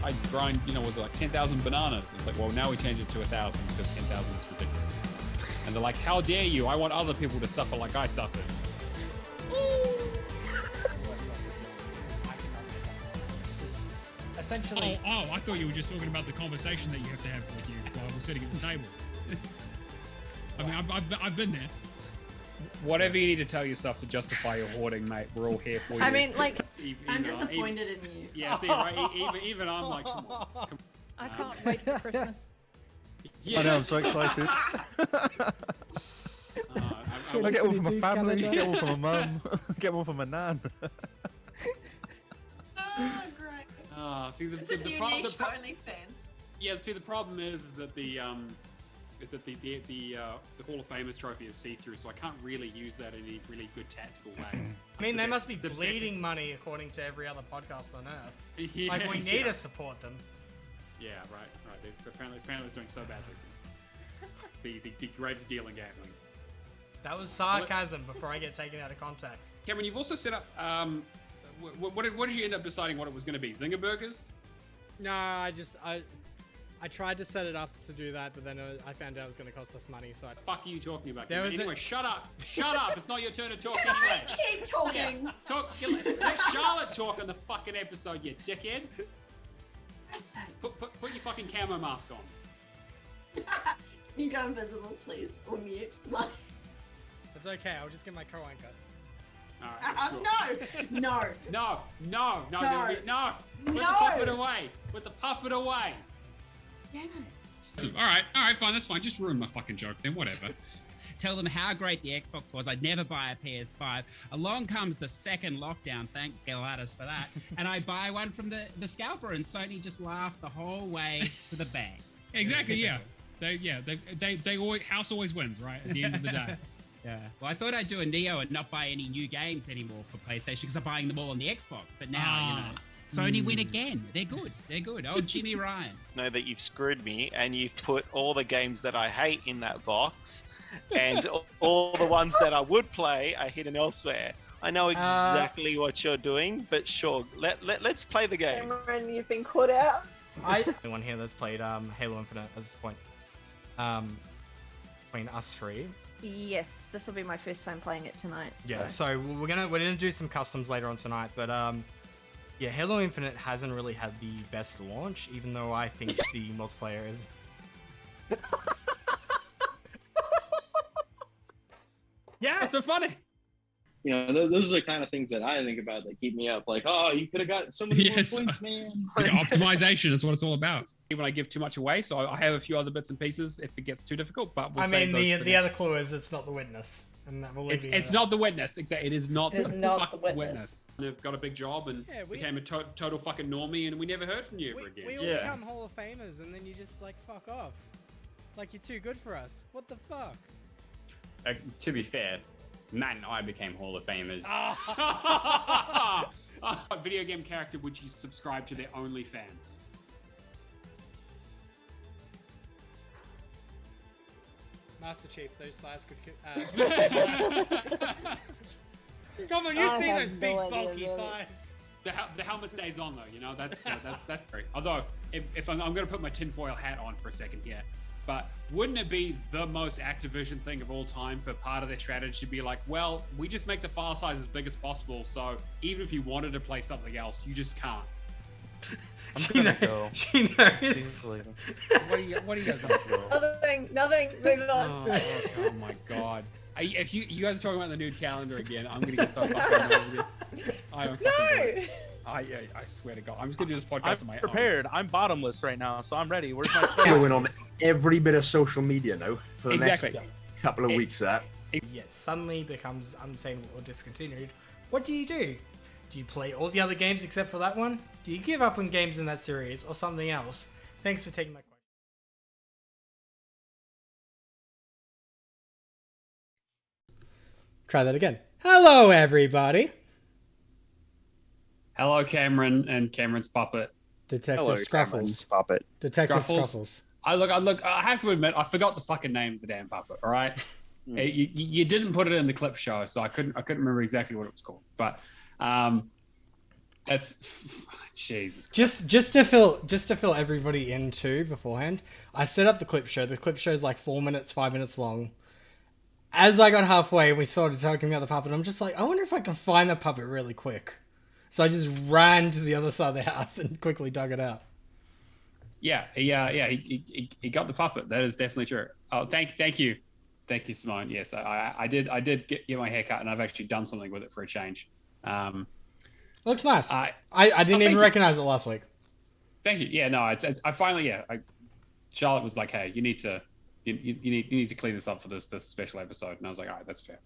I grind, you know, was it like 10,000 bananas? It's like, well, now we change it to 1,000 because 10,000 is ridiculous. And they're like, how dare you? I want other people to suffer like I suffered. Essentially. Oh, I thought you were just talking about the conversation that you have to have with you while we're sitting at the table. I mean, I've been there. Whatever you need to tell yourself to justify your hoarding, mate. We're all here for you. I mean, like, I'm know, disappointed in you. Yeah, see, right? Even I'm like, come on. I can't wait for Christmas. Yeah. I know, I'm so excited. I get one from my family, get one from my mum, get one from my nan. Oh, great. See, the problem. Yeah, see, the problem is that the Hall of Famers trophy is see-through, so I can't really use that in any really good tactical way. I mean, they must be bleeding money according to every other podcast on Earth. Yeah, like, we need to support them. Yeah, right. Apparently it's doing so badly. the greatest deal in gambling. That was sarcasm before I get taken out of context. Cameron, you've also set up. What did you end up deciding what it was going to be? Zinger burgers? No, I tried to set it up to do that, but then I found out it was going to cost us money. So fuck are you talking about? Anyway, shut up! Shut up! It's not your turn to talk anyway. Keep talking. Let Charlotte talk on the fucking episode, you dickhead. Put your fucking camo mask on. You go invisible, please, or mute. It's okay. I'll just get my co-anchor. Right, sure. No. No. Put the puppet away. Put the puppet away. Damn it. All right, fine. That's fine. Just ruin my fucking joke then. Whatever. Tell them how great the Xbox was. I'd never buy a PS5. Along comes the second lockdown. Thank Galatas for that. And I buy one from the scalper, and Sony just laughed the whole way to the bank. Exactly. Yeah. They always, house always wins, right? At the end of the day. Yeah. Well, I thought I'd do a Neo and not buy any new games anymore for PlayStation because I'm buying them all on the Xbox. But now, Sony win again. They're good. Oh, Jimmy Ryan. Know that you've screwed me and you've put all the games that I hate in that box, and all the ones that I would play are hidden elsewhere. I know exactly what you're doing, but sure, let's play the game. Cameron, you've been caught out. Anyone here that's played Halo Infinite at this point? Between us three. Yes, this will be my first time playing it tonight. Yeah, so we're gonna do some customs later on tonight, but yeah, Halo Infinite hasn't really had the best launch, even though I think the multiplayer is. Yeah, it's so funny. You know, those are the kind of things that I think about that keep me up. Like, oh, you could have got so many more points, man. Optimization, that's what it's all about. When I give too much away, so I have a few other bits and pieces if it gets too difficult. But we'll the other clue is it's not the witness, and that will it's not the witness. Exactly, it is not. It is not the witness. I've got a big job and became a total fucking normie, and we never heard from you ever again. We all become Hall of Famers, and then you just like fuck off. Like you're too good for us. What the fuck? To be fair, Matt and I became Hall of Famers. What video game character would you subscribe to their OnlyFans? Master Chief, those thighs could. Come on, you see those big bulky thighs. The helmet stays on though, you know. That's great. Although, if I'm going to put my tinfoil hat on for a second here, but wouldn't it be the most Activision thing of all time for part of their strategy to be like, well, we just make the file size as big as possible, so even if you wanted to play something else, you just can't. I'm gonna go. She knows. Seriously. What are you guys doing? Nothing. Move on. Oh my god. If you guys are talking about the nude calendar again, I'm gonna get so fucking over you. I swear to God, I'm just gonna do this podcast on my own. I'm prepared. I'm bottomless right now, so I'm ready. Where's my going on every bit of social media now for the next couple of weeks. That suddenly becomes unobtainable or discontinued. What do you do? Do you play all the other games except for that one? Do you give up on games in that series or something else? Thanks for taking my question. Try that again. Hello, everybody. Hello, Cameron and Cameron's puppet. Detective Scruffles. Puppet. Detective Scruffles. I have to admit, I forgot the fucking name of the damn puppet. All right, you didn't put it in the clip show, so I couldn't remember exactly what it was called. But That's Jesus. Just to fill everybody in too beforehand, I set up the clip show. The clip show is like 4 minutes, 5 minutes long. As I got halfway, we started talking about the puppet. I'm just like, I wonder if I can find the puppet really quick. So I just ran to the other side of the house and quickly dug it out. Yeah. He got the puppet. That is definitely true. Oh, thank you, Simone. Yes, I did get my hair cut, and I've actually done something with it for a change. It looks nice. I didn't even recognize it last week. Thank you. Yeah, no, I finally Charlotte was like, hey, you need to clean this up for this special episode, and I was like, all right, that's fair.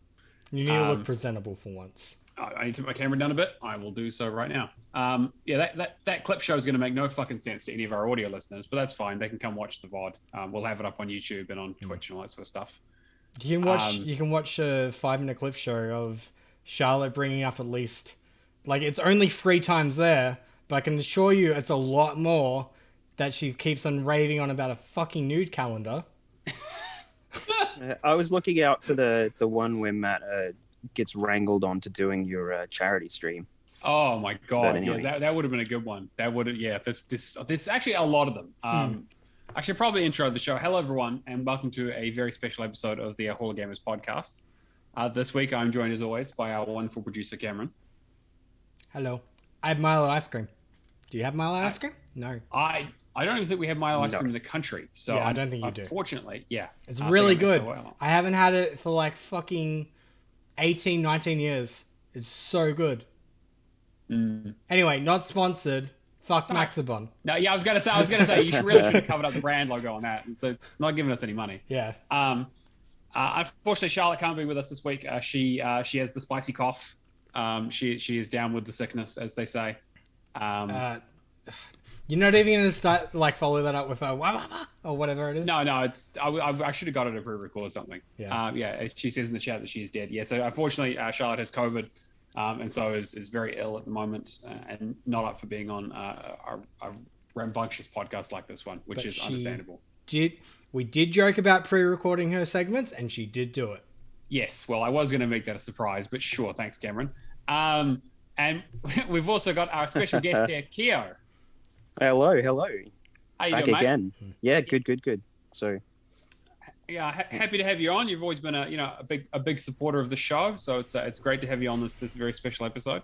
You need to look presentable for once. I need to put my camera down a bit. I will do so right now. That clip show is going to make no fucking sense to any of our audio listeners, but that's fine. They can come watch the VOD. We'll have it up on YouTube and on Twitch and all that sort of stuff. You can watch a 5-minute clip show of Charlotte bringing up at least, like, it's only 3 times there, but I can assure you it's a lot more that she keeps on raving on about a fucking nude calendar. I was looking out for the one where Matt gets wrangled onto doing your charity stream. Oh my god! Anyway. Yeah, that would have been a good one. That would have. Yeah, there's actually a lot of them. I should probably intro the show. Hello everyone, and welcome to a very special episode of the Hall of Gamers podcast. This week I'm joined as always by our wonderful producer Cameron. Hello. I have Milo ice cream. Do you have Milo ice cream? No. I don't even think we have Milo ice cream in the country. So yeah, I don't think you do. Unfortunately, yeah. It's really good. I haven't had it for like fucking 18, 19 years. It's so good. Anyway, not sponsored. Fuck Maxibon. No, yeah, I was gonna say you should have covered up the brand logo on that. So not giving us any money. Yeah. Unfortunately, Charlotte can't be with us this week. She has the spicy cough. She is down with the sickness, as they say. You're not even gonna start like follow that up with a wah, wah, wah, or whatever it is. No, it's I should have got it a pre-record or something. Yeah. She says in the chat that she is dead. Yeah. So unfortunately, Charlotte has COVID, and so is very ill at the moment, and not up for being on a rambunctious podcast like this one, which is understandable. We did joke about pre-recording her segments, and she did do it. Yes. Well, I was going to make that a surprise, but sure. Thanks, Cameron. And we've also got our special guest here, Keo. Hello. How you Back doing, again. mate? Yeah, good. So, yeah, happy to have you on. You've always been a big supporter of the show, so it's great to have you on this very special episode.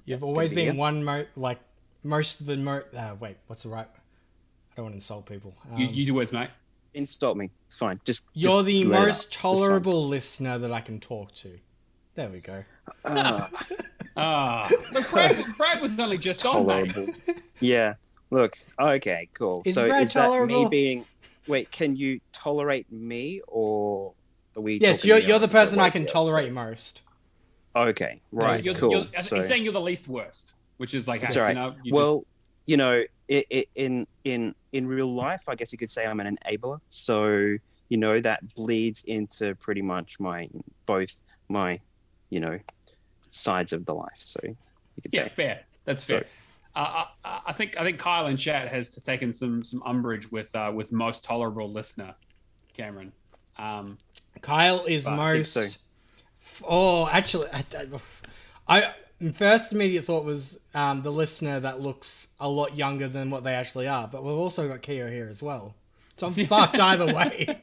You've always been most of the wait, what's the right? I don't want to insult people. You do words, mate. Insult me. It's fine. You're the most tolerable listener that I can talk to. There we go. Look, Brad was only just tolerable. On, mate. Yeah. Look. Okay. Cool. Is so Brad is that tolerable? me being? Wait. Can you tolerate me, or are we? Yes, you're the person I can tolerate most. Okay. Right. No, cool. He's saying you're the least worst, which is like, it's all right. In real life, I guess you could say I'm an enabler. So that bleeds into pretty much both my sides of the life. So you could say. Yeah, fair. That's fair. I think Kyle in chat has taken some umbrage with most tolerable listener, Cameron. Kyle is most. Oh, actually, I first immediate thought was the listener that looks a lot younger than what they actually are. But we've also got Keo here as well, so I'm fucked either way.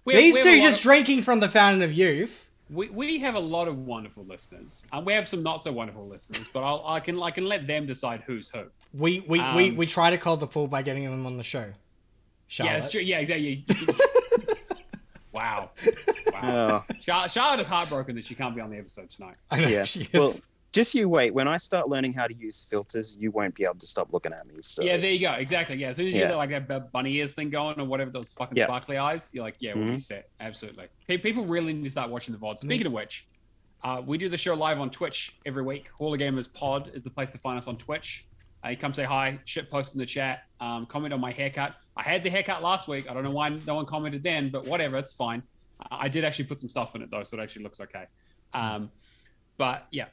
These two just drinking from the fountain of youth. We have a lot of wonderful listeners. We have some not so wonderful listeners, but I can let them decide who's who. We try to call the pool by getting them on the show. Charlotte. Yeah, that's true. Yeah, exactly. Wow. Charlotte is heartbroken that she can't be on the episode tonight. I know, yeah. She is. Well, just you wait. When I start learning how to use filters, you won't be able to stop looking at me. So. Yeah, there you go. Exactly. Yeah. As soon as you get that bunny ears thing going or whatever, those fucking sparkly eyes, you're like, yeah, we'll be set. Absolutely. People really need to start watching the VOD. Speaking of which, we do the show live on Twitch every week. Hall of Gamers Pod is the place to find us on Twitch. You come say hi, shit post in the chat, comment on my haircut. I had the haircut last week. I don't know why no one commented then, but whatever, it's fine. I did actually put some stuff in it though, so it actually looks okay. But yeah,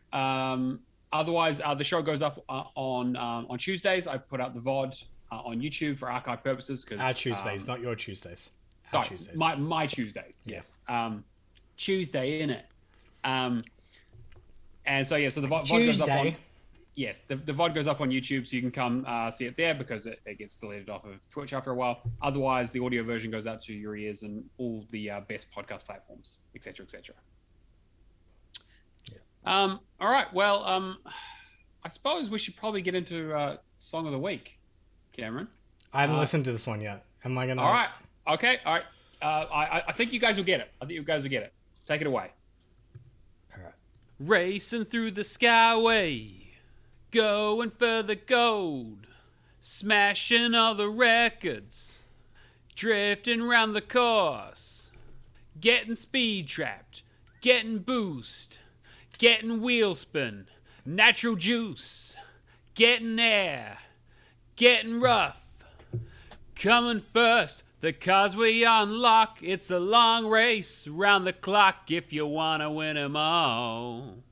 otherwise the show goes up on Tuesdays. I put out the VOD on YouTube for archive purposes. Our Tuesdays, not your Tuesdays. Sorry, my Tuesdays. Yes. Tuesday, innit? And so so the VOD goes up on. Tuesday. Yes, the VOD goes up on YouTube, so you can come see it there because it gets deleted off of Twitch after a while. Otherwise, the audio version goes out to your ears and all the best podcast platforms, etc., etc. All right. Well, I suppose we should probably get into Song of the Week, Cameron. I haven't listened to this one yet. Am I gonna? All right. Okay. All right. I think you guys will get it. Take it away. All right. Racing through the skyway, going for the gold, smashing all the records, drifting round the course, getting speed trapped, getting boost, getting wheel spin, natural juice, getting air, getting rough, coming first. The cars we unlock, it's a long race round the clock if you want to win 'em all.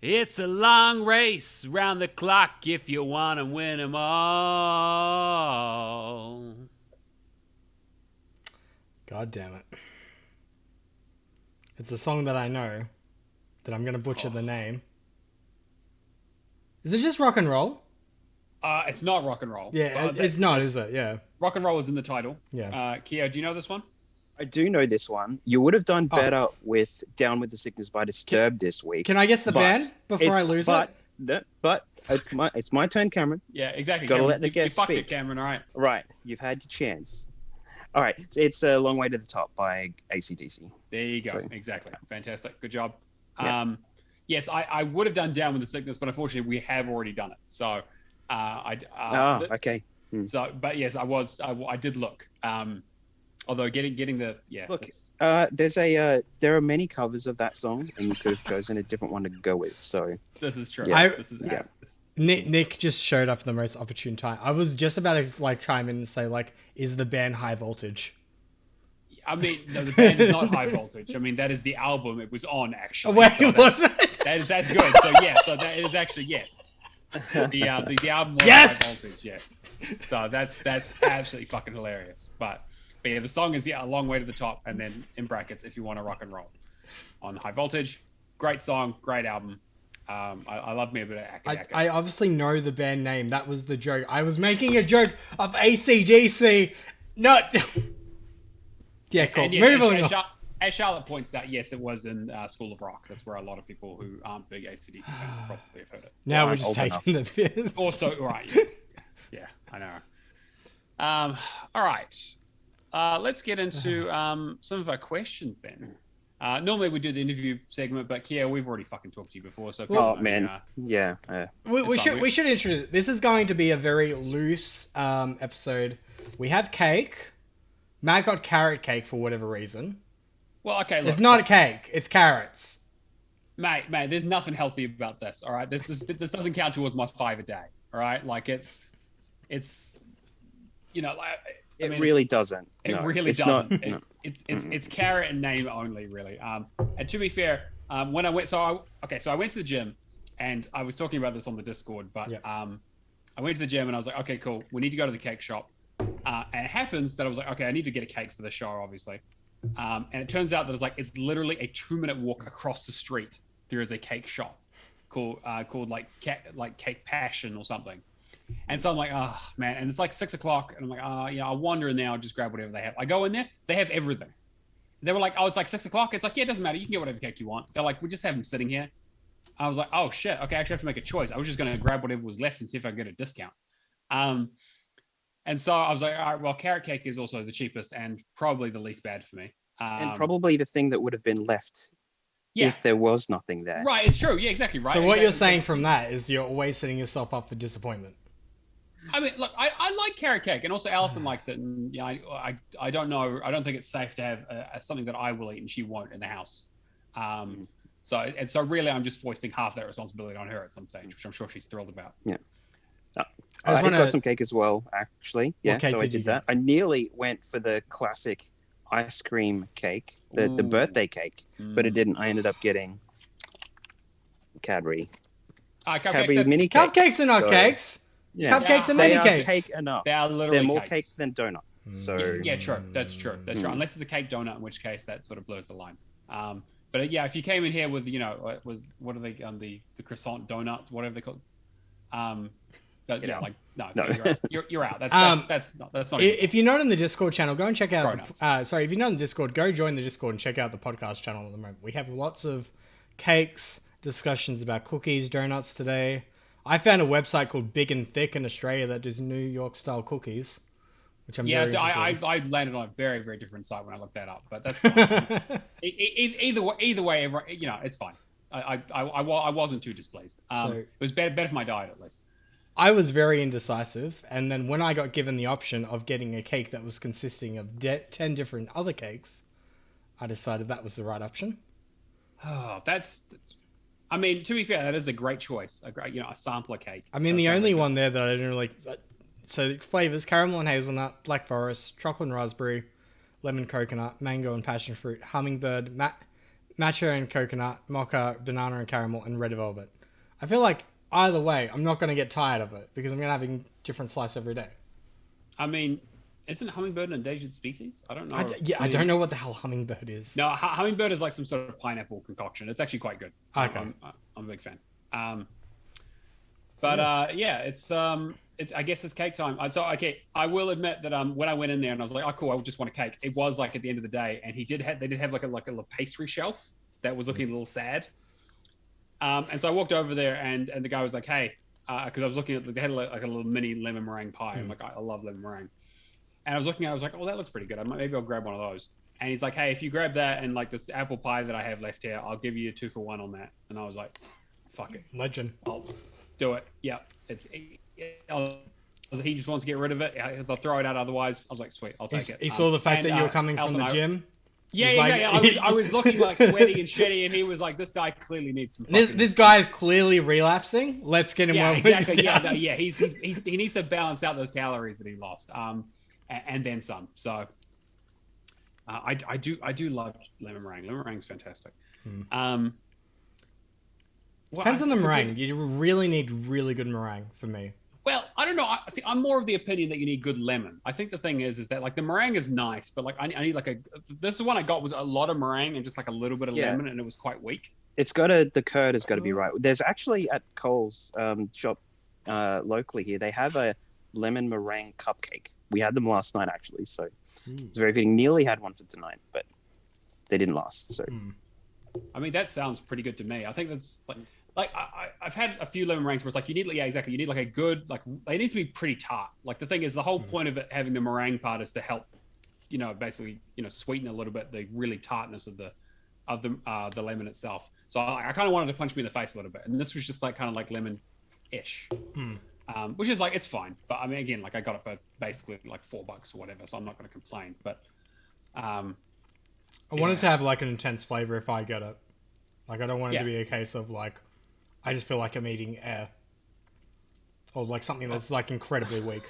It's a long race round the clock if you want to win 'em all. God damn it. It's a song that I know, that I'm going to butcher the name. Is it just rock and roll? It's not rock and roll. Yeah, it's not, is it? Yeah. Rock and roll is in the title. Yeah. Kia, do you know this one? I do know this one. You would have done better with Down with the Sickness by Disturbed this week. Can I guess the band before I lose it? But it's my turn, Cameron. Yeah, exactly. Got to Cameron, let the guest you fucked speak. it, Cameron, all right. Right, you've had your chance. All right, it's A Long Way to the Top by AC/DC. There you go. So- Exactly. Fantastic. Good job. Yeah. Yes, I would have done Down with the Sickness, but unfortunately we have already done it. So, okay. So, but yes, I did look. Although getting the Look, there are many covers of that song, and you could have chosen a different one to go with. So this is true. Yeah. Nick just showed up at the most opportune time. I was just about to chime in and say is the band High Voltage? I mean, no, the band is not High Voltage. I mean, that is the album it was on, actually. Wait, so was it? That's good. So so that is actually yes. The album was Yes! High Voltage, yes. So that's absolutely fucking hilarious. But yeah, the song is A Long Way to the Top, and then in brackets, if you want to rock and roll on High Voltage. Great song, great album. I love me a bit of Akka. I obviously know the band name. That was the joke. I was making a joke of AC/DC. Not. Yeah, cool. And yes, Moving on. as Charlotte points out, yes, it was in School of Rock. That's where a lot of people who aren't big AC/DC fans probably have heard it. Now we're just taking the piss. Also, right. Yeah, I know. All right. Let's get into some of our questions then. Normally we do the interview segment, but Kia, we've already fucking talked to you before. So yeah. We should introduce. This is going to be a very loose episode. We have cake. Matt got carrot cake for whatever reason. Well, okay. Look, it's not a cake. It's carrots. Mate, there's nothing healthy about this. All right, this doesn't count towards my 5 a day. All right, it's It really doesn't. It really doesn't. It's carrot and name only, really. And to be fair, when I went, I went to the gym, and I was talking about this on the Discord, but I went to the gym and I was like, okay, cool, we need to go to the cake shop. And it happens that I was like, okay, I need to get a cake for the show, obviously. And it turns out that it's literally a 2-minute walk across the street. There is a cake shop called Cake Passion or something. And so I'm like, oh man, and it's like 6 o'clock, and I'm like, I'll wander in there, I'll just grab whatever they have. I go in there, they have everything. They were like, it's like 6 o'clock. It's like, yeah, it doesn't matter, you can get whatever cake you want. They're like, we just have them sitting here. I was like, oh shit, okay, I actually have to make a choice. I was just gonna grab whatever was left and see if I could get a discount. And so I was like, all right, well, carrot cake is also the cheapest and probably the least bad for me. And probably the thing that would have been left if there was nothing there. Right, it's true. Yeah, exactly right. So what you're saying from that is you're always setting yourself up for disappointment. I mean, look, I like carrot cake, and also Alison likes it, and I don't know. I don't think it's safe to have something that I will eat and she won't in the house. So really, I'm just foisting half that responsibility on her at some stage, which I'm sure she's thrilled about. Yeah. I got some cake as well, actually. Yeah, so I did that. I nearly went for the classic ice cream cake, the birthday cake, but it didn't. I ended up getting Cadbury. Cadbury mini cakes. Cupcakes are not cakes. Yeah. Cupcakes are mini cakes. Cake enough. They are literally They're more cakes. cake than donut. So yeah, true. That's true. Unless it's a cake donut, in which case that sort of blurs the line. But yeah, if you came in here with, you know, what are they, the croissant donuts, whatever they call, yeah, like no, you're out. That's not. If you're not in the Discord channel, go and check out. If you're not in the Discord, go join the Discord and check out the podcast channel at the moment. We have lots of cakes, discussions about cookies, donuts today. I found a website called Big and Thick in Australia that does New York style cookies, which I'm very interested in. I landed on a very, very different site when I looked that up, but that's fine. either way, you know, it's fine. I wasn't too displeased. It was better for my diet at least. I was very indecisive, and then when I got given the option of getting a cake that was consisting of 10 different other cakes, I decided that was the right option. Oh, I mean, to be fair, that is a great choice. A sampler cake. I mean, the only one there that I didn't really... So, flavors, caramel and hazelnut, black forest, chocolate and raspberry, lemon coconut, mango and passion fruit, hummingbird, matcha and coconut, mocha, banana and caramel, and red velvet. I feel like either way, I'm not going to get tired of it because I'm going to have a different slice every day. I mean, isn't hummingbird an endangered species? I don't know. I don't know what the hell hummingbird is. No, hummingbird is like some sort of pineapple concoction. It's actually quite good. Okay. I'm a big fan. It's I guess it's cake time. I will admit that when I went in there and I was like, oh cool, I just want a cake. It was like at the end of the day, and they did have like a little pastry shelf that was looking a little sad. And so I walked over there, and the guy was like, "Hey," because I was looking at, they had like a little mini lemon meringue pie. I'm like, I love lemon meringue, and I was looking at it, I was like, "Oh, that looks pretty good. Maybe I'll grab one of those." And he's like, "Hey, if you grab that and like this apple pie that I have left here, I'll give you a 2-for-1 on that." And I was like, "Fuck it, legend. I'll do it." Yeah, he just wants to get rid of it. They'll throw it out otherwise. I was like, "Sweet, I'll take it." He saw the fact that you were coming from the gym. Yeah. I was looking like sweaty and shitty, and he was like, "This guy clearly needs some." This guy's clearly relapsing. Let's get him. Yeah, exactly. Yeah. He needs to balance out those calories that he lost, and then some. So, I do love lemon meringue. Lemon meringue's fantastic. Depends on the meringue. You really need really good meringue for me. Well, I don't know. I'm more of the opinion that you need good lemon. I think the thing is that like the meringue is nice, but like I need like this is the one I got was a lot of meringue and just like a little bit of lemon, and it was quite weak. The curd has got to be right. There's actually at Coles shop locally here, they have a lemon meringue cupcake. We had them last night actually, so it's very fitting. Nearly had one for tonight, but they didn't last. So, I mean, that sounds pretty good to me. I think that's like I've had a few lemon meringues where it's like you need like a good, like it needs to be pretty tart. Like the thing is, the whole point of it having the meringue part is to help, basically sweeten a little bit the really tartness of the lemon itself. So I kind of wanted to punch me in the face a little bit, and this was just like kind of like lemon-ish, which is like it's fine. But I mean, again, like I got it for basically like $4 or whatever, so I'm not going to complain. But I wanted to have like an intense flavor if I get it. Like I don't want it to be a case of like. I just feel like I'm eating air. Or like something that's like incredibly weak.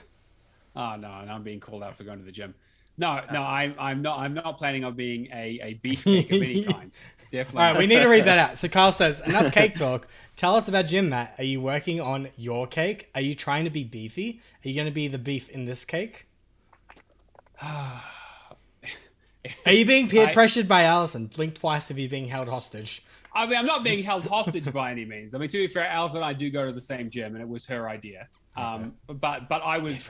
Oh no, I'm being called out for going to the gym. No, I'm not planning on being a beefcake of any kind. Definitely. All right, we need to read that out. So Carl says, enough cake talk. Tell us about Jim, Matt. Are you working on your cake? Are you trying to be beefy? Are you going to be the beef in this cake? Are you being peer pressured by Alison? Blink twice if you're being held hostage. I mean, I'm not being held hostage by any means. I mean, to be fair, Alison and I do go to the same gym, and it was her idea. But I was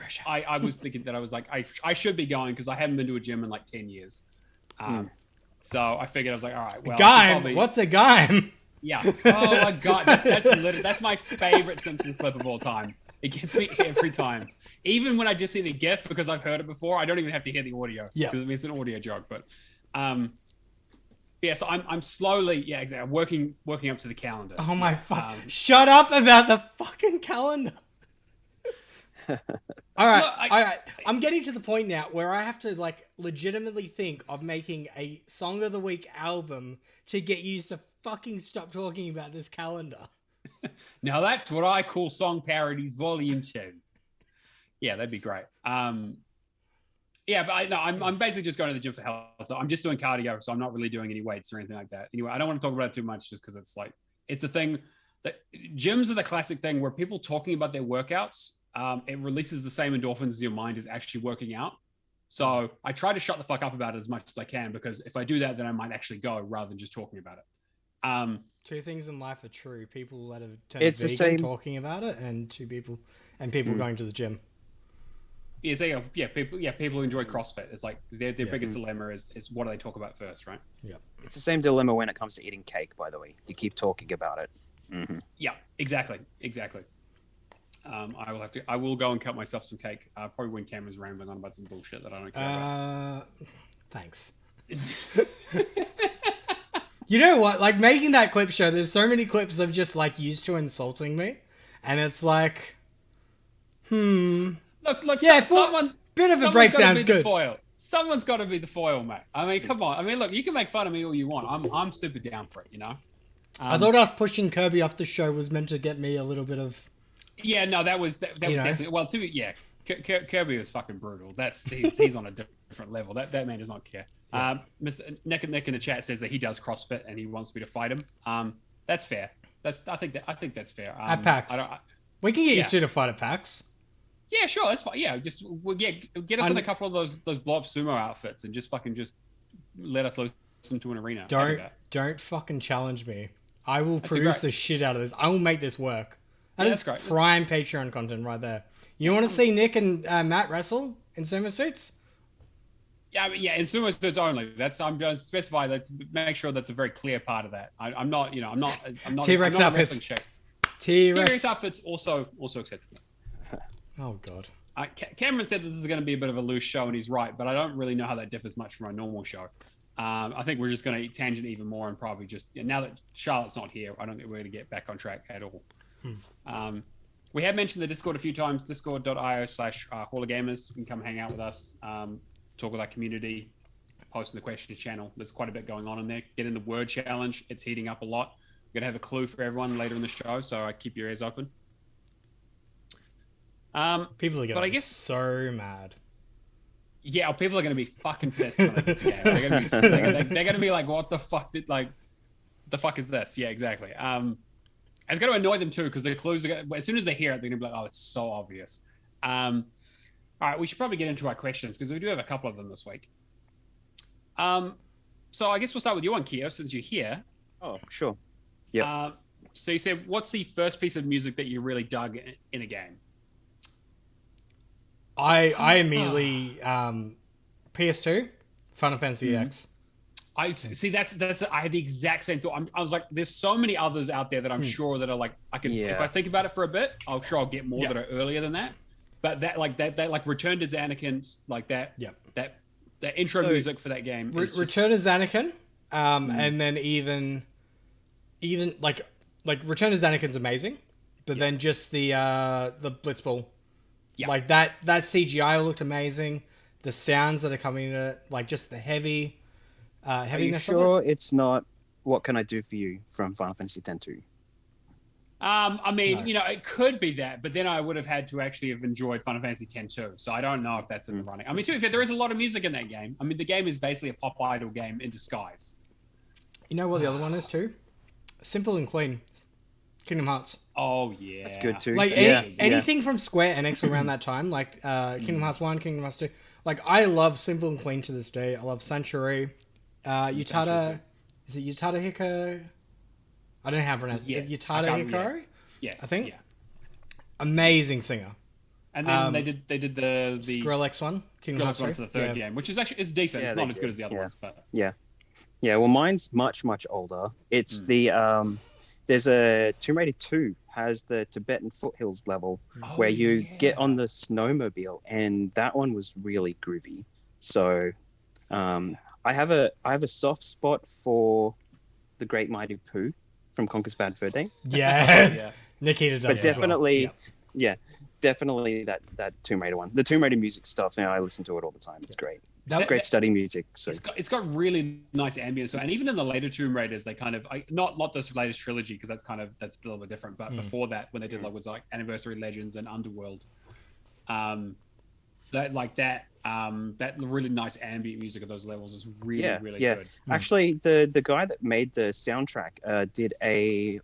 thinking that I was like, I should be going because I haven't been to a gym in like 10 years. So I figured I was like, all right, well, Gaim? What's a Gaim? Yeah. Oh my god, that's my favorite Simpsons clip of all time. It gets me every time. Even when I just see the GIF because I've heard it before, I don't even have to hear the audio. Yeah. Because it's an audio joke, but. Yeah, so I'm slowly, exactly. I'm working up to the calendar. Oh my fuck! Shut up about the fucking calendar. All right. I'm getting to the point now where I have to like legitimately think of making a Song of the Week album to get you to fucking stop talking about this calendar. Now that's what I call Song Parodies Volume 2. Yeah, that'd be great. Yeah, but I'm basically just going to the gym for health. So I'm just doing cardio, so I'm not really doing any weights or anything like that. Anyway, I don't want to talk about it too much just because it's the thing that gyms are the classic thing where people talking about their workouts, it releases the same endorphins as your mind is actually working out. So I try to shut the fuck up about it as much as I can, because if I do that, then I might actually go rather than just talking about it. Two things in life are true: people that have turned It's the vegan same- talking about it, and people going to the gym. Yeah, so people who enjoy CrossFit. It's like their biggest dilemma is what do they talk about first, right? Yeah. It's the same dilemma when it comes to eating cake, by the way. You keep talking about it. Mm-hmm. Yeah, exactly. I will go and cut myself some cake. Probably when Cameron's rambling on about some bullshit that I don't care about. Thanks. You know what? Like, making that clip show, there's so many clips of just like used to insulting me, and it's like, Look, yeah, someone bit of a break sounds good. Foil. Someone's got to be the foil, mate. I mean, come on. I mean, look, you can make fun of me all you want. I'm super down for it, you know. I thought us pushing Kirby off the show was meant to get me a little bit of. Yeah, no, that was definitely well. Kirby was fucking brutal. He's on a different level. That man does not care. Yeah. Mr. Nick in the chat says that he does CrossFit and he wants me to fight him. That's fair. I think that's fair. At PAX, we can get you two to fight at PAX. Yeah, sure, that's fine. Yeah, get us in a couple of those blow up sumo outfits and just let us listen to an arena. Don't fucking challenge me. I will produce the shit out of this. I will make this work. That's great. Prime Patreon content right there. You want to see Nick and Matt wrestle in sumo suits? Yeah, in sumo suits only. I'm going to specify that. Make sure that's a very clear part of that. I'm not T-Rex outfits. T-Rex outfits also acceptable. Oh god. Cameron said this is going to be a bit of a loose show, and he's right, but I don't really know how that differs much from our normal show. I think we're just going to tangent even more, and probably just now that Charlotte's not here, I don't think we're going to get back on track at all. We have mentioned the Discord a few times, discord.io/Hall of Gamers. You can come hang out with us, talk with our community, post in the questions channel. There's quite a bit going on in there. Get in the word challenge. It's heating up a lot. We're going to have a clue for everyone later in the show, so keep your ears open. People are going to be so mad. Yeah, people are going to be fucking pissed. They're going to be like, what the fuck the fuck is this? Yeah, exactly. It's going to annoy them too, because the clues are as soon as they hear it, they're going to be like, oh, it's so obvious. All right, we should probably get into our questions, because we do have a couple of them this week. So I guess we'll start with you one, Keo, since you're here. Oh, sure. Yeah. So you said, what's the first piece of music that you really dug in a game? I immediately PS2, Final Fantasy X. I see. That's. I had the exact same thought. I was like, there's so many others out there that I'm sure that are like, I can. If I think about it for a bit, I'll get more that are earlier than that. But that Return to Zanarkand, like that. Yeah. That intro music for that game. Return to Zanarkand, and then even like Return to Zanarkand's amazing, but then just the Blitzball. Yeah. Like that CGI looked amazing. The sounds that are coming in it, like just the heaviness. Are you sure it's not What Can I Do For You from Final Fantasy X-2? I mean, no. It could be that, but then I would have had to actually have enjoyed Final Fantasy X too. So I don't know if that's in the running. I mean, to be fair, there is a lot of music in that game. I mean, the game is basically a pop idol game in disguise. You know what the other one is too? Simple and Clean. Kingdom Hearts. Oh yeah, that's good too. Like anything from Square Enix around that time, like Kingdom Hearts 1, Kingdom Hearts 2. Like I love Simple and Clean to this day. I love Sanctuary. Utada, is it Utada Hikaru? I don't know how to pronounce it. Yes. Utada Hikaru? Yeah. Yes. I think. Yeah. Amazing singer. And then they did the Skrillex one, Kingdom Hearts one for the third game, which is actually decent. It's not as good as the other ones, but yeah. Well, mine's much older. It's the there's a Tomb Raider 2 has the Tibetan foothills level where you get on the snowmobile, and that one was really groovy. So I have a soft spot for the Great Mighty Pooh from Conker's Bad Fur Day. Yes. Nikita does. But definitely, definitely that Tomb Raider one. The Tomb Raider music stuff, I listen to it all the time. It's great. It's great study music. So it's got really nice ambience. And even in the later Tomb Raiders, they kind of not this latest trilogy, because that's a little bit different. But before that, when they did was like Anniversary Legends and Underworld, that really nice ambient music of those levels is really good. Actually, the guy that made the soundtrack did a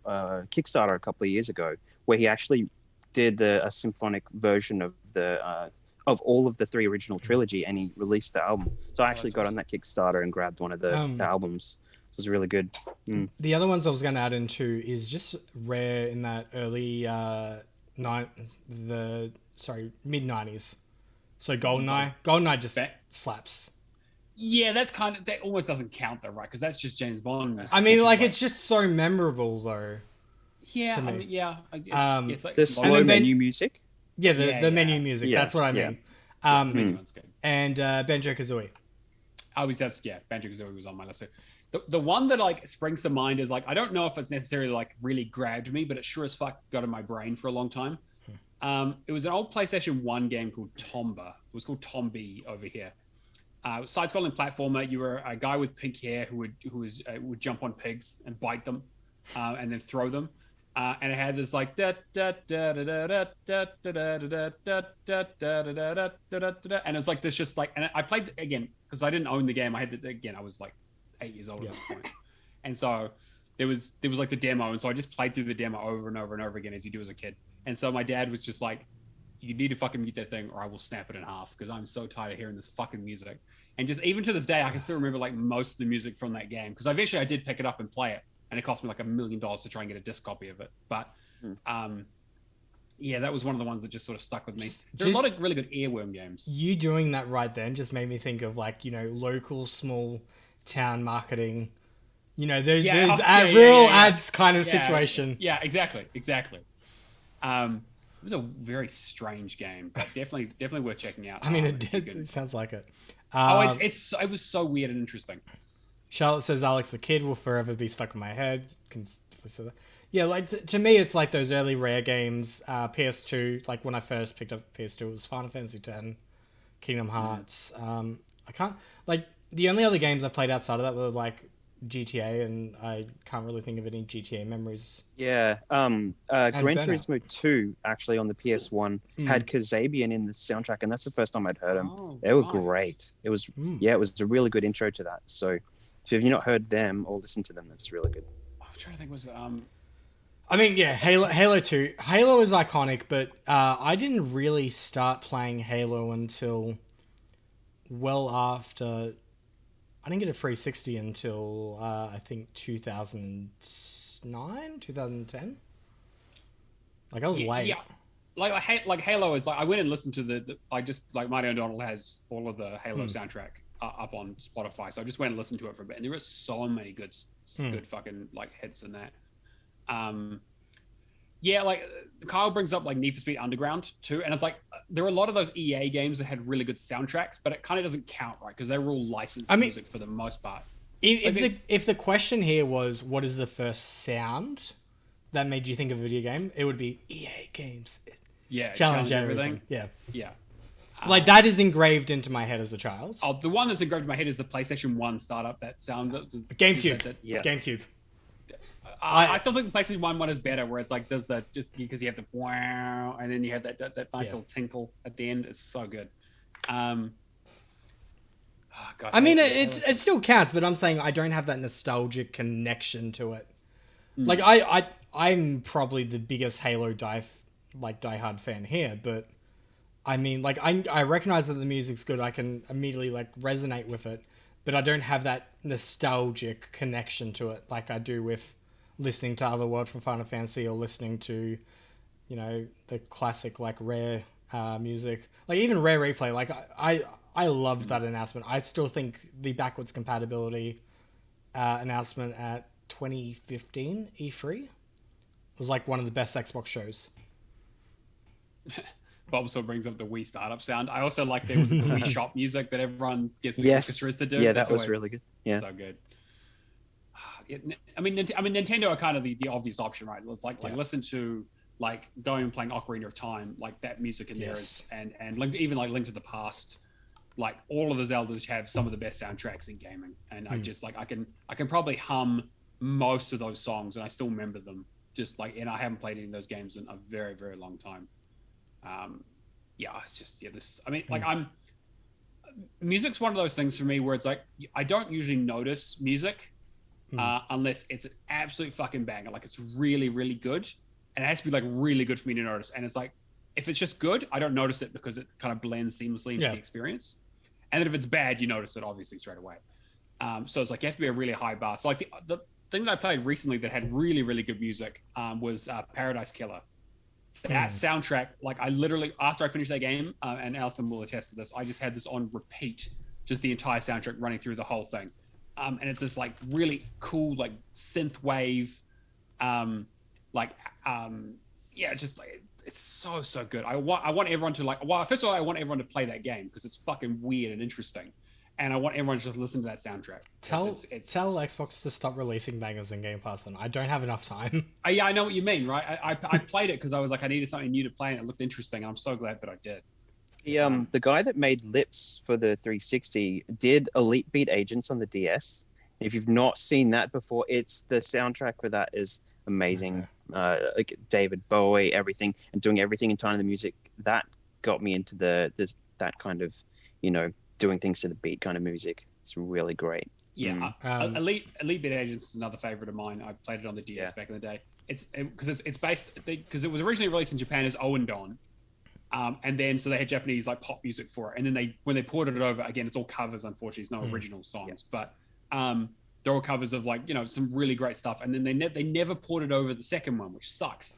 Kickstarter a couple of years ago where he actually did a symphonic version of the of all of the 3 original trilogy, and he released the album. So I actually got on that Kickstarter and grabbed one of the albums. It was really good. The other ones I was going to add into is just Rare in that early mid-90s. So GoldenEye just slaps. Yeah, that almost doesn't count though, right? Because that's just James Bond music. I mean, like, it's just so memorable though. Yeah, to me. I mean, yeah. It's like the slow menu music. Yeah, the menu music. Yeah, that's what I mean. And Banjo-Kazooie. Banjo-Kazooie was on my list too. The one that like springs to mind is like, I don't know if it's necessarily like really grabbed me, but it sure as fuck got in my brain for a long time. It was an old PlayStation 1 game called Tomba. It was called Tombi over here. Side-scrolling platformer. You were a guy with pink hair who would jump on pigs and bite them, and then throw them. And it had this like and it was like this just like, and I played again because I didn't own the game. I had again. I was like 8 years old at this point, and so there was like the demo, and so I just played through the demo over and over and over again as you do as a kid. And so my dad was just like, you need to fucking mute that thing or I will snap it in half because I'm so tired of hearing this fucking music. And just even to this day, I can still remember like most of the music from that game because eventually I did pick it up and play it, and it cost me like $1 million to try and get a disc copy of it. But yeah, that was one of the ones that just sort of stuck with me. There are a lot of really good earworm games. You doing that right then just made me think of like, you know, local small town marketing. You know, there's rural ads kind of situation. Yeah, exactly. It was a very strange game, but definitely worth checking out. I mean, it sounds like it. It was so weird and interesting. Charlotte says, Alex the Kid will forever be stuck in my head. Yeah, like to me, it's like those early Rare games. PS2, like when I first picked up PS2, it was Final Fantasy X, Kingdom Hearts. I can't, like, the only other games I played outside of that were like GTA, and I can't really think of any GTA memories. Yeah, Gran Turismo 2 actually on the PS1 had Kazabian in the soundtrack, and that's the first time I'd heard them. They were great. It was it was a really good intro to that. So if you've not heard them or listened to them, that's really good. I'm trying to think. I mean, yeah, Halo 2. Halo is iconic, but I didn't really start playing Halo until well after. I didn't get a 360 until I think 2009, 2010. Like I was late. Yeah, like Halo is like I went and listened to the I just like Marty O'Donnell has all of the Halo soundtrack up on Spotify, so I just went and listened to it for a bit, and there were so many good fucking like hits in that. Yeah, like Kyle brings up like Need for Speed Underground too, and it's like there are a lot of those EA games that had really good soundtracks, but it kind of doesn't count, right? Because they were all licensed music for the most part. If the question here was what is the first sound that made you think of a video game, it would be EA games. Yeah, challenge everything. Yeah. Like that is engraved into my head as a child. Oh, the one that's engraved in my head is the PlayStation 1 startup. That sound. GameCube. GameCube. I still think the PlayStation 1 is better, where it's like there's the just because you have the wow, and then you have that nice little tinkle at the end. It's so good. God, I mean, it still counts, but I'm saying I don't have that nostalgic connection to it. Like I'm probably the biggest Halo diehard fan here, but I mean, like I recognize that the music's good. I can immediately like resonate with it, but I don't have that nostalgic connection to it like I do with listening to Otherworld from Final Fantasy or listening to, you know, the classic like Rare music. Like even Rare Replay, like I loved that announcement. I still think the backwards compatibility announcement at 2015 E3 was like one of the best Xbox shows. Bob still brings up the Wii startup sound. I also like there was the Wii shop music that everyone gets the orchestras to do. Yeah, that was really good. Yeah, so good. I mean, Nintendo are kind of the obvious option, right? It's like listen to like going and playing Ocarina of Time, like that music in there is, and even like Link to the Past, like all of the Zeldas have some of the best soundtracks in gaming, and I just like I can probably hum most of those songs, and I still remember them. Just like, and I haven't played any of those games in a very, very long time. It's just this. I mean, like music's one of those things for me where it's like I don't usually notice music. Unless it's an absolute fucking banger, like it's really, really good, and it has to be like really good for me to notice. And it's like if it's just good, I don't notice it because it kind of blends seamlessly into the experience. And then if it's bad, you notice it obviously straight away. So it's like you have to be a really high bar. So like the thing that I played recently that had really, really good music was Paradise Killer. That soundtrack, like I literally, after I finished that game, and Alison will attest to this, I just had this on repeat, just the entire soundtrack running through the whole thing. And it's this like really cool, like synth wave, just like it's so good. I want everyone to like. Well, first of all, I want everyone to play that game because it's fucking weird and interesting, and I want everyone to just listen to that soundtrack. Tell Xbox to stop releasing bangers in Game Pass. Then I don't have enough time. Yeah, I know what you mean, right? I played it because I was like I needed something new to play, and it looked interesting. And I'm so glad that I did. The guy that made Lips for the 360 did Elite Beat Agents on the DS. If you've not seen that before, it's the soundtrack for that is amazing. Like David Bowie, everything, and doing everything in time of the music that got me into that kind of, doing things to the beat kind of music. It's really great. Yeah, Elite Beat Agents is another favorite of mine. I played it on the DS back in the day. It's based because it was originally released in Japan as Owen Don. And then so they had Japanese like pop music for it, and then when they ported it over again, it's all covers. Unfortunately, it's no original songs, but they're all covers of like some really great stuff. And then they never ported over the second one, which sucks.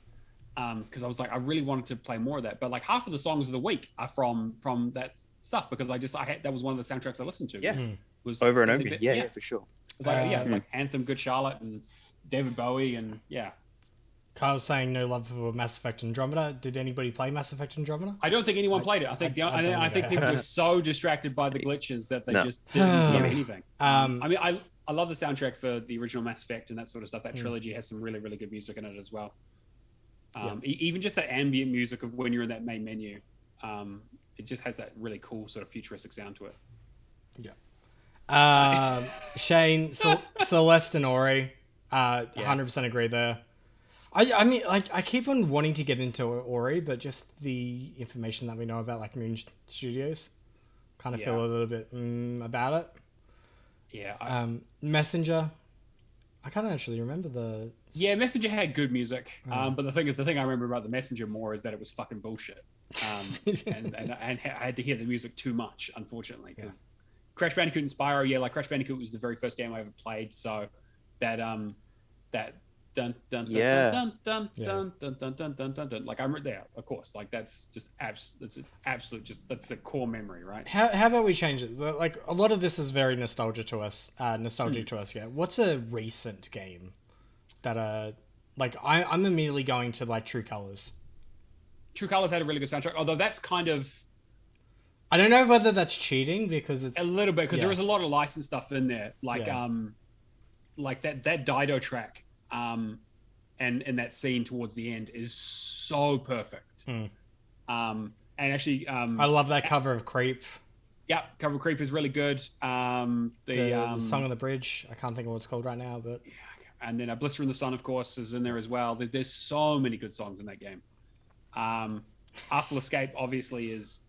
Because I was like I really wanted to play more of that, but like half of the songs of the week are from that stuff because that was one of the soundtracks I listened to. Yeah, was over and over. Yeah, for sure. It's like it's like Anthem, Good Charlotte, and David Bowie, and Kyle's saying no love for Mass Effect Andromeda. Did anybody play Mass Effect Andromeda? I don't think anyone played it. I think I think people were so distracted by the glitches that they just didn't do anything. I mean, I love the soundtrack for the original Mass Effect and that sort of stuff. That trilogy has some really, really good music in it as well. Even just that ambient music of when you're in that main menu, it just has that really cool sort of futuristic sound to it. Yeah. Shane, Celeste and Ori, 100% agree there. I mean, like, I keep on wanting to get into Ori, but just the information that we know about, like, Moon Studios, kind of feel a little bit about it. Yeah. Messenger, I can't actually remember the... Yeah, Messenger had good music, but the thing I remember about the Messenger more is that it was fucking bullshit. And I had to hear the music too much, unfortunately, because Crash Bandicoot and Spyro, like Crash Bandicoot was the very first game I ever played, so that dun dun dun dun dun dun dun dun dun dun dun dun. Like I'm right there, of course. Like that's just that's a core memory, right? How about we change it? Like a lot of this is very nostalgic to us. Yeah. What's a recent game that like I'm immediately going to like True Colors. True Colors had a really good soundtrack, although that's kind of. I don't know whether that's cheating because it's a little bit because there is a lot of licensed stuff in there, like that Dido track. And that scene towards the end is so perfect. And actually, I love that cover of Creep. Yeah, cover of Creep is really good. The Song on the Bridge, I can't think of what it's called right now, but and then Blister in the Sun, of course, is in there as well. There's so many good songs in that game. Artful Escape obviously is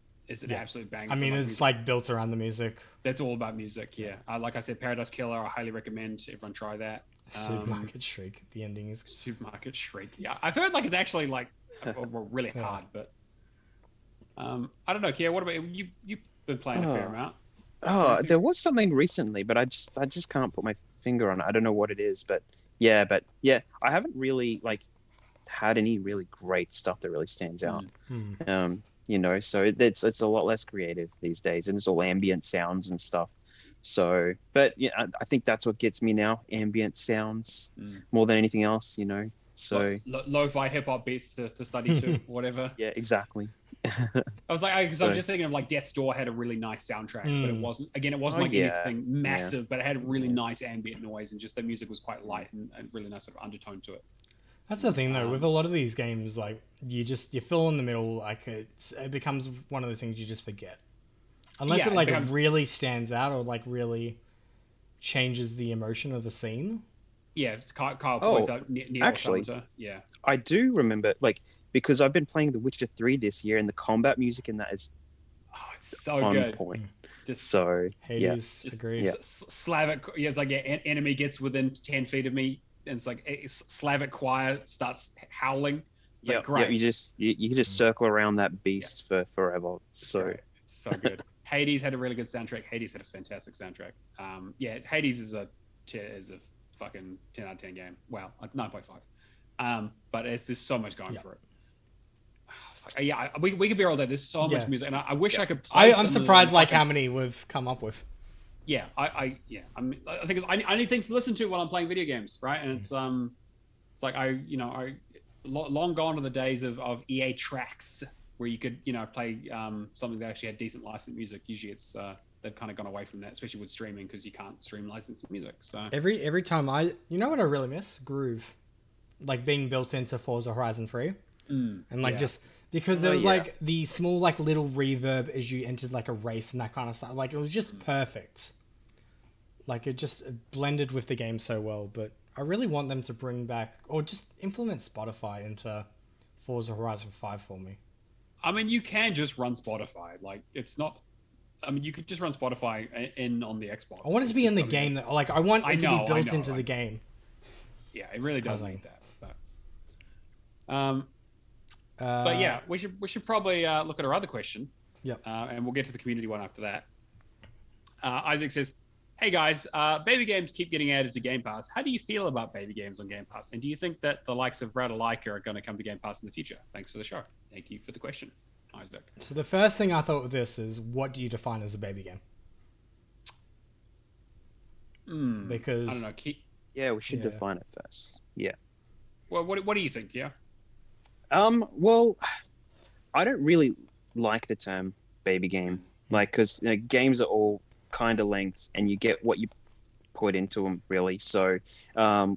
an absolute banger. I mean, it's like built around the music. That's all about music. Yeah, like I said, Paradise Killer. I highly recommend everyone try that. Supermarket Shriek. The ending is Supermarket Shriek. Yeah, I've heard like it's actually like really hard, but I don't know. Kia, what about you? You've been playing a fair amount. There was something recently, but I just can't put my finger on it. I don't know what it is, but yeah, I haven't really like had any really great stuff that really stands out. So it's a lot less creative these days, and it's all ambient sounds and stuff. So, but I think that's what gets me now, ambient sounds more than anything else, so lo-fi hip-hop beats to study to, whatever. Yeah, exactly. I was like, because I was just thinking of like Death's Door had a really nice soundtrack, but it wasn't anything massive, but it had really nice ambient noise, and just the music was quite light and really nice sort of undertone to it. That's the thing though, with a lot of these games, like you fill in the middle, like it becomes one of those things you just forget. Unless it really stands out or like really changes the emotion of the scene. Yeah, it's Kyle points out Neo actually, yeah. I do remember because I've been playing The Witcher 3 this year, and the combat music in that is it's so on good. Point. Just so Hades agrees. Slavic, it's like enemy gets within 10 feet of me, and it's like Slavic choir starts howling. It's like, great. You can just circle around that beast for forever. So it's so good. Hades had a really good soundtrack. Hades had a fantastic soundtrack. Hades is a fucking 10 out of 10 game. Wow, like 9.5. But there's so much going for it. We could be all day. There's so much music, and I wish I could play. I'm surprised how many we've come up with. Yeah, I think I need things to listen to while I'm playing video games, right? And it's like long gone are the days of EA tracks where you could play something that actually had decent licensed music. Usually it's they've kind of gone away from that, especially with streaming, because you can't stream licensed music. So every time what I really miss? Groove, like being built into Forza Horizon 3, and just because there was like the small like little reverb as you entered like a race and that kind of stuff. Like it was just perfect. Like it just blended with the game so well. But I really want them to bring back or just implement Spotify into Forza Horizon 5 for me. I mean, you can just run Spotify. Like it's not. I mean, you could just run Spotify on the Xbox. I want it to be in the game. I want it to be built into the game. Yeah, it really does need that. But yeah, we should probably look at our other question. Yep. And we'll get to the community one after that. Isaac says, "Hey guys, baby games keep getting added to Game Pass. How do you feel about baby games on Game Pass? And do you think that the likes of Reminisce are going to come to Game Pass in the future? Thanks for the show." Thank you for the question, Isaac. So the first thing I thought with this is, what do you define as a baby game? Because I don't know. We should define it first. Yeah. Well, what do you think? Yeah. Well, I don't really like the term baby game, because games are all kind of lengths, and you get what you put into them, really. So,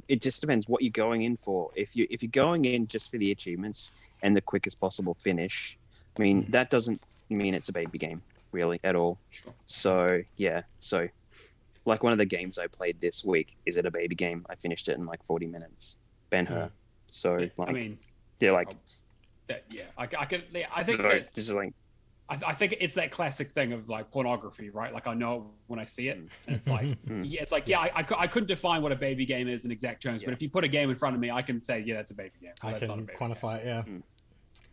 it just depends what you're going in for. If you're going in just for the achievements and the quickest possible finish, I mean, that doesn't mean it's a baby game, really, at all. Sure. So, yeah. So, like one of the games I played this week, is it a baby game? I finished it in like 40 minutes. Ben-Hur. So, I mean, they're like, I think that this is like, I think it's that classic thing of like pornography, right? Like I know it when I see it, and it's like, I couldn't define what a baby game is in exact terms, but if you put a game in front of me, I can say, yeah, that's a baby game. I can quantify it, yeah.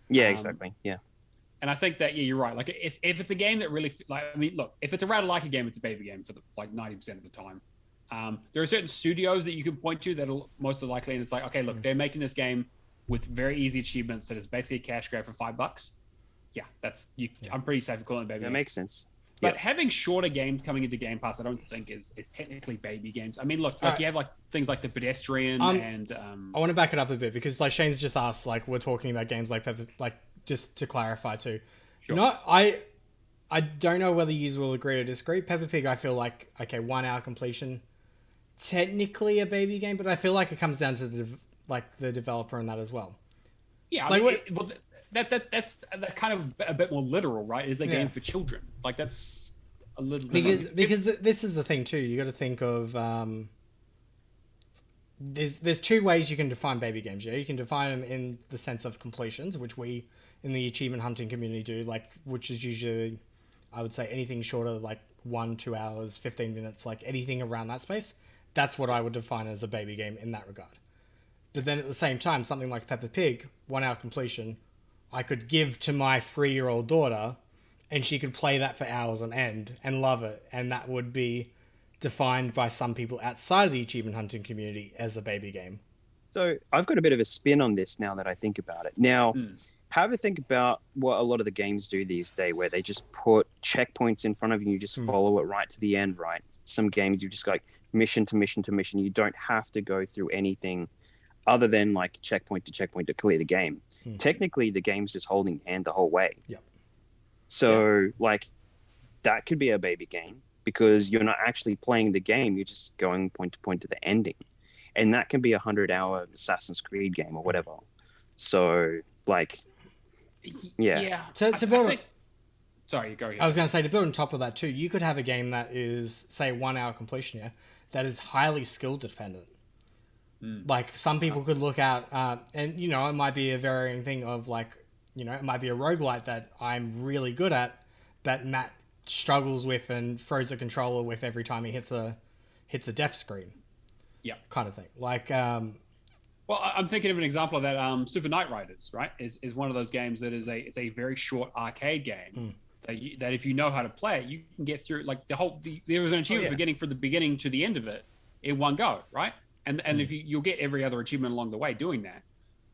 Yeah, exactly, yeah. And I think that, you're right. Like if it's a game that really, look, if it's a Reminisce game, it's a baby game for 90% of the time. There are certain studios that you can point to that'll most likely, and it's like, okay, look, they're making this game with very easy achievements that is basically a cash grab for $5. Yeah, I'm pretty safe with calling it baby. That game. makes sense. But having shorter games coming into Game Pass, I don't think is technically baby games. I mean, look, like you have like things like The Pedestrian and. I want to back it up a bit because like Shane's just asked, like we're talking about games like Peppa, like just to clarify too. Sure. I don't know whether you will agree or disagree. Peppa Pig, I feel like 1 hour completion, technically a baby game, but I feel like it comes down to the developer in that as well. Yeah, that's kind of a bit more literal, right? It's a game for children. Like that's a little bit because this is the thing too. You got to think of there's two ways you can define baby games. Yeah, you can define them in the sense of completions, which we in the achievement hunting community do, which is usually, I would say, anything shorter like 1, 2 hours, 15 minutes, like anything around that space. That's what I would define as a baby game in that regard. But then at the same time, something like Peppa Pig, 1 hour completion, I could give to my 3-year-old daughter, and she could play that for hours on end and love it, and that would be defined by some people outside of the achievement hunting community as a baby game. So I've got a bit of a spin on this now that I think about it. Now, have a think about what a lot of the games do these days, where they just put checkpoints in front of you, you just follow it right to the end, right? Some games you just like mission to mission to mission. You don't have to go through anything other than like checkpoint to checkpoint to clear the game. Technically, the game's just holding your hand the whole way. Yeah. So like that could be a baby game because you're not actually playing the game. You're just going point to point to the ending. And that can be a 100-hour Assassin's Creed game or whatever. So like, yeah. To build sorry, go ahead. I was going to say, to build on top of that too, you could have a game that is, say, 1 hour completion, that is highly skill dependent. Like some people could look at, and it might be a varying thing of like, it might be a roguelite that I'm really good at, that Matt struggles with and throws the controller with every time he hits a death screen. Yeah, kind of thing. Like Well, I'm thinking of an example of that. Super Knight Riders, right, is one of those games that it's a very short arcade game that if you know how to play it, you can get through like there was an achievement for getting from the beginning to the end of it in one go, right? And if you'll get every other achievement along the way doing that.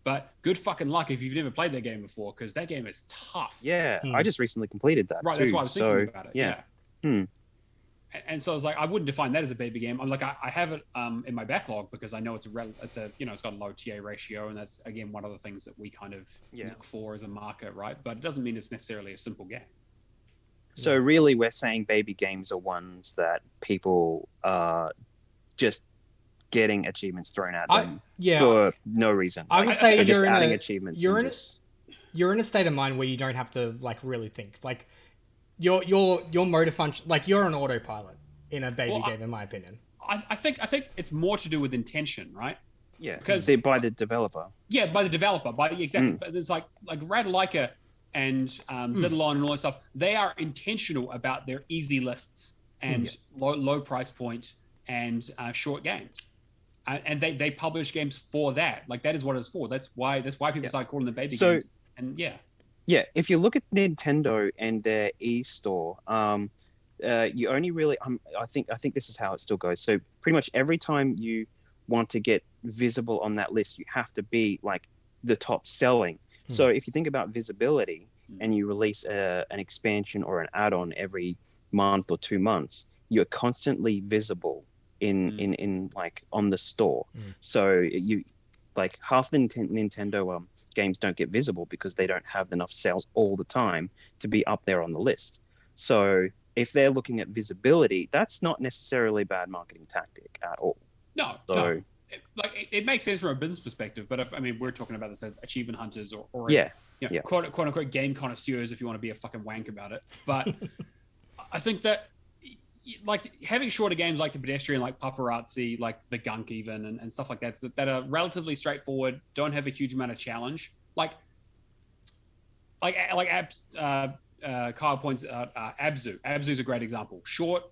But good fucking luck if you've never played that game before, because that game is tough. Yeah, I just recently completed that. Right, too, that's why I was thinking about it. Yeah. And so I was like, I wouldn't define that as a baby game. I'm like, I have it in my backlog because I know it's it's got a low TA ratio, and that's again one of the things that we kind of look for as a marker, right? But it doesn't mean it's necessarily a simple game. So really, we're saying baby games are ones that people are just getting achievements thrown at them for no reason. I would say just adding achievements. You're in a state of mind where you don't have to like really think. Like your motor function, like you're an autopilot in a baby game, in my opinion. I think it's more to do with intention, right? Yeah, because by the developer. Yeah, by the developer, exactly. But there's like Radlaika and Zedalon and all that stuff. They are intentional about their easy lists and low price point and short games. And they publish games for that. Like that is what it's for. That's why people start calling them baby games. And yeah, if you look at Nintendo and their e-store, you only really I think this is how it still goes. So pretty much every time you want to get visible on that list, you have to be like the top selling. So if you think about visibility and you release an expansion or an add-on every month or 2 months, you're constantly visible in like on the store. So you like half the Nintendo games don't get visible because they don't have enough sales all the time to be up there on the list. So if they're looking at visibility, that's not necessarily a bad marketing tactic at all. No. It makes sense from a business perspective, but we're talking about this as achievement hunters or quote unquote game connoisseurs if you want to be a fucking wank about it. But I think that like having shorter games like the Pedestrian, like Paparazzi, like the Gunk even, and stuff like that are relatively straightforward, don't have a huge amount of challenge. Like Kyle points out, Abzu. Abzu's a great example. Short,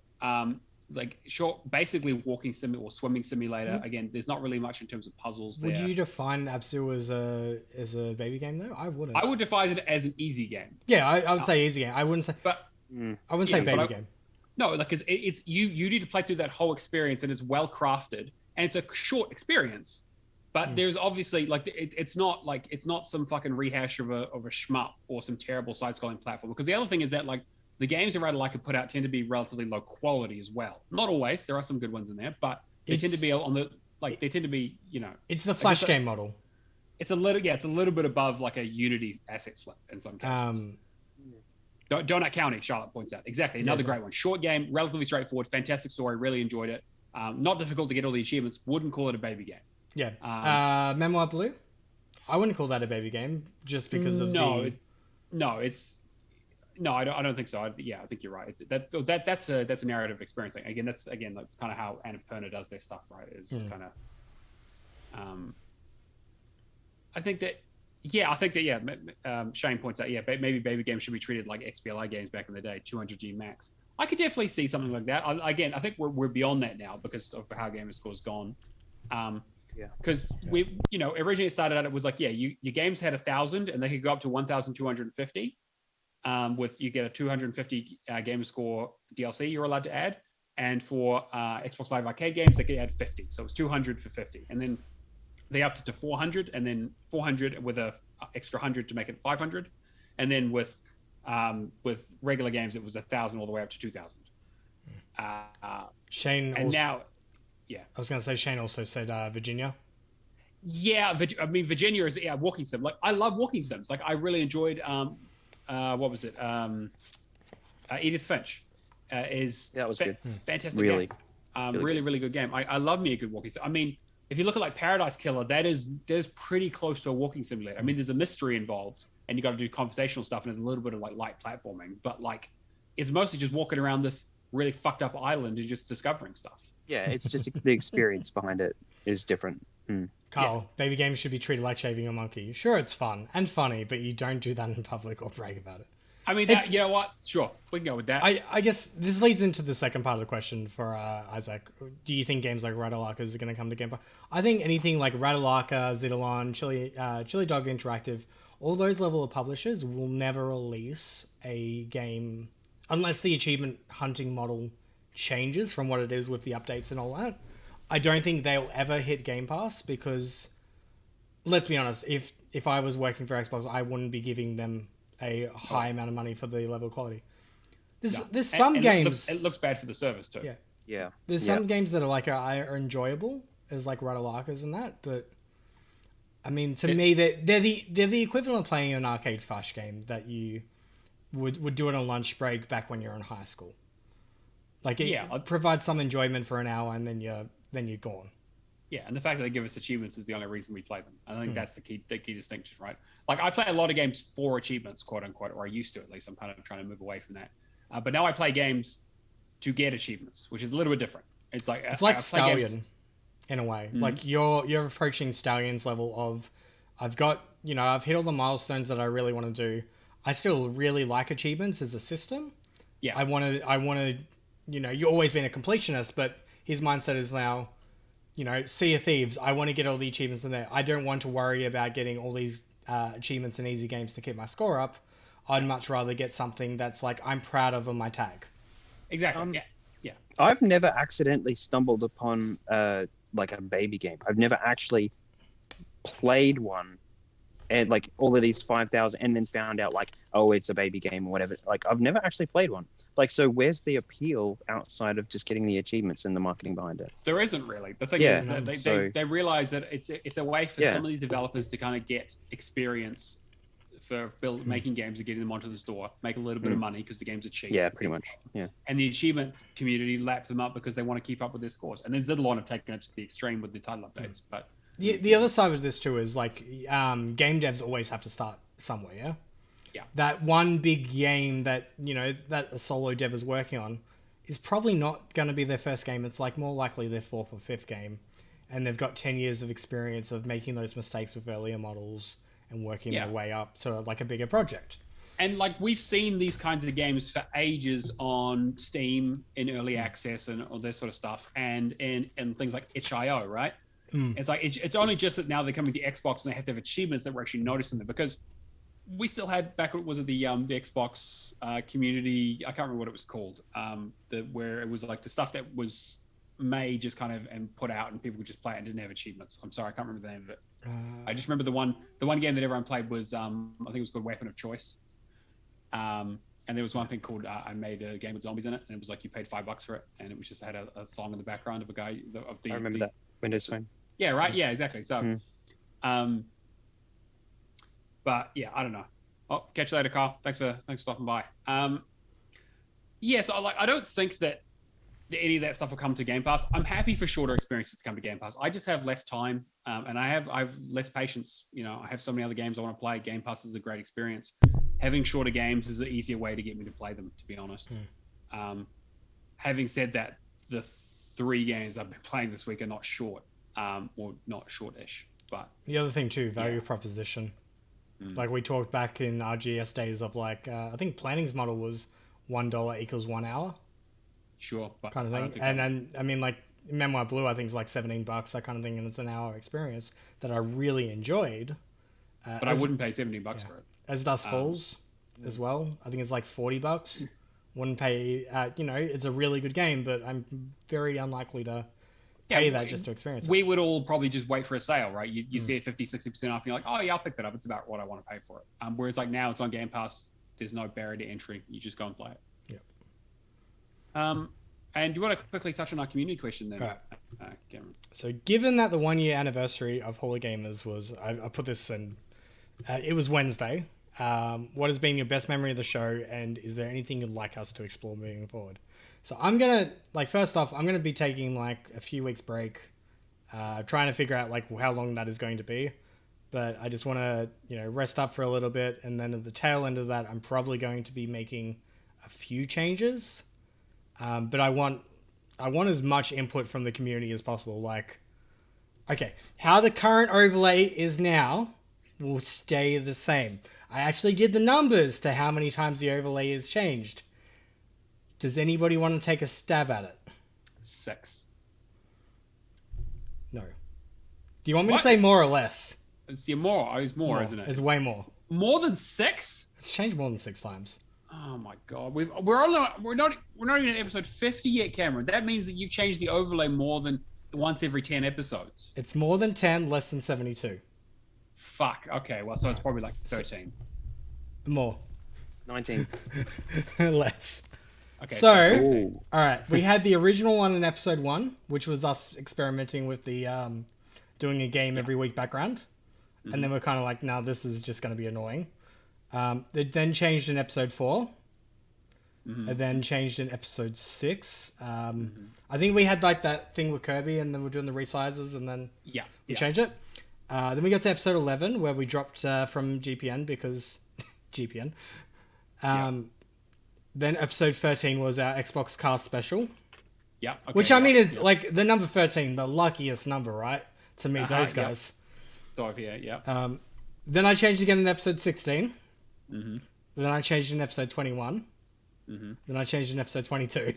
basically walking sim or swimming simulator. Again, there's not really much in terms of puzzles there. Would you define Abzu as a baby game though? I wouldn't. I would define it as an easy game. Yeah, I would say easy game. I wouldn't say. But I wouldn't say baby game. No, like it's you need to play through that whole experience, and it's well crafted, and it's a short experience. But there's obviously like it's not some fucking rehash of a shmup or some terrible side-scrolling platform. Because the other thing is that like the games that Radlaika put out tend to be relatively low quality as well. Not always. There are some good ones in there, but they tend to be It's the flash game model. It's a little bit above like a Unity asset flip in some cases. Donut County, Charlotte points out. Exactly. Another great one. Short game, relatively straightforward, fantastic story, really enjoyed it. Not difficult to get all the achievements. Wouldn't call it a baby game. Yeah. Memoir Blue? I wouldn't call that a baby game just because of I don't think so. I think you're right. That's a narrative experience. Again, that's kind of how Annapurna does their stuff, right? Is kind of I think that Shane points out, maybe baby games should be treated like XBLA games back in the day, 200G max. I could definitely see something like that. I think we're beyond that now because of how Gamerscore's gone. Because we, originally it started out, it was like, your games had 1,000 and they could go up to 1,250. With you get a 250 Gamerscore DLC you're allowed to add, and for Xbox Live Arcade games they could add 50, so it was 200 for 50, and then they upped it to 400, and then 400 with a extra 100 to make it 500, and then with regular games it was 1,000 all the way up to 2,000. Shane and also, now, I was going to say Shane also said Virginia. Yeah, Virginia is walking sim. Like I love walking sims. Like I really enjoyed. What was it? Edith Finch that was good. Fantastic really game. Really good game. I love me a good walking sim. I mean, if you look at like Paradise Killer, that is pretty close to a walking simulator. I mean, there's a mystery involved, and you got to do conversational stuff, and there's a little bit of like light platforming, but like it's mostly just walking around this really fucked up island and just discovering stuff. Yeah, it's just the experience behind it is different. Carl, baby games should be treated like shaving a monkey. Sure, it's fun and funny, but you don't do that in public or brag about it. I mean, that, you know what? Sure, we can go with that. I guess this leads into the second part of the question for Isaac. Do you think games like Rattlelarka is going to come to Game Pass? I think anything like Rattlelarka, Zidalon, Chili Dog Interactive, all those level of publishers will never release a game unless the achievement hunting model changes from what it is with the updates and all that. I don't think they'll ever hit Game Pass because, let's be honest, if I was working for Xbox, I wouldn't be giving them a high amount of money for the level of quality. There's some games. It looks bad for the service too. Yeah. There's some games that are enjoyable, as like Rattlelarkas and that, but I mean, to me, they're the equivalent of playing an arcade flash game that you would do it on lunch break back when you're in high school. Like it provides some enjoyment for an hour and then you're gone. Yeah, and the fact that they give us achievements is the only reason we play them. I think that's the key distinction, right? Like I play a lot of games for achievements, quote unquote, or I used to at least. I'm kind of trying to move away from that. But now I play games to get achievements, which is a little bit different. It's like Stallion in a way. Like you're approaching Stallion's level of I've hit all the milestones that I really want to do. I still really like achievements as a system. Yeah. I want to you've always been a completionist, but his mindset is now, Sea of Thieves, I want to get all the achievements in there. I don't want to worry about getting all these achievements in easy games to keep my score up. I'd much rather get something that's like I'm proud of on my tag. Exactly. Yeah. I've never accidentally stumbled upon like a baby game. I've never actually played one, and like all of these 5,000, and then found out like, oh, it's a baby game or whatever. Like I've never actually played one. Like, so where's the appeal outside of just getting the achievements and the marketing behind it? There isn't really. The thing is that they realize that it's a way for some of these developers to kind of get experience for making games and getting them onto the store, make a little bit of money because the games are cheap. Yeah, pretty much. Yeah. And the achievement community lap them up because they want to keep up with their scores. And then Zidalon have taken it to the extreme with the title updates. But the other side of this too is like game devs always have to start somewhere. Yeah. That one big game that that a solo dev is working on is probably not going to be their first game. It's like more likely their fourth or fifth game, and they've got 10 years of experience of making those mistakes with earlier models and working their way up to like a bigger project. And like we've seen these kinds of games for ages on Steam in early access and all this sort of stuff, and things like itch.io, right? It's like it's only just that now they're coming to Xbox and they have to have achievements that we're actually noticing them, because we still had back, was it the Xbox community? I can't remember what it was called. Where it was like the stuff that was made just kind of and put out, and people would just play it and didn't have achievements. I'm sorry, I can't remember the name of it. I just remember the one game that everyone played was I think it was called Weapon of Choice. And there was one thing called I made a game with zombies in it, and it was like you paid $5 for it, and it was just had a song in the background of a guy I remember that Windows Phone. Yeah, right. Yeah, exactly. So, but yeah, I don't know. Oh, catch you later, Carl. Thanks for stopping by. So I don't think that any of that stuff will come to Game Pass. I'm happy for shorter experiences to come to Game Pass. I just have less time, and I have less patience. I have so many other games I want to play. Game Pass is a great experience. Having shorter games is an easier way to get me to play them, to be honest. Having said that, the 3 games I've been playing this week are not short, or not shortish. But the other thing too, value proposition. Like we talked back in RGS days of like, I think Planning's model was $1 equals 1 hour. Sure. But kind of thing. And then, I mean, like Memoir Blue, I think is like $17, that kind of thing. And it's an hour experience that I really enjoyed. But I wouldn't pay $17 for it. As Dust Falls as well. I think it's like $40. Wouldn't pay, it's a really good game, but I'm very unlikely to pay that just to experience it. We would all probably just wait for a sale, right? You see it 50-60% off, and you're like, oh yeah, I'll pick that up. It's about what I want to pay for it. Whereas like now it's on Game Pass, there's no barrier to entry. You just go and play it. And do you want to quickly touch on our community question then, Cameron? So given that the 1 year anniversary of Hall of Gamers was, I put this in, it was Wednesday. What has been your best memory of the show, and is there anything you'd like us to explore moving forward? So I'm going to, first off, I'm going to be taking like a few weeks break, trying to figure out like how long that is going to be. But I just want to, rest up for a little bit. And then at the tail end of that, I'm probably going to be making a few changes. But I want as much input from the community as possible. Like, okay, how the current overlay is now will stay the same. I actually did the numbers to how many times the overlay is changed. Does anybody want to take a stab at it? 6. No. Do you want me to say more or less? It's more. It's more, isn't it? It's way more. More than 6? It's changed more than 6 times. Oh my god, we're not even at episode 50 yet, Cameron. That means that you've changed the overlay more than once every 10 episodes. It's more than 10, less than 72. Fuck. Okay, well, so it's probably like 13. More. 19. Less. Okay. So, all right, we had the original one in episode 1, which was us experimenting with the doing a game every week background, and then we're kind of like, no, this is just going to be annoying. It then changed in episode 4. It then changed in episode 6. I think we had like that thing with Kirby, and then we're doing the resizes, and then we changed it. Then we got to episode 11, where we dropped from GPN because GPN. Then episode 13 was our Xbox Cast special. Yeah. Okay, which I mean is like the number 13, the luckiest number, right? To meet those guys. So yeah. Then I changed again in episode 16. Then I changed in episode 21. Then I changed in episode 22.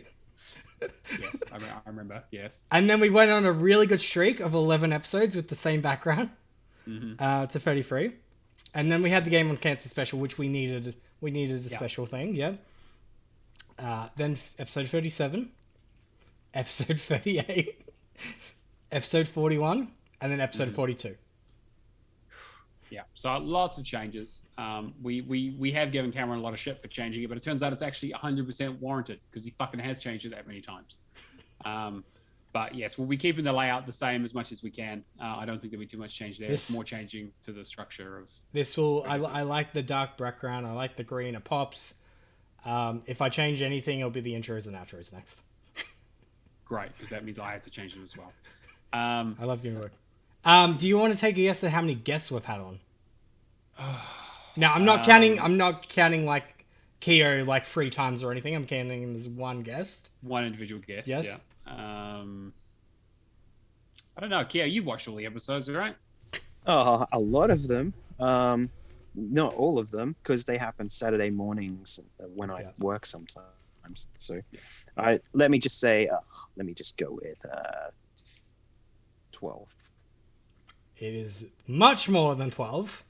Yes, I remember. Yes. And then we went on a really good streak of 11 episodes with the same background to 33. And then we had the Game on Cancer special, which we needed. We needed a special thing. Yeah. Then episode 37, episode 38, episode 41, and then episode 42. Yeah, so lots of changes. We have given Cameron a lot of shit for changing it, but it turns out it's actually 100% warranted because he fucking has changed it that many times. But yes, we'll be keeping the layout the same as much as we can. I don't think there'll be too much change there. It's more changing to the structure of... This will... I like the dark background. I like the green. It pops. If I change anything, it'll be the intros and outros next. Great, because that means I have to change them as well. I love giving work. Do you want to take a guess at how many guests we've had on? Now, I'm not counting. I'm not counting like Keo like 3 times or anything. I'm counting him as one guest. One individual guest. Yes. Yeah. I don't know, Keo. You've watched all the episodes, right? Oh, a lot of them. Not all of them, because they happen Saturday mornings when I work sometimes. So, let me just say, let me just go with 12. It is much more than 12.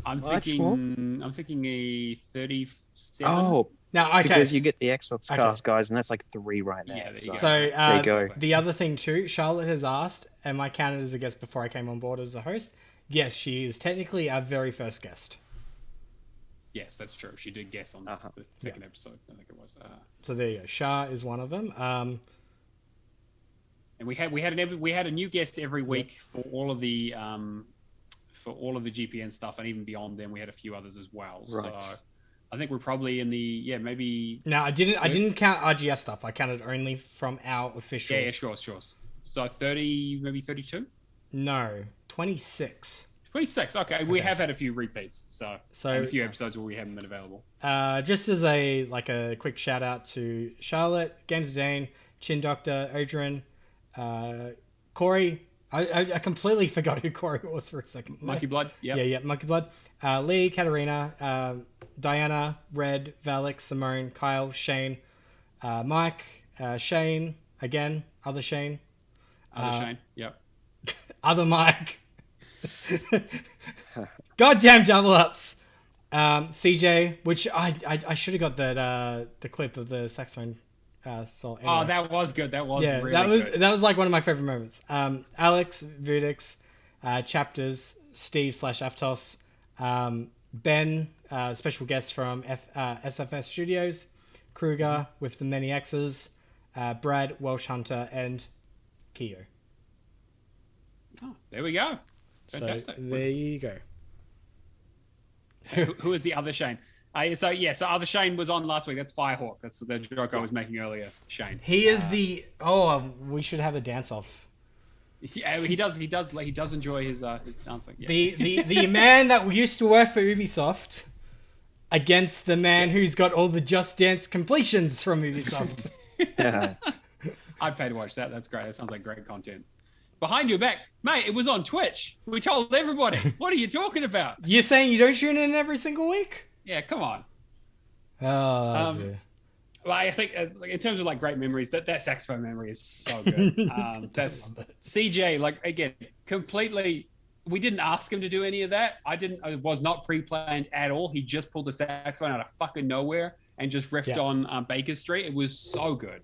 I'm thinking a 37. Oh, now okay. Because you get the Xbox cast, guys, and that's like 3 right now. Yeah, so there you go. The other thing too, Charlotte has asked, am I counted as a guest before I came on board as a host? Yes, she is technically our very first guest. Yes, that's true. She did guess on the second episode. I think it was. So there you go. Char is one of them. And we had a new guest every week for all of the GPN stuff, and even beyond them, we had a few others as well. Right. So I think we're probably in the maybe. No, I didn't count RGS stuff. I counted only from our official. Yeah, sure. So 30, maybe 32. No, 26. 26. Okay, we have had a few repeats, so and a few episodes where we haven't been available. Just as a quick shout out to Charlotte, Games of Dane, Chin Doctor, Adrian, Corey. I completely forgot who Corey was for a second. Monkey Blood. Yeah, Monkey Blood. Lee, Katarina, Diana, Red, Valix, Simone, Kyle, Shane, Mike, Shane again, other Shane. Shane. Yep. Other Mike. Goddamn double ups. CJ, which I should have got the clip of the saxophone. So anyway. Oh, that was good. That was really good. That was like one of my favorite moments. Alex, Vudix, Chapters, Steve / Aftos, Ben, special guest from SFS Studios, Kruger with the many X's, Brad, Welsh Hunter, and Keo. Oh, there we go. Fantastic. So there you go. Who is the other Shane? So other Shane was on last week. That's Firehawk. That's the joke I was making earlier. Shane. He is the. Oh, we should have a dance off. Yeah, he does enjoy his dancing. Yeah. The man that used to work for Ubisoft against the man who's got all the Just Dance completions from Ubisoft. I'd pay to watch that. That's great. That sounds like great content. behind your back, mate. It was on Twitch. We told everybody. What are you talking about? You're saying you don't tune in every single week? Yeah, come on. Oh, well, I think in terms of like great memories, that saxophone memory is so good. That's CJ. Like again, completely. We didn't ask him to do any of that. I was not pre-planned at all. He just pulled the saxophone out of fucking nowhere and just riffed on Baker Street. It was so good.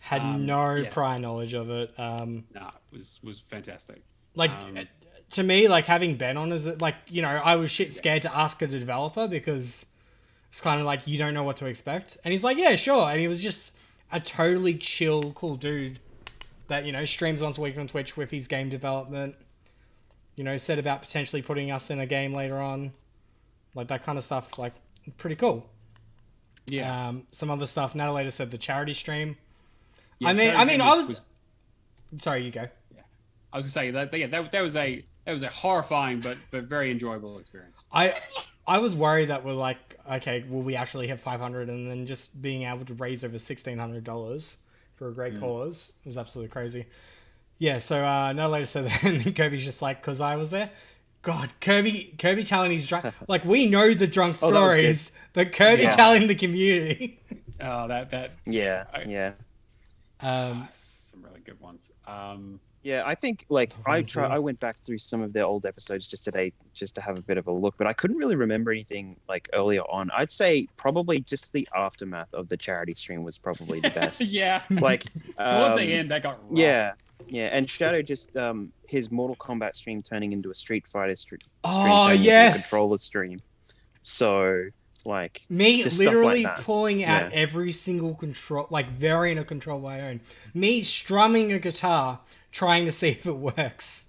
Had no prior knowledge of it. No, it was fantastic. Like to me, like having Ben on is like, you know, I was shit scared to ask a developer because it's kind of like you don't know what to expect. And he's like, yeah, sure. And he was just a totally chill, cool dude that, you know, streams once a week on Twitch with his game development. You know, said about potentially putting us in a game later on. Like that kind of stuff, like pretty cool. Yeah. Some other stuff. Natalie said the charity stream. Yeah, I mean, I was... Sorry, you go. Yeah. I was gonna say that was a horrifying but very enjoyable experience. I was worried that we're like, okay, will we actually have 500, and then just being able to raise over $1,600 for a great cause was absolutely crazy. Yeah, so Natalie said that, and then Kirby's just like, because I was there. God, Kirby telling his drunk, like we know the drunk stories, but Kirby telling the community. Oh, that. Yeah. Some really good ones. Yeah, I think like I went back through some of their old episodes just today, just to have a bit of a look, but I couldn't really remember anything like earlier on. I'd say probably just the aftermath of the charity stream was probably the best. Yeah. Like towards the end, that got rough. Yeah, and Shadow just his Mortal Kombat stream turning into a Street Fighter stream. Yes. Controller stream. So like me just literally stuff like that. pulling out every single control, like variant of controller I own. Me strumming a guitar, trying to see if it works.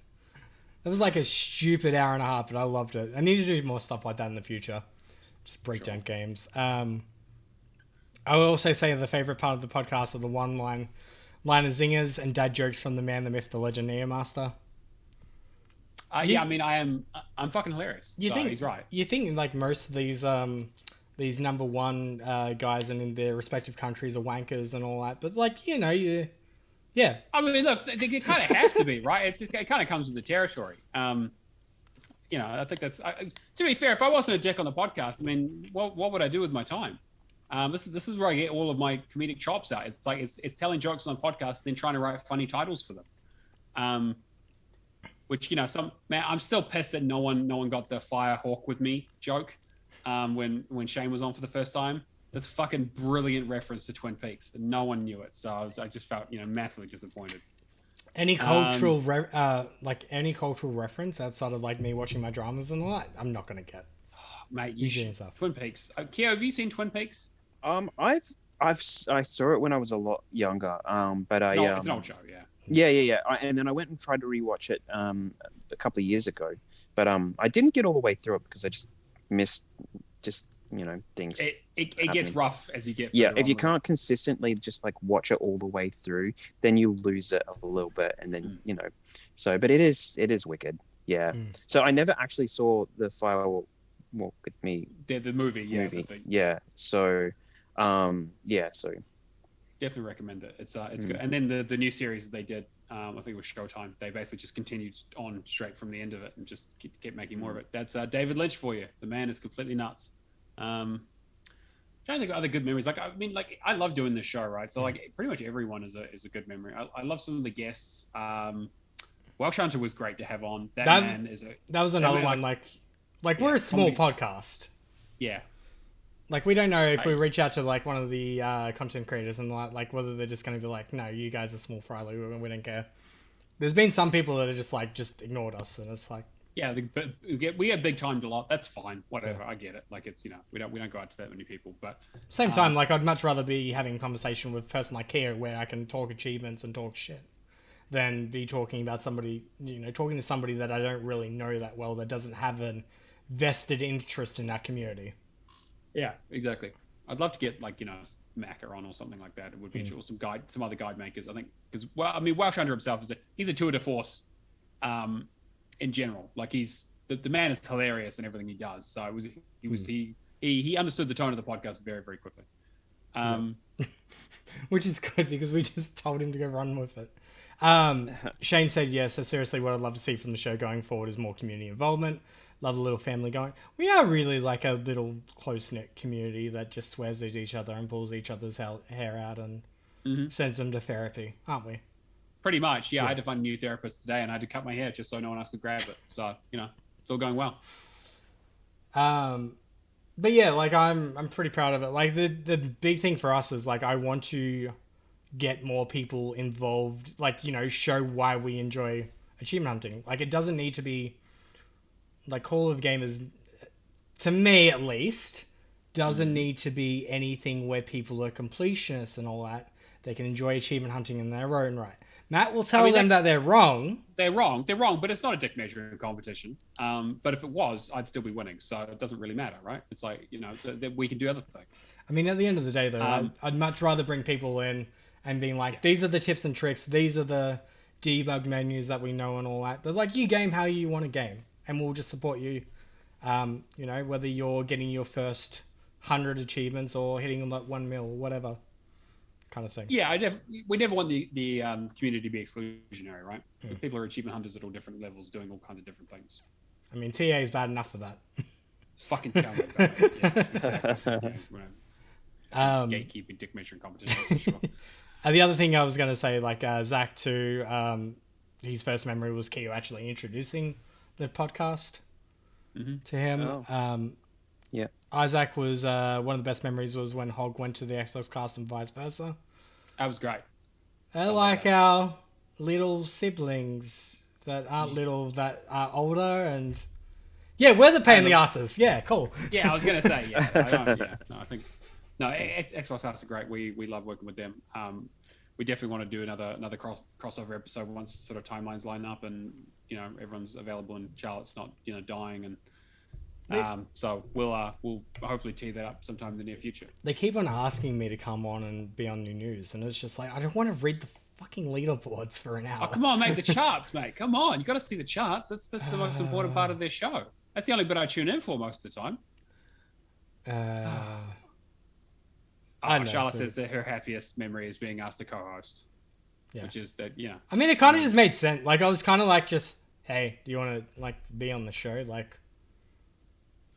It was like a stupid hour and a half, but I loved it. I need to do more stuff like that in the future. Just breakdown games. I will also say the favorite part of the podcast are the line of zingers and dad jokes from the man, the myth, the legend, Neomaster. Yeah, I mean, I'm fucking hilarious. He's right. You think like most of these number one guys in their respective countries are wankers and all that, but like, you know, yeah. I mean, look, they kind of have to be, right? It kind of comes with the territory. You know, I think that's to be fair. If I wasn't a dick on the podcast, I mean, what would I do with my time? This is where I get all of my comedic chops out. It's like it's telling jokes on podcasts, then trying to write funny titles for them. Which, you know, I'm still pissed that no one got the fire hawk with me joke when Shane was on for the first time. That's a fucking brilliant reference to Twin Peaks, and no one knew it. So I just felt, you know, massively disappointed. Any cultural any cultural reference outside of like me watching my dramas and all that, I'm not gonna get. Mate, you should. Twin Peaks. Keo, have you seen Twin Peaks? I saw it when I was a lot younger. But it's an old show, yeah. Yeah. And then I went and tried to rewatch it a couple of years ago, but I didn't get all the way through it because I just missed you know things. It gets rough as you get. Yeah, if you can't consistently just like watch it all the way through, then you lose it a little bit, and then you know. So, but it is wicked. Yeah. So I never actually saw the Firewalk with Me. The movie, yeah. Yeah. So, So definitely recommend it. It's good. And then the new series they did, I think it was Showtime. They basically just continued on straight from the end of it and just kept making more of it. That's David Lynch for you. The man is completely nuts. Trying to think of other good memories. Like, I mean, like I love doing this show, right? So like pretty much everyone is a good memory. I love some of the guests. Welsh Hunter was great to have on. That was another one. Like we're a small podcast. Yeah. Like, we don't know if we reach out to, like, one of the content creators and, like, whether they're just going to be like, no, you guys are small fry, like, we don't care. There's been some people that are just ignored us, and it's like... Yeah, but we get big timed a lot. That's fine. Whatever, I get it. Like, it's, you know, we don't go out to that many people, but... Same time, like, I'd much rather be having a conversation with a person like Keo where I can talk achievements and talk shit than be talking about somebody, you know, talking to somebody that I don't really know that well, that doesn't have a vested interest in that community. Yeah, exactly. I'd love to get like, you know, Macca on or something like that. It would be or some other guide makers. I think because Welsh Hunter himself he's a tour de force, in general. Like he's the man is hilarious in everything he does. So he understood the tone of the podcast very, very quickly. Which is good because we just told him to go run with it. Shane said yes. So seriously, what I'd love to see from the show going forward is more community involvement. Love the little family going. We are really like a little close-knit community that just swears at each other and pulls each other's hair out and sends them to therapy, aren't we? Pretty much, yeah. I had to find a new therapist today, and I had to cut my hair just so no one else could grab it. So, it's all going well. But yeah, like I'm pretty proud of it. Like the big thing for us is like I want to get more people involved. Like show why we enjoy achievement hunting. Like it doesn't need to be like Call of Gamers, to me at least, doesn't need to be anything where people are completionists and all that. They can enjoy achievement hunting in their own right. Matt will tell them that they're wrong. They're wrong, but it's not a dick measuring competition. But if it was, I'd still be winning, so it doesn't really matter, right? It's like, so that we can do other things. I mean, at the end of the day, though, I'd much rather bring people in and being like, these are the tips and tricks, these are the debug menus that we know and all that. But like, you game how you want to game, and we'll just support you. Whether you're getting your first 100 achievements or hitting like 1 mil or whatever kind of thing. Yeah, we never want the community to be exclusionary, right? People are achievement hunters at all different levels, doing all kinds of different things. I mean, TA is bad enough for that. Fucking tell me about it. Yeah, exactly. Gatekeeping, dick measuring competitions for sure. The other thing I was going to say, like Zach too, his first memory was Keo actually introducing the podcast to him. Yeah. Isaac was one of the best memories was when Hog went to the Xbox cast and vice versa. That was great. I like our little siblings that aren't little, that are older, and yeah, we're the pain in the asses. Yeah, cool. Yeah, I was gonna say I think Xbox cast are great. We love working with them. We definitely want to do another crossover episode once sort of timelines line up and everyone's available and Charlotte's not dying and. So we'll hopefully tee that up sometime in the near future. They keep on asking me to come on and be on new news, and it's just like I don't want to read the fucking leaderboards for an hour. Oh, come on, mate, the charts, mate. Come on, you got to see the charts. That's the most important part of their show. That's the only bit I tune in for most of the time. Charlotte says that her happiest memory is being asked to co-host, which is that I mean, it kind of just made sense. Like I was kind of like, just hey, do you want to like be on the show? Like.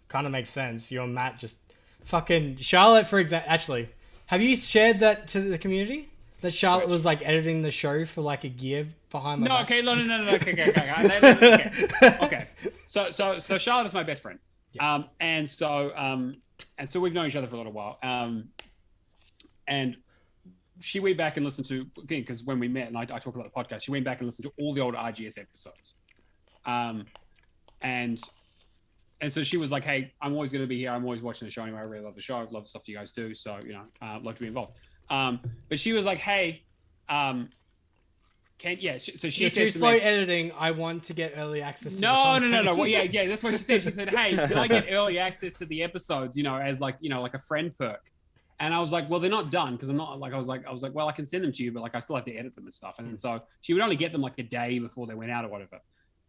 Kind of makes sense. You and Matt just fucking Charlotte, for example. Actually, have you shared that to the community? That Charlotte was like editing the show for like a year behind my back? Okay, no. Okay. So Charlotte is my best friend. Yeah. And so we've known each other for a little while. And she went back and listened to, again, because when we met and I talked about the podcast, she went back and listened to all the old RGS episodes. And so she was like, hey, I'm always going to be here. I'm always watching the show anyway. I really love the show. I love the stuff you guys do. So, I'd like to be involved. But she was like, hey, so she said to me, editing, I want to get early access to No. Well, yeah, that's what she said. She said, hey, can I get early access to the episodes, as like, like a friend perk? And I was like, well, they're not done because I'm not like, I was like, well, I can send them to you, but like, I still have to edit them and stuff. And so she would only get them like a day before they went out or whatever.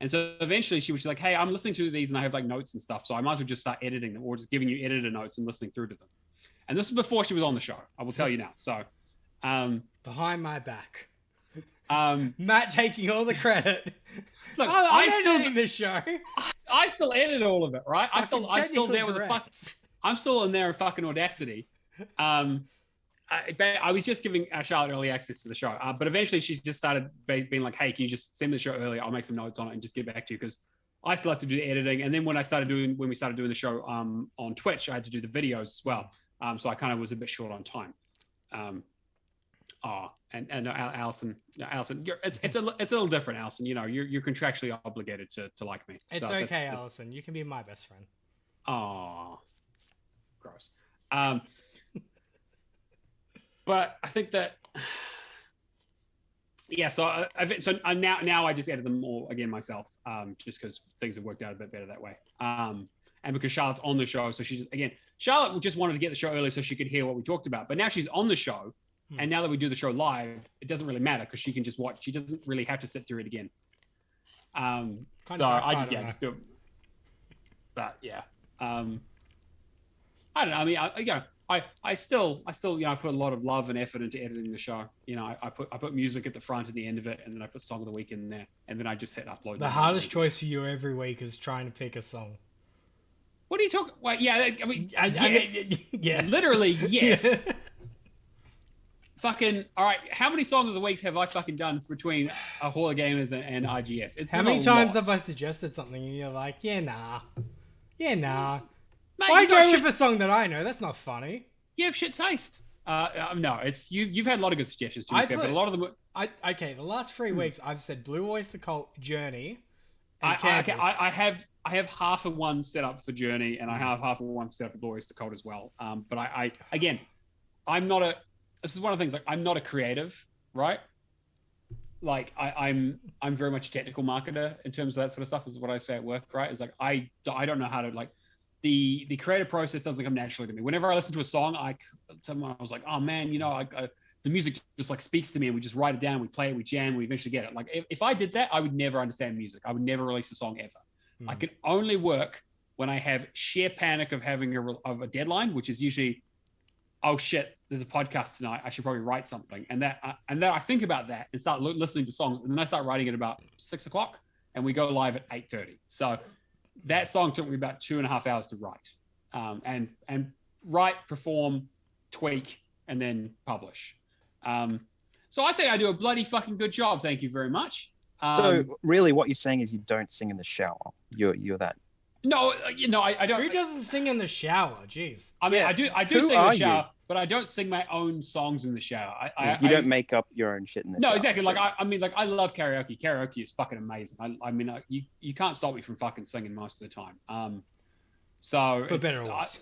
And so eventually she was like, hey, I'm listening to these and I have like notes and stuff. So I might as well just start editing them or just giving you editor notes and listening through to them. And this was before she was on the show. I will tell you now. So behind my back. Matt taking all the credit. Look, I'm editing this show. I still edit all of it, right? I'm still there with I'm still in there in fucking Audacity. I was just giving Charlotte early access to the show, but eventually she just started being like, hey, can you just send me the show early? I'll make some notes on it and just get back to you because I still have to do the editing. And then when we started doing the show on Twitch, I had to do the videos as well. So I kind of was a bit short on time. And Alison, it's a little different, Alison. You're contractually obligated to like me. It's so okay, Alison. You can be my best friend. Oh, gross. But I think that, so now I just edit them all again myself, just because things have worked out a bit better that way. And because Charlotte's on the show, so Charlotte just wanted to get the show early so she could hear what we talked about. But now she's on the show, and now that we do the show live, it doesn't really matter because she can just watch. She doesn't really have to sit through it again. So I just do it. But yeah, I don't know. I mean, I still, you know, I put a lot of love and effort into editing the show. You know, I put music at the front and the end of it, and then I put song of the week in there, and then I just hit upload. The hardest choice for you every week is trying to pick a song. What are you talking? Well, yeah, I mean, yes. Literally, yes. Fucking all right. How many songs of the weeks have I fucking done between Hall of Gamers and IGS? It's how many times have I suggested something and you're like, yeah, nah. Mate, why go with a song that I know? That's not funny. You have shit taste. No, it's you've had a lot of good suggestions to be fair, but a lot of them. Okay, the last 3 weeks I've said Blue Oyster Cult, Journey, and Kansas. I have half of one set up for Journey, and I have half of one set up for Blue Oyster Cult as well. But I again, I'm not a. This is one of the things, like, I'm not a creative, right? Like I'm very much a technical marketer in terms of that sort of stuff. Is what I say at work, right? Is like I don't know how to, like, the creative process doesn't come naturally to me. Whenever I listen to a song, I was like, oh man, you know, the music just like speaks to me, and we just write it down, we play it, we jam, we eventually get it. Like if I did that, I would never understand music. I would never release a song ever. I can only work when I have sheer panic of having a deadline, which is usually, oh shit, there's a podcast tonight, I should probably write something. And then I think about that and start listening to songs, and then I start writing at about 6 o'clock, and we go live at 8:30. So that song took me about 2.5 hours to write, and write, perform, tweak, and then publish. So I think I do a bloody fucking good job. Thank you very much. So really, what you're saying is you don't sing in the shower. You're that. No, you know, I don't. Who doesn't sing in the shower? Jeez. I mean, I do sing in the shower, but I don't sing my own songs in the shower. You don't make up your own shit in the shower. No, exactly. So. Like I mean, like, I love karaoke. Karaoke is fucking amazing. I mean, you can't stop me from fucking singing most of the time. So for better or worse.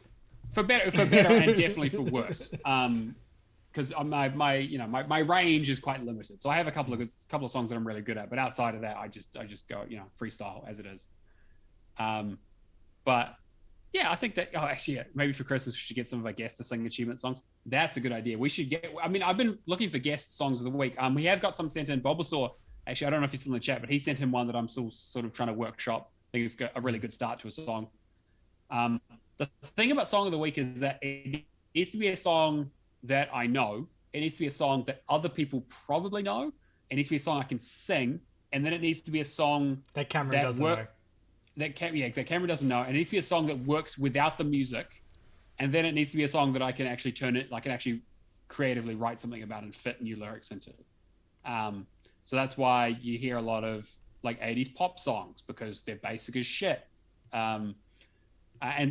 For better and definitely for worse. Because my range is quite limited. So I have a couple of songs that I'm really good at, but outside of that, I just go, you know, freestyle as it is. But yeah, I think that, maybe for Christmas we should get some of our guests to sing achievement songs. That's a good idea. We should get, I mean, I've been looking for guest songs of the week. We have got some sent in. Bulbasaur, actually, I don't know if he's still in the chat, but he sent in one that I'm still sort of trying to workshop. I think it's got a really good start to a song. The thing about song of the week is that it needs to be a song that I know. It needs to be a song that other people probably know. It needs to be a song I can sing, and then it needs to be a song that Cameron doesn't know. Cameron doesn't know. It needs to be a song that works without the music, and then it needs to be a song that I can actually actually creatively write something about and fit new lyrics into. So that's why you hear a lot of like 80s pop songs, because they're basic as shit. And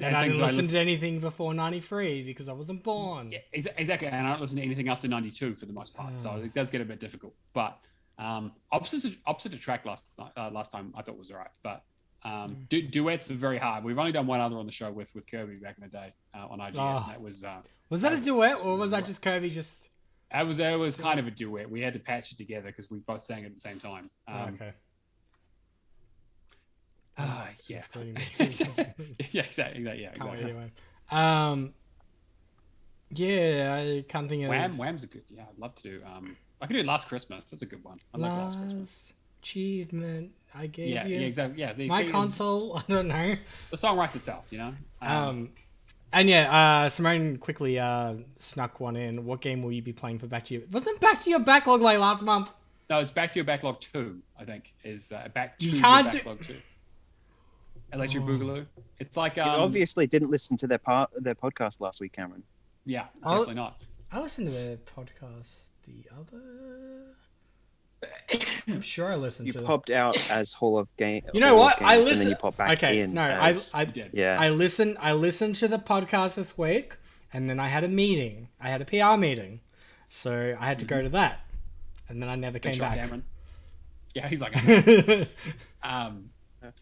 I didn't listen to anything before 93 because I wasn't born. Yeah, exactly. And I don't listen to anything after 92 for the most part. So it does get a bit difficult. But opposite attract last time I thought was all right. But duets are very hard. We've only done one other on the show with Kirby back in the day on IGS. And that was that a duet, or was that just Kirby just? It was kind of a duet. We had to patch it together because we both sang at the same time. Okay. Yeah. Yeah, exactly. Yeah, exactly. Yeah, I can't think of. Wham's a good. Yeah, I'd love to do. I could do Last Christmas. That's a good one. I like Last Christmas. Achievement I gave you. Yeah, exactly. Yeah, my console. I don't know. The song writes itself, you know. And yeah, Simone quickly snuck one in. What game will you be playing for Back to You? Wasn't Back to Your Backlog like last month? No, it's Back to Your Backlog 2, I think. Is Back to Your Backlog 2. Electric Boogaloo. It's like you obviously didn't listen to their podcast last week, Cameron. Yeah, definitely not. I listened to their podcast the other. I'm sure I listened to. You popped out as Hall of Game. You know what? I listened. And then you popped back in. No, I did. Yeah. I listened to the podcast this week, and then I had a meeting. I had a PR meeting, so I had to go to that, and then I never came back. Cameron. Yeah, he's like.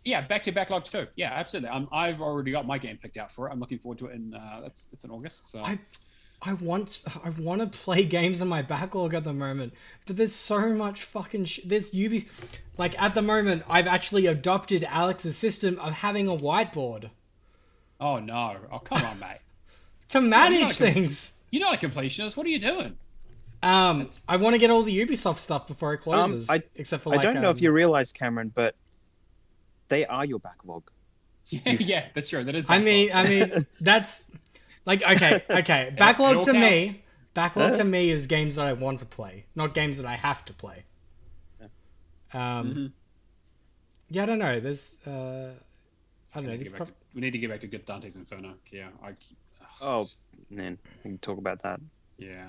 Yeah, Back to Backlog 2. Yeah, absolutely. I've already got my game picked out for it. I'm looking forward to it, and it's in August. So I want to play games in my backlog at the moment, but there's so much fucking there's like at the moment I've actually adopted Alex's system of having a whiteboard. Oh no! Oh come on, mate. To manage things. You're not a completionist. What are you doing? I want to get all the Ubisoft stuff before it closes. Except for I don't know if you realize, Cameron, but they are your backlog. Yeah, that's true. That is. Backlog. I mean, that's Like, okay. Backlog to me is games that I want to play, not games that I have to play. Yeah, I don't know. There's, I don't know. We need to get back to good Dante's Inferno. Yeah, Oh, man, we can talk about that. Yeah.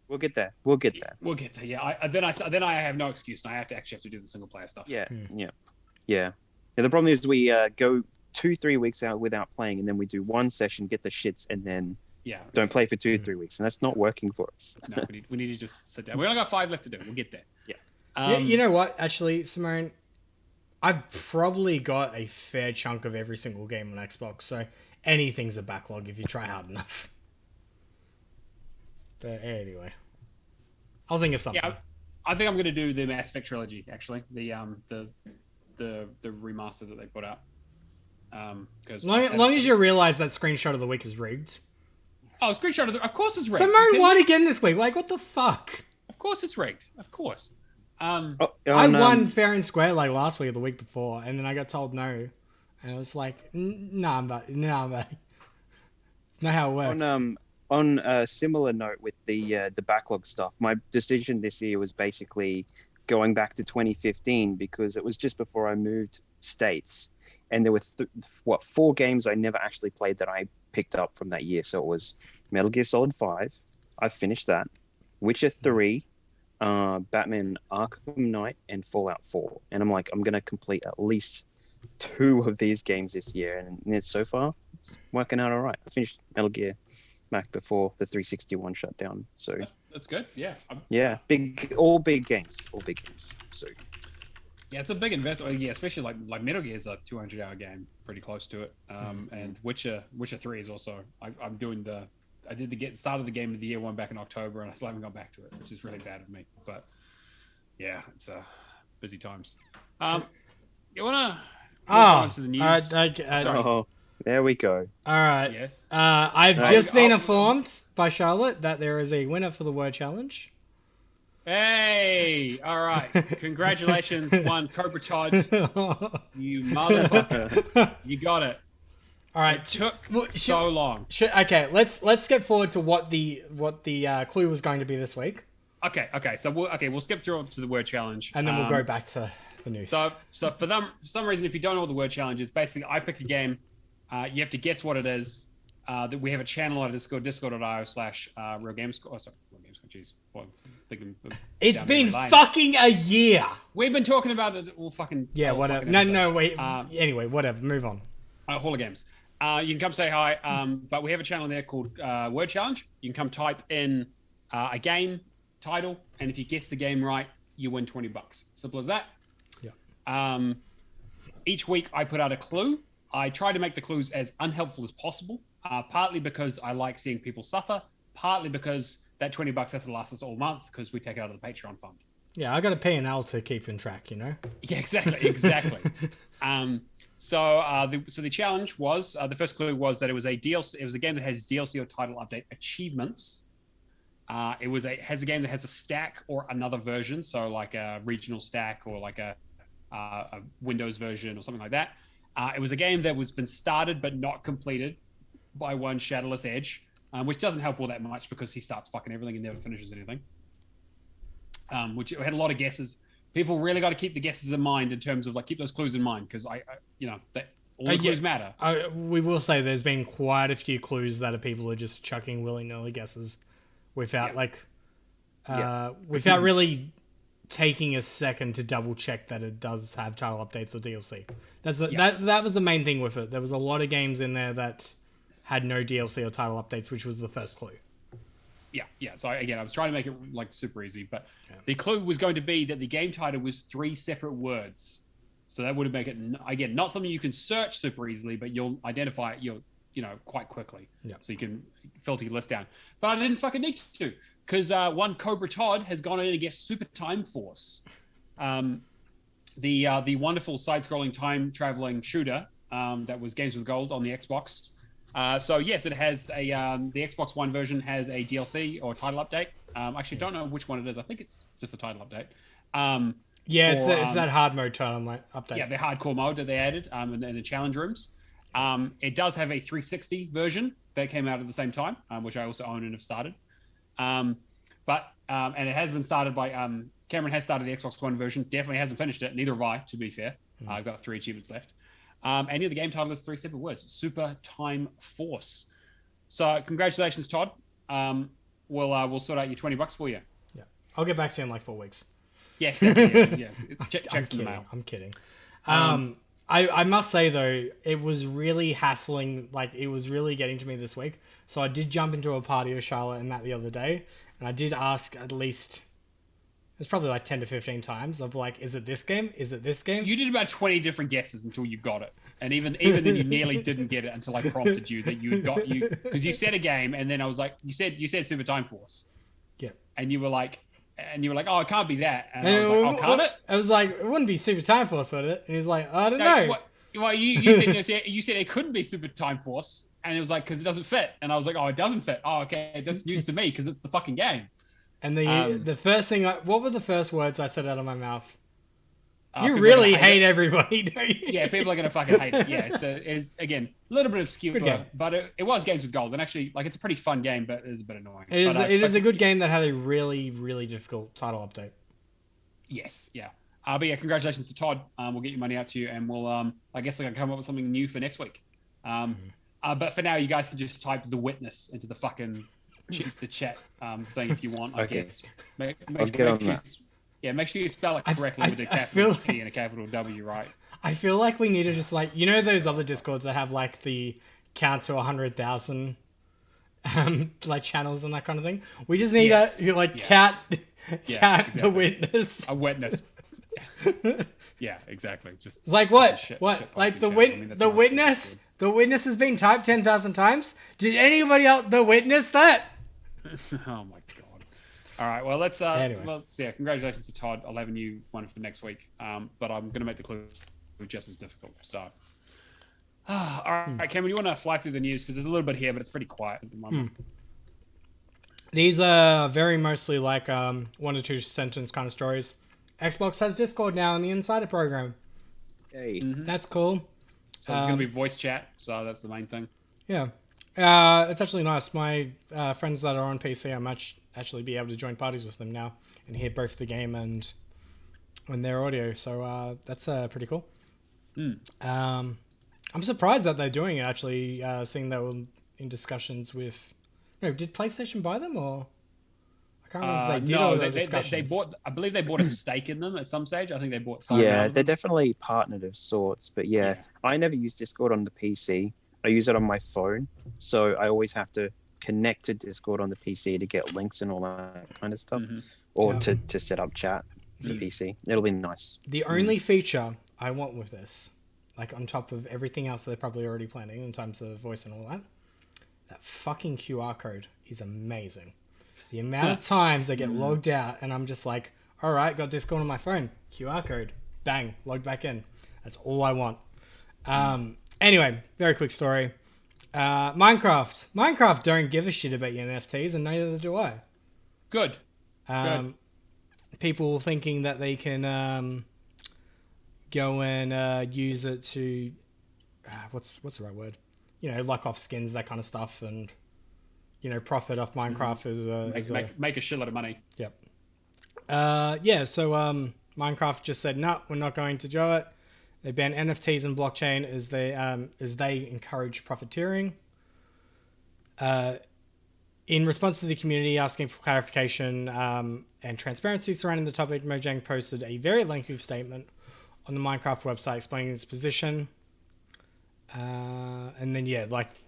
We'll get there. We'll get there. We'll get there. Yeah. Then I have no excuse, and I have to do the single player stuff. Yeah. The problem is we go 2-3 weeks out without playing, and then we do one session, get the shits, and then don't play for 2-3 weeks, and that's not working for us. No, we need to just sit down. We only got 5 left to do. We'll get there. Yeah. You know what? Actually, Simone, I've probably got a fair chunk of every single game on Xbox, so anything's a backlog if you try hard enough. But anyway, I'll think of something. Yeah, I think I'm going to do the Mass Effect trilogy. Actually, the remaster that they put out. Because long as you realize that screenshot of the week is rigged. Oh, screenshot of course it's rigged. Simone won again this week. Like, what the fuck? Of course it's rigged. Of course. I won fair and square like last week or the week before, and then I got told no, and I was like, nah, buddy. Not how it works. On a similar note with the backlog stuff, my decision this year was basically going back to 2015 because it was just before I moved states, and there were 4 games I never actually played that I picked up from that year. So it was Metal Gear Solid 5, I finished that, Witcher 3, Batman Arkham Knight, and Fallout 4. And I'm like, I'm gonna complete at least 2 of these games this year, and so far it's working out all right. I finished Metal Gear back before the 361 shut down, so that's good. Yeah. All big games. So yeah, it's a big investment. Yeah, especially like Metal Gear is a 200-hour game, pretty close to it. And Witcher 3 is also. I'm doing started the game of the year one back in October, and I still haven't gone back to it, which is really bad of me. But yeah, it's busy times. You wanna move on to the news? There we go. All right. Yes. I've just been informed by Charlotte that there is a winner for the word challenge. Hey! All right. Congratulations, one Cobra Todd. You motherfucker. You got it. All right. It took so long. Okay. Let's skip forward to what the clue was going to be this week. Okay. So we'll skip through to the word challenge, and then we'll go back to the news. So for some reason, if you don't know what the word challenge is, basically I pick a game. You have to guess what it is. That we have a channel on Discord, discord.io/realgamescore. Oh, sorry, realgamescore. Jeez, well, it's been fucking a year. We've been talking about it all fucking. Yeah, whatever. No, wait. Anyway, whatever. Move on. Hall of Games. You can come say hi. But we have a channel there called Word Challenge. You can come type in a game title, and if you guess the game right, you win $20. Simple as that. Yeah. Each week I put out a clue. I try to make the clues as unhelpful as possible, partly because I like seeing people suffer, partly because that $20 has to last us all month because we take it out of the Patreon fund. Yeah, I got a P&L to keep in track, you know? Yeah, exactly. So the challenge was, the first clue was that it was a DLC. It was a game that has DLC or title update achievements. It has a game that has a stack or another version, so like a regional stack or like a Windows version or something like that. It was a game that was been started but not completed by one Shadowless Edge, which doesn't help all that much because he starts fucking everything and never finishes anything. Which had a lot of guesses. People really got to keep the guesses in mind in terms of keep those clues in mind because all the clues matter. We will say there's been quite a few clues that people are just chucking willy-nilly guesses without without really taking a second to double check that it does have title updates or DLC. That was the main thing with it. There was a lot of games in there that had no DLC or title updates, which was the first clue. Yeah. So again, I was trying to make it super easy, but the clue was going to be that the game title was 3 separate words. So that would make it again not something you can search super easily, but you'll identify it quite quickly. Yeah. So you can filter your list down. But I didn't fucking need to because one Cobra Todd has gone in and guessed Super Time Force, the wonderful side-scrolling time traveling shooter that was Games with Gold on the Xbox. So yes, it has the Xbox One version has a DLC or title update. Actually, don't know which one it is. I think it's just a title update. It's that hard mode title update. Yeah, the hardcore mode that they added in the challenge rooms. It does have a 360 version that came out at the same time, which I also own and have started. And it has been started by Cameron has started the Xbox One version. Definitely hasn't finished it. Neither have I, to be fair. I've got 3 achievements left. And the game title is 3 separate words: Super Time Force. So congratulations, Todd. We'll sort out your $20 for you. Yeah, I'll get back to you in like 4 weeks. Yeah, exactly. Yeah. Checks in the mail. I'm kidding. I must say though, it was really hassling. Like it was really getting to me this week. So I did jump into a party with Charlotte and Matt the other day, and I did ask at least. It's probably like 10 to 15 times of like, is it this game? Is it this game? You did about 20 different guesses until you got it. And even then you nearly didn't get it until I prompted you that you got because you said a game and then I was like, you said Super Time Force. Yeah. And you were like, oh, it can't be that. And I was like, oh, can't it? I was like, it wouldn't be Super Time Force, would it? And he's like, I don't know. Well, you said it couldn't be Super Time Force. And it was like, because it doesn't fit. And I was like, oh, it doesn't fit. Oh, okay. That's news to me because it's the fucking game. And the first thing, what were the first words I said out of my mouth? You people really hate everybody, don't you? Yeah, people are going to fucking hate it. Yeah, it's again, a little bit obscure, but it was Games with Gold. And actually, like, it's a pretty fun game, but it is a bit annoying. It is a good game that had a really, really difficult title update. Yes, yeah. But yeah, congratulations to Todd. We'll get your money out to you, and we'll, I guess I can come up with something new for next week. But for now, you guys can just type The Witness into the fucking the chat thing if you want. I guess. I'll get on that. Yeah, make sure you spell it correctly with a capital T and a capital W, right? I feel like we need to just like, you know, those other Discords that have like the count to 100,000 like channels and that kind of thing. We just need cat exactly. The Witness. A witness. Yeah, exactly. Just it's like what? Shit like the witness? The witness has been typed 10,000 times? Did anybody else the witness that? Oh my god. All right, well, let's anyway. Well, yeah, congratulations to Todd. I'll have a new one for next week. But I'm going to make the clue just as difficult. So, all right, Cameron, you want to fly through the news because there's a little bit here, but it's pretty quiet at the moment. These are very mostly like 1 to 2 sentence kind of stories. Xbox has Discord now in the Insider program. Hey, that's cool. So it's going to be voice chat. So that's the main thing. Yeah, it's actually nice. My friends that are on PC, I might actually be able to join parties with them now and hear both the game and their audio. So that's pretty cool. I'm surprised that they're doing it. Actually, seeing they were in discussions with. No, did PlayStation buy them or? I can't remember if they did. No, they bought. I believe they bought a stake in them at some stage. I think they bought some. Yeah, they're definitely partnered of sorts. But yeah, I never use Discord on the PC. I use it on my phone, so I always have to connect to Discord on the PC to get links and all that kind of stuff, or to set up chat for the PC. It'll be nice. The only feature I want with this, like on top of everything else they're probably already planning in terms of voice and all that, that fucking QR code is amazing. The amount of times I get logged out and I'm just like, all right, got Discord on my phone, QR code, bang, logged back in. That's all I want. Anyway, very quick story. Minecraft don't give a shit about your NFTs, and neither do I. Good. People thinking that they can go and use it to what's the right word? You know, lock off skins, that kind of stuff, and you know, profit off Minecraft make a shitload of money. Yep. So Minecraft just said no, we're not going to do it. They ban NFTs and blockchain as they encourage profiteering. In response to the community asking for clarification and transparency surrounding the topic, Mojang posted a very lengthy statement on the Minecraft website explaining its position. And then,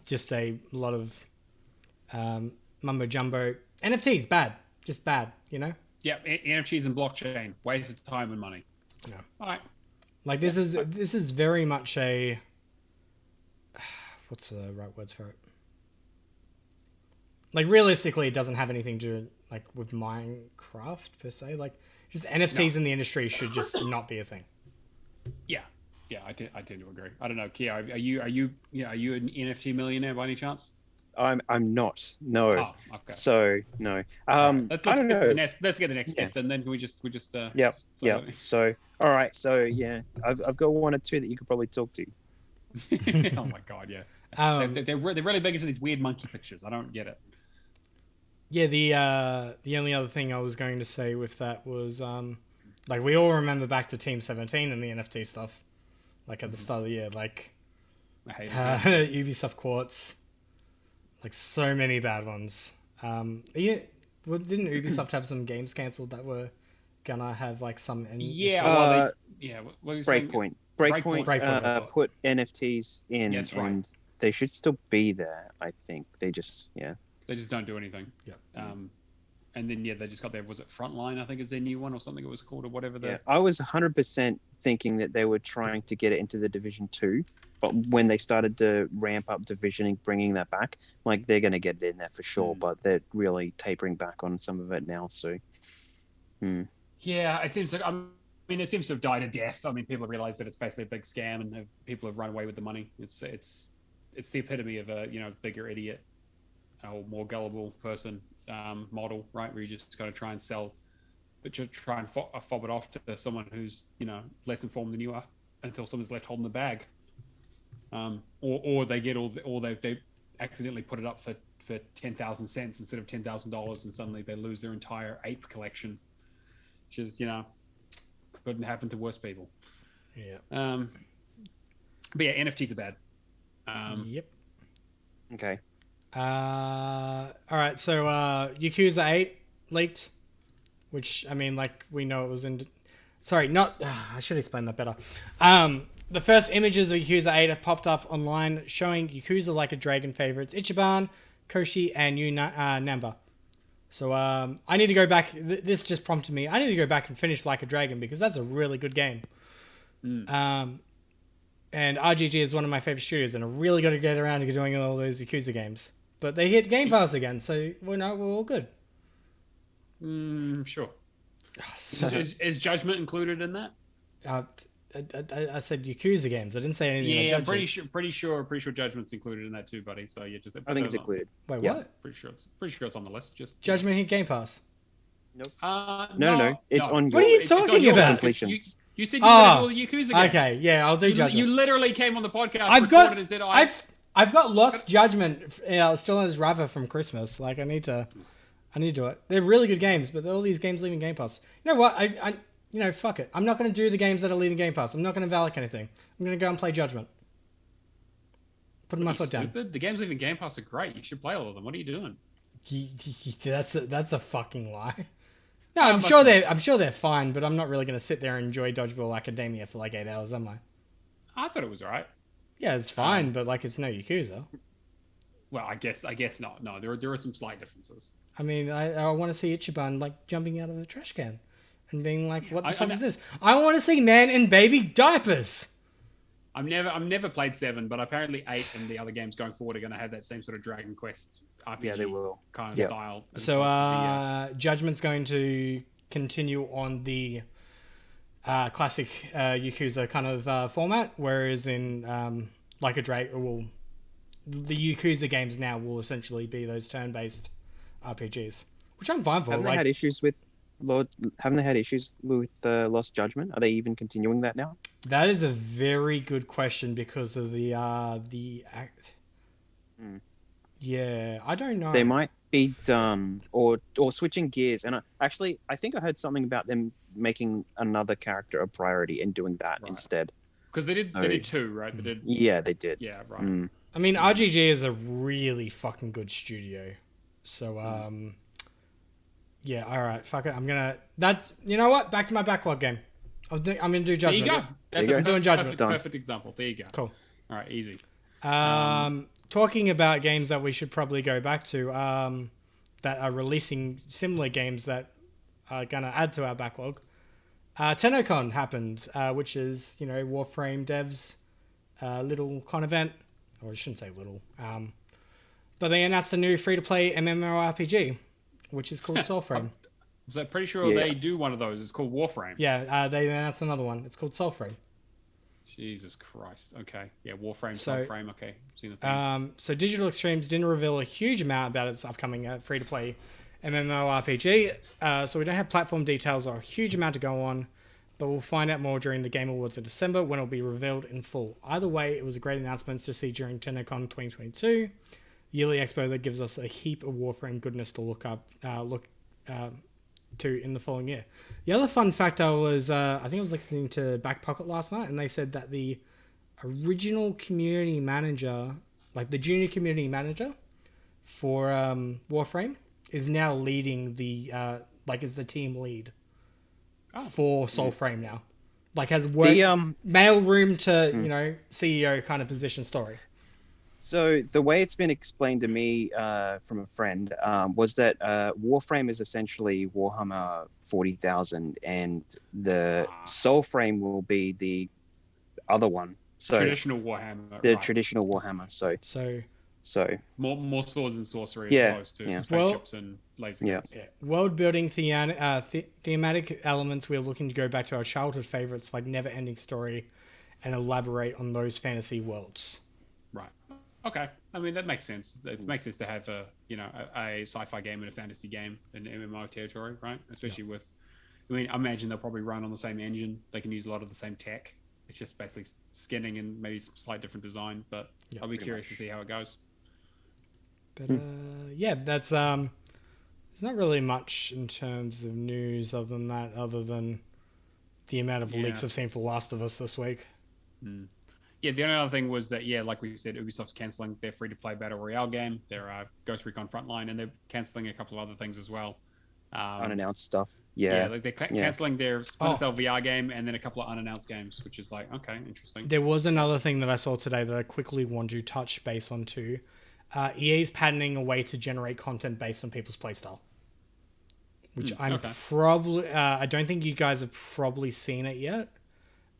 just a lot of mumbo jumbo. NFTs, bad. Just bad, you know? Yeah, NFTs and blockchain. Waste of time and money. Yeah. All right. Like this is very much a what's the right words for it? Like realistically, it doesn't have anything to do like with Minecraft per se. Like just NFTs in the industry should just not be a thing. Yeah, I tend to agree. I don't know, Kia, are you an NFT millionaire by any chance? I'm not. No. Oh, okay. So no. Let's I don't know. Let's get the next guest, and then we just. Yeah. So all right. So yeah, I've got 1 or 2 that you could probably talk to. Oh my god, yeah. They're really big into these weird monkey pictures. I don't get it. Yeah, the only other thing I was going to say with that was like we all remember back to Team 17 and the NFT stuff, like at the start of the year, like I hate it. Ubisoft Quartz, like so many bad ones. Yeah, well, didn't Ubisoft have some games cancelled that were gonna have like some? Breakpoint. Breakpoint, put NFTs in, Yeah, that's right. and they should still be there. I think they just They just don't do anything. Yeah. And then they just got their, was it Frontline? I think is their new one or something it was called or whatever. Yeah, I was 100% thinking that they were trying to get it into the Division 2, but when they started to ramp up Divisioning, bringing that back, like they're going to get it in there for sure, but they're really tapering back on some of it now. So, Yeah, it seems like it seems to have died a death. I mean, people realize that it's basically a big scam, and people have run away with the money. It's the epitome of a bigger idiot or more gullible person model, right? Where you just got to try and sell, but just try and fob it off to someone who's less informed than you are until someone's left holding the bag, or they get they accidentally put it up for 10,000 cents instead of $10,000, and suddenly they lose their entire ape collection, which is couldn't happen to worse people. Yeah. But yeah, NFTs are bad. Yep. Okay. All right. So Yakuza 8 leaked, which I mean, like we know it was in. Sorry, not. I should explain that better. The first images of Yakuza 8 have popped up online, showing Yakuza Like a Dragon favorites Ichiban, Koshi, and Namba. So I need to go back. This just prompted me. I need to go back and finish Like a Dragon because that's a really good game. And RGG is one of my favorite studios, and I really got to get around to doing all those Yakuza games. But they hit Game Pass again, so we're all good. Sure. Is Judgment included in that? I said Yakuza games. I didn't say anything. Yeah, about pretty sure Judgment's included in that too, buddy. So yeah, just I think it's included. Wait, Yeah. what? Pretty sure it's on the list. Just Judgment hit Game Pass. Nope. No. It's on. What are you talking about? Completions. You said you had all the Yakuza games. Okay, yeah, I'll do Judgment. You literally came on the podcast. And said, I've got Lost Judgment still as Rava from Christmas. Like I need to do it. They're really good games, but all these games leaving Game Pass. You know what? Fuck it. I'm not going to do the games that are leaving Game Pass. I'm not going to validate anything. I'm going to go and play Judgment. Putting my foot down. The games leaving Game Pass are great. You should play all of them. What are you doing? That's a fucking lie. No, I'm sure they're fine, but I'm not really going to sit there and enjoy Dodgeball Academia for like 8 hours, am I? I thought it was alright. Yeah, it's fine, but like it's no Yakuza. Well, I guess not. No, there are some slight differences. I mean, I want to see Ichiban like jumping out of the trash can and being like, "What the fuck is this?" I want to see man in baby diapers. I've never played 7, but apparently 8 and the other games going forward are going to have that same sort of Dragon Quest RPG kind of style. So Judgment's going to continue on the classic Yakuza kind of format, whereas in Like a Dragon, the Yakuza games now will essentially be those turn-based RPGs, which I'm fine for. Haven't they had issues with Lost Judgment? Are they even continuing that now? That is a very good question because of the act. Yeah, I don't know. They might be done or switching gears. And I think I heard something about them making another character a priority and doing that instead. Because they did 2, right? They did. Yeah, they did. Yeah, right. I mean, RGG is a really fucking good studio. So, yeah, all right, fuck it. You know what? Back to my backlog game. I'm gonna do Judgment. There you go. I'm doing Judgment. Perfect example. There you go. Cool. All right, easy. Talking about games that we should probably go back to, that are releasing similar games that are gonna add to our backlog. TennoCon happened, which is Warframe devs' little con event, or I shouldn't say little. But they announced a new free-to-play MMORPG, which is called Soulframe. So I'm pretty sure they do one of those. It's called Warframe. Yeah, they announced another one. It's called Soulframe. Jesus Christ. Okay. Yeah, Warframe, Soulframe. Okay. Seen the thing. So Digital Extremes didn't reveal a huge amount about its upcoming free-to-play MMORPG. So we don't have platform details or a huge amount to go on. but we'll find out more during the Game Awards in December when it'll be revealed in full. Either way, it was a great announcement to see during TennoCon 2022, yearly expo that gives us a heap of Warframe goodness to look to in the following year. The other fun fact I think I was listening to Back Pocket last night, and they said that the original community manager, like the junior community manager for Warframe, is now leading the is the team lead for Soulframe now. Like has mail room to CEO kind of position story. So the way it's been explained to me from a friend was that Warframe is essentially Warhammer 40,000, and the Soulframe will be the other one. So traditional Warhammer. The traditional Warhammer. So more swords and sorcery as opposed to spaceships and laser guns. Yeah. World building thematic elements. We're looking to go back to our childhood favorites like Never Ending Story, and elaborate on those fantasy worlds. Right. Okay. I mean, that makes sense. It makes sense to have a sci-fi game and a fantasy game in MMO territory, right? Especially with, I imagine they'll probably run on the same engine. They can use a lot of the same tech. It's just basically skinning and maybe some slight different design, but I'll be curious to see how it goes. But that's there's not really much in terms of news other than the amount of leaks I've seen for Last of Us this week. Yeah, the only other thing was that, like we said, Ubisoft's cancelling their free-to-play Battle Royale game, their Ghost Recon Frontline, and they're cancelling a couple of other things as well. Unannounced stuff. They're cancelling their Splinter Cell VR game and then a couple of unannounced games, which is like, okay, interesting. There was another thing that I saw today that I quickly want to touch base on too. EA's patenting a way to generate content based on people's playstyle. Which I don't think you guys have probably seen it yet.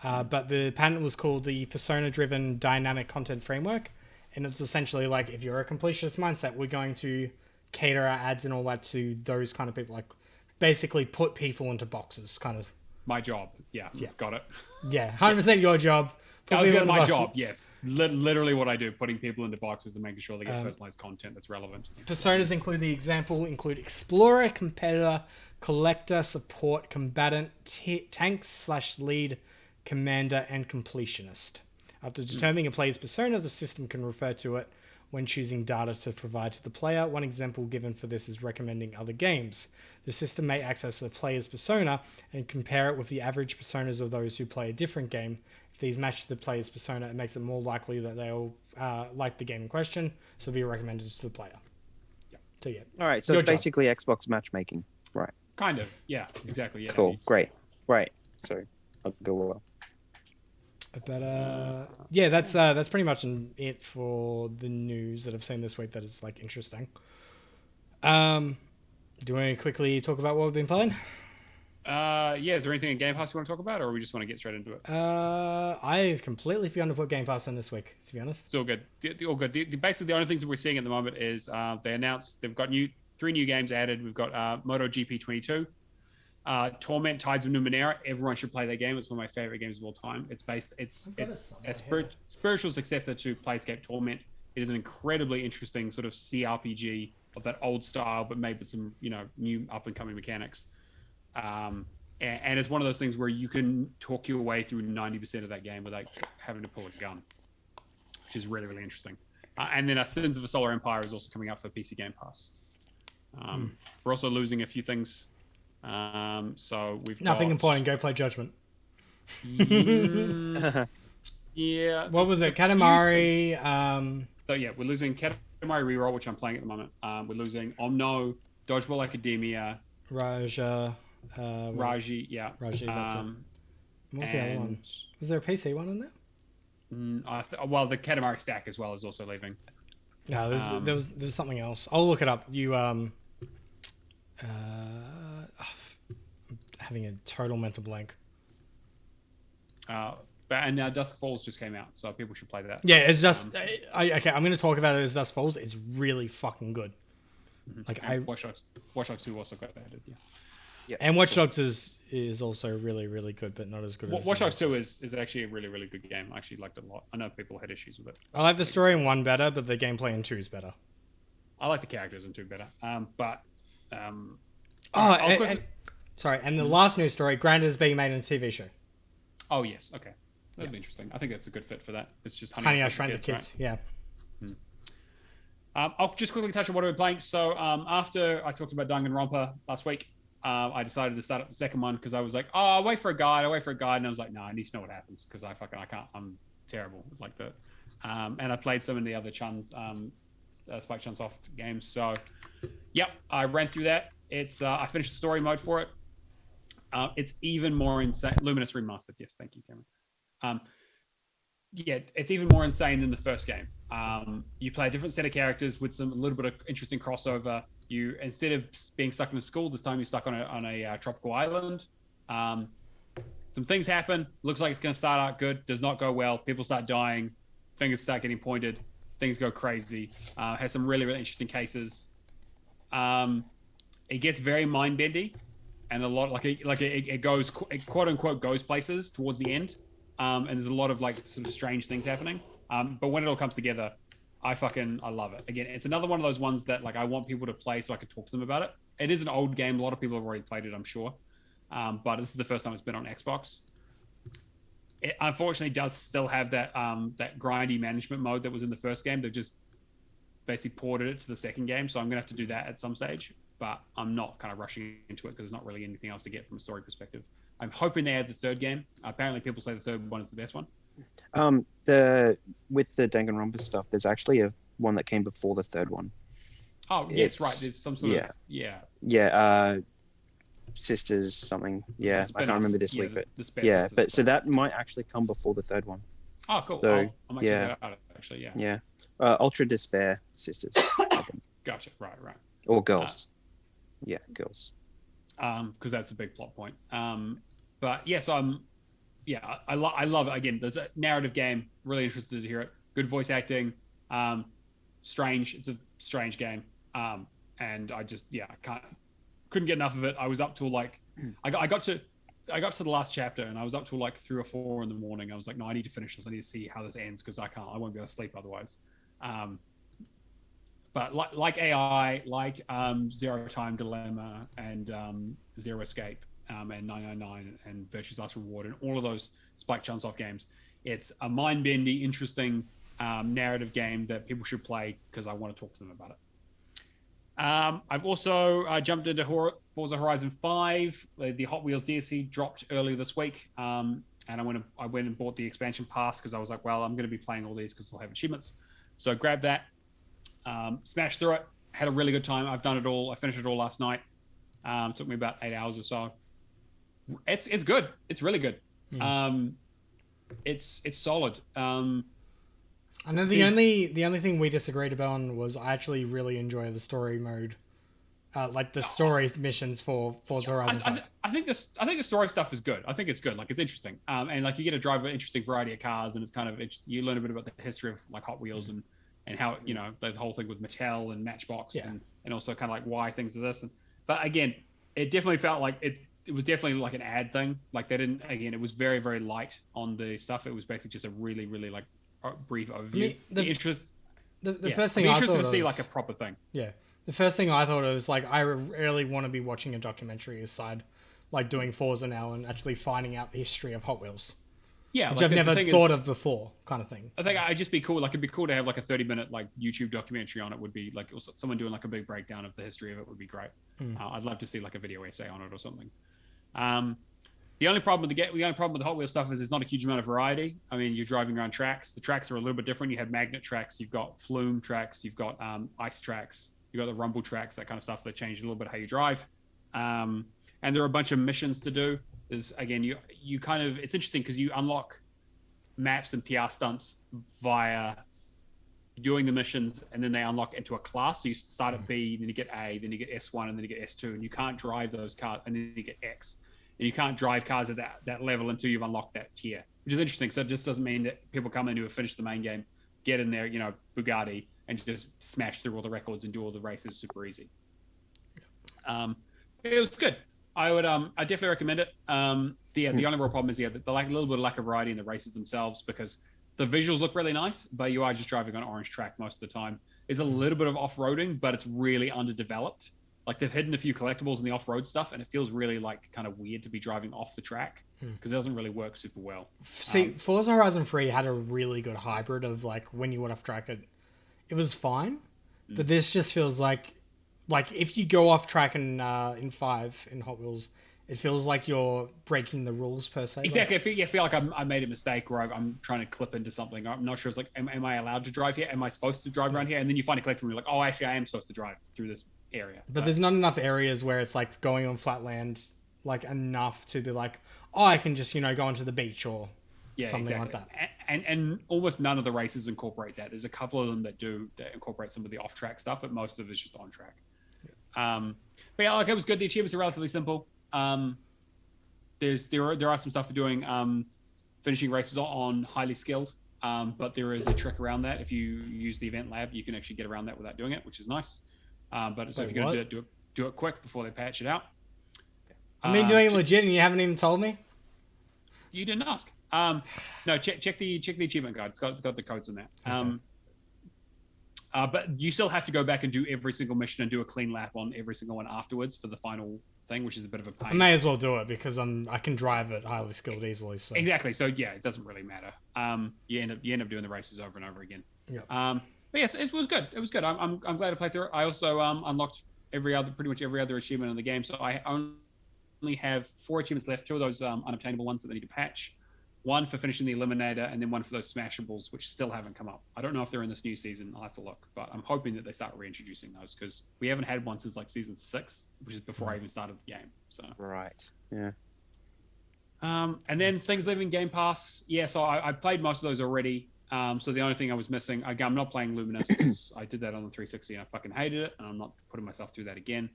But the patent was called the Persona-Driven Dynamic Content Framework. And it's essentially like, if you're a completionist mindset, we're going to cater our ads and all that to those kind of people. Like, basically put people into boxes, kind of. My job. Yeah. Got it. Yeah, 100% your job. My job, yes. Literally what I do, putting people into boxes and making sure they get personalized content that's relevant. Personas include Explorer, Competitor, Collector, Support, Combatant, Tank/Lead, Commander, and Completionist. After determining a player's persona, the system can refer to it when choosing data to provide to the player. One example given for this is recommending other games. The system may access a player's persona and compare it with the average personas of those who play a different game. If these match the player's persona, it makes it more likely that they'll like the game in question, so be recommended to the player. So all right, so it's basically Xbox matchmaking, right? Kind of, yeah, exactly. Yeah. Cool, great, right. So I'll go well. But that's pretty much it for the news that I've seen this week that is like interesting. Do you want to quickly talk about what we've been playing? Is there anything in Game Pass you want to talk about, or we just want to get straight into it? I've completely forgotten to put Game Pass in this week, to be honest. It's all good. All good. Basically, the only things that we're seeing at the moment is they announced they've got 3 new games added. We've got MotoGP 22, Torment Tides of Numenera. Everyone should play that game. It's one of my favorite games of all time. It's a spiritual successor to Planescape Torment. It is an incredibly interesting sort of CRPG of that old style, but made with some new up and coming mechanics. And it's one of those things where you can talk your way through 90% of that game without having to pull a gun, which is really, really interesting. And then Sins of a Solar Empire is also coming out for PC Game Pass. We're also losing a few things. So we've nothing got... important. Go play Judgment. Yeah. What was it? Katamari. So yeah, we're losing Katamari Reroll, which I'm playing at the moment. We're losing Omno, Dodgeball Academia, Raji, yeah. Raji, that's it. What was the other one? Was there a PC one in there? Well, the Katamari Stack as well is also leaving. No, there's something else. I'll look it up. Having a total mental blank. And now Dusk Falls just came out, so people should play that. Yeah, it's just okay. I'm going to talk about it as Dusk Falls. It's really fucking good. Like Watch Dogs 2 also got added. Yeah. And Watch Dogs is also really, really good, but not as good as Watch Dogs 2 is actually a really, really good game. I actually liked it a lot. I know people had issues with it. I like the story in 1 better, but the gameplay in 2 is better. I like the characters in 2 better. Sorry, and the last news story, Grindr is being made in a TV show. Oh yes, okay, that'd be interesting. I think that's a good fit for that. It's just Honey, I Shrunk the Kids. Right? Yeah. I'll just quickly touch on what we're playing. So after I talked about Danganronpa last week, I decided to start up the second one because I was like, oh, I'll wait for a guide, and I was like, no, I need to know what happens because I can't. I'm terrible like that. And I played some of the other Spike Chunsoft games. So, yep, I ran through that. It's I finished the story mode for it. It's even more insane. Luminous Remastered. Yes, thank you, Cameron. Yeah, it's even more insane than the first game. You play a different set of characters with a little bit of interesting crossover. You, instead of being stuck in a school, this time you're stuck on a tropical island. Some things happen. Looks like it's going to start out good. Does not go well. People start dying. Fingers start getting pointed. Things go crazy. Has some really, really interesting cases. It gets very mind bendy, and a lot it goes quote unquote goes places towards the end. And there's a lot of like sort of strange things happening. But when it all comes together, I love it. Again, it's another one of those ones that like I want people to play so I can talk to them about it. It is an old game. A lot of people have already played it, I'm sure. But this is the first time it's been on Xbox. It unfortunately does still have that grindy management mode that was in the first game. They've just basically ported it to the second game, so I'm gonna have to do that at some stage. But I'm not kind of rushing into it because there's not really anything else to get from a story perspective. I'm hoping they add the third game. Apparently, people say the third one is the best one. With the Danganronpa stuff, there's actually one that came before the third one. Oh, yes, right. There's some sort of Sisters something. Yeah, I can't remember this week, but yeah, but so that might actually come before the third one. Oh, cool. So, I might check that out, actually. Yeah. Yeah. Ultra Despair Sisters. Gotcha. Right. Or girls. Girls. Because that's a big plot point. But yeah, so I love it. Again, there's a narrative game. Really interested to hear it. Good voice acting. Strange. It's a strange game. And I just couldn't get enough of it. I was up till like I got to the last chapter and I was up till like 3 or 4 in the morning. I was like, no, I need to finish this. I need to see how this ends because I won't be able to sleep otherwise. But like AI, like Zero Time Dilemma and Zero Escape and 999 and Virtue's Last Reward and all of those Spike Chunsoft games, it's a mind-bending, interesting narrative game that people should play because I want to talk to them about it. I've also jumped into Forza Horizon 5. The Hot Wheels DLC dropped earlier this week, and I went and bought the expansion pass because I was like, well, I'm going to be playing all these because they'll have achievements. So I grabbed that, smashed through it, had a really good time. I've done it all. I finished it all last night. Took me about 8 hours or so. It's good. It's really good. It's solid. I know the only thing we disagreed about was I actually really enjoy the story mode, like the story missions for Forza Horizon 5. I think the story stuff is good. I think it's good. Like it's interesting, and like you get to drive an interesting variety of cars, and it's kind of you learn a bit about the history of like Hot Wheels and how the whole thing with Mattel and Matchbox and also kind of like why things are this. But again, it definitely felt like it was definitely like an ad thing. Like they didn't. Again, it was very very light on the stuff. It was basically just a really really like brief overview. The first thing I'm I interested thought to see like a proper thing. Yeah, the first thing I thought was like I really want to be watching a documentary aside, like doing Forza now and actually finding out the history of Hot Wheels. Yeah, which like I've never thought of before, kind of thing. I think it'd just be cool. Like it'd be cool to have like a 30-minute like YouTube documentary on it. Would be like someone doing like a big breakdown of the history of it would be great. I'd love to see like a video essay on it or something. The only problem with the Hot Wheels stuff is there's not a huge amount of variety. I mean, you're driving around tracks. The tracks are a little bit different. You have magnet tracks, you've got flume tracks, you've got ice tracks, you've got the rumble tracks, that kind of stuff. So they change a little bit how you drive. And there are a bunch of missions to do. There's again, you kind of it's interesting because you unlock maps and PR stunts via doing the missions, and then they unlock into a class. So you start at B, then you get A, then you get S1, and then you get S2, and you can't drive those cars, and then you get X. And you can't drive cars at that level until you've unlocked that tier, which is interesting. So it just doesn't mean that people come in who have finished the main game, get in there, Bugatti, and just smash through all the records and do all the races super easy. It was good. I definitely recommend it. The only real problem is the like a little bit of lack of variety in the races themselves because the visuals look really nice, but you are just driving on an orange track most of the time. There's a little bit of off-roading, but it's really underdeveloped. like they've hidden a few collectibles in the off-road stuff, and it feels really like kind of weird to be driving off the track because it doesn't really work super well. See, Forza Horizon 3 had a really good hybrid of like when you went off track, it was fine, but this just feels like if you go off track in 5 in Hot Wheels, it feels like you're breaking the rules per se. Exactly. I feel like I made a mistake, or I'm trying to clip into something. I'm not sure. It's like, am I allowed to drive here? Am I supposed to drive around here? And then you find a collectible and you're like, oh, actually, I am supposed to drive through this area. But there's not enough areas where it's like going on flat land, like enough to be like, oh, I can just, go onto the beach or something like that. And almost none of the races incorporate that. There's a couple of them that incorporate some of the off-track stuff, but most of it's just on track. But yeah, like it was good. The achievements are relatively simple. There are some stuff for doing finishing races on highly skilled, but there is a trick around that. If you use the event lab, you can actually get around that without doing it, which is nice. But so if you're going to do it quick before they patch it out. I mean, doing it legit, and you haven't even told me. You didn't ask. No, check the achievement guide. It's got the codes in there. Okay. But you still have to go back and do every single mission and do a clean lap on every single one afterwards for the final thing, which is a bit of a pain. I may as well do it because I can drive it highly skilled easily. So exactly. So yeah, it doesn't really matter. You end up doing the races over and over again. Yeah. But yes, it was good. It was good. I'm glad I played through it. I also unlocked pretty much every other achievement in the game. So I only have 4 achievements left. 2 of those unobtainable ones that they need to patch. 1 for finishing the Eliminator, and then 1 for those Smashables, which still haven't come up. I don't know if they're in this new season. I'll have to look, but I'm hoping that they start reintroducing those because we haven't had one since like season 6, which is before I even started the game. So right, yeah. And then things leaving Game Pass. Yeah, so I played most of those already. So the only thing I was missing, again, I'm not playing Reminisce because I did that on the 360 and I fucking hated it, and I'm not putting myself through that again.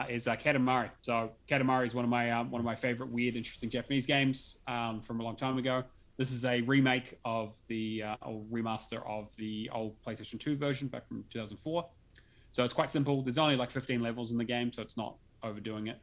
Is Katamari. So Katamari is one of my favorite weird, interesting Japanese games from a long time ago. This is a remake of the old remaster of the old PlayStation 2 version back from 2004. So it's quite simple. There's only like 15 levels in the game, so it's not overdoing it.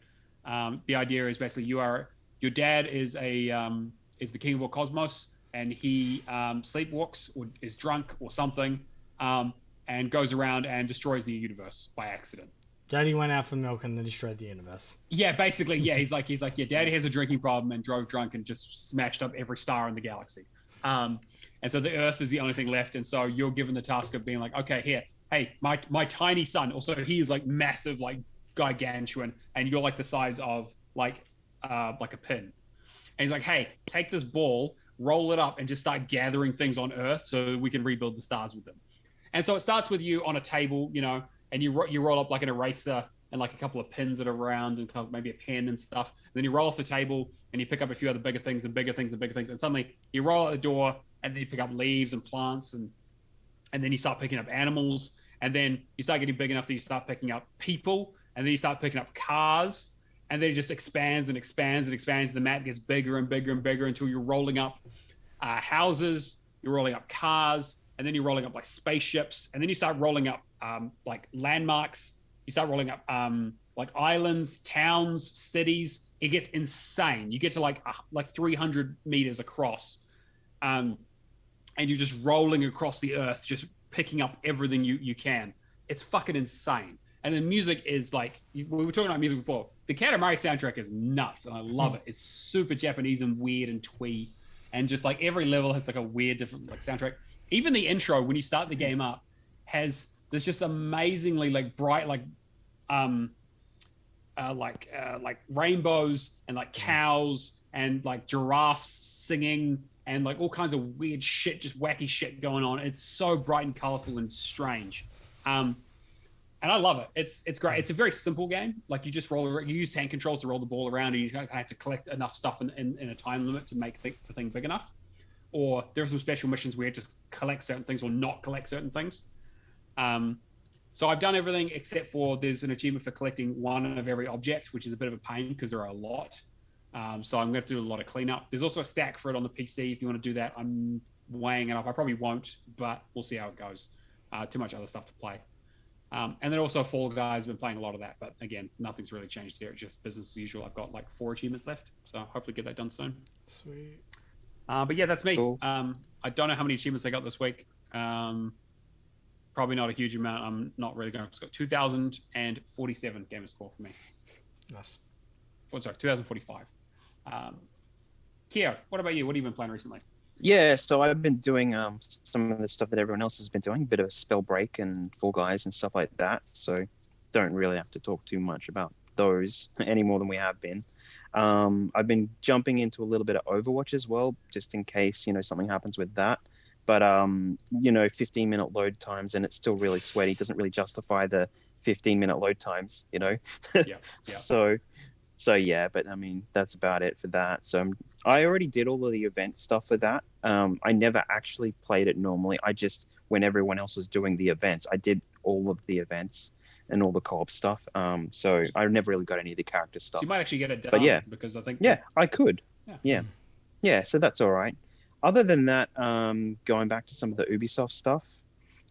The idea is basically your dad is the king of all cosmos, and he sleepwalks or is drunk or something, and goes around and destroys the universe by accident. Daddy went out for milk and then destroyed the universe. Yeah, basically, yeah. He's like, yeah, Daddy has a drinking problem and drove drunk and just smashed up every star in the galaxy. And so the Earth is the only thing left. And so you're given the task of being like, okay, hey, my tiny son. Also, he's like massive, like gargantuan, and you're like the size of like a pin. And he's like, hey, take this ball, roll it up, and just start gathering things on Earth so we can rebuild the stars with them. And so it starts with you on a table, and you roll up like an eraser and like a couple of pins that are around and kind of maybe a pen and stuff. And then you roll off the table and you pick up a few other bigger things and bigger things and bigger things. And suddenly you roll out the door and then you pick up leaves and plants and then you start picking up animals. And then you start getting big enough that you start picking up people. And then you start picking up cars. And then it just expands and expands and expands. The map gets bigger and bigger and bigger until you're rolling up houses, you're rolling up cars, and then you're rolling up like spaceships. And then you start rolling up like landmarks. You start rolling up like islands, towns, cities. It gets insane. You get to like 300 meters across, and you're just rolling across the earth, just picking up everything you can. It's fucking insane. And the music is like, we were talking about music before. The Katamari soundtrack is nuts, and I love it. It's super Japanese and weird and twee, and just like every level has like a weird different like soundtrack. Even the intro when you start the game up there's just amazingly like bright like rainbows and like cows and like giraffes singing and like all kinds of weird shit, just wacky shit going on. It's so bright and colorful and strange. And I love it. It's great. It's a very simple game. Like you just you use tank controls to roll the ball around, and you kind of have to collect enough stuff in a time limit to make the thing big enough. Or there are some special missions where you just collect certain things or not collect certain things. So I've done everything except for there's an achievement for collecting one of every object, which is a bit of a pain because there are a lot. So I'm going to have to do a lot of cleanup. There's also a stack for it on the PC if you want to do that. I'm weighing it up. I probably won't, but we'll see how it goes. Too much other stuff to play. And then also Fall Guys, I've been playing a lot of that, but again, nothing's really changed there. It's just business as usual. I've got like 4 achievements left, so hopefully get that done soon. Sweet. But yeah, that's me. Cool. I don't know how many achievements I got this week. Probably not a huge amount. I'm not really going for score. 2,047 gamer score for me. Nice. Sorry, 2,045. Kia, what about you? What have you been playing recently? Yeah, so I've been doing some of the stuff that everyone else has been doing, a bit of Spell Break and Fall Guys and stuff like that. So don't really have to talk too much about those any more than we have been. I've been jumping into a little bit of Overwatch as well, just in case, something happens with that. But 15-minute load times, and it's still really sweaty. Doesn't really justify the 15-minute load times, Yeah. So yeah, but I mean that's about it for that. So I already did all of the event stuff for that. I never actually played it normally. I just, when everyone else was doing the events, I did all of the events and all the co-op stuff. So I never really got any of the character stuff. So you might actually get it done. But yeah, because I think. Yeah, I could. Yeah. Yeah. So that's all right. Other than that, going back to some of the Ubisoft stuff,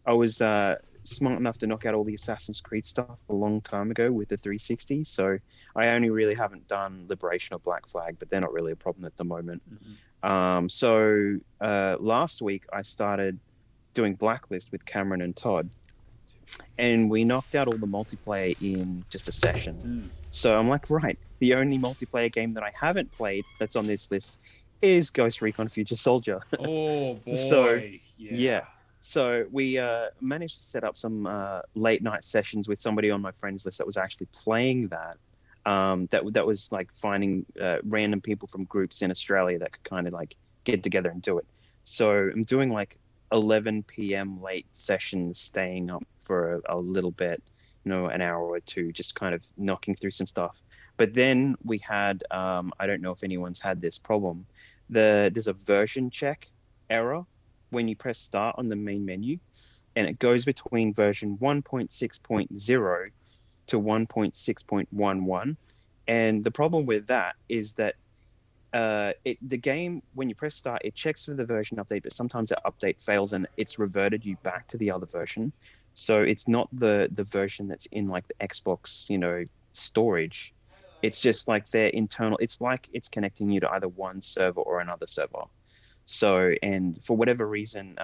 I was smart enough to knock out all the Assassin's Creed stuff a long time ago with the 360. So I only really haven't done Liberation or Black Flag, but they're not really a problem at the moment. So last week I started doing Blacklist with Cameron and Todd, and we knocked out all the multiplayer in just a session. So I'm like, right, the only multiplayer game that I haven't played that's on this list is Ghost Recon Future Soldier. Oh boy. So yeah. So we managed to set up some late night sessions with somebody on my friends list that was actually playing that. That was like finding random people from groups in Australia that could kind of like get together and do it. So I'm doing like 11 p.m. late sessions, staying up for a little bit, an hour or two, just kind of knocking through some stuff. But then we had, I don't know if anyone's had this problem. There's a version check error when you press start on the main menu, and it goes between version 1.6.0 to 1.6.11. And the problem with that is that the game, when you press start, it checks for the version update, but sometimes that update fails and it's reverted you back to the other version. So it's not the version that's in like the Xbox, storage. It's just like their internal, it's like it's connecting you to either one server or another server. So, and for whatever reason,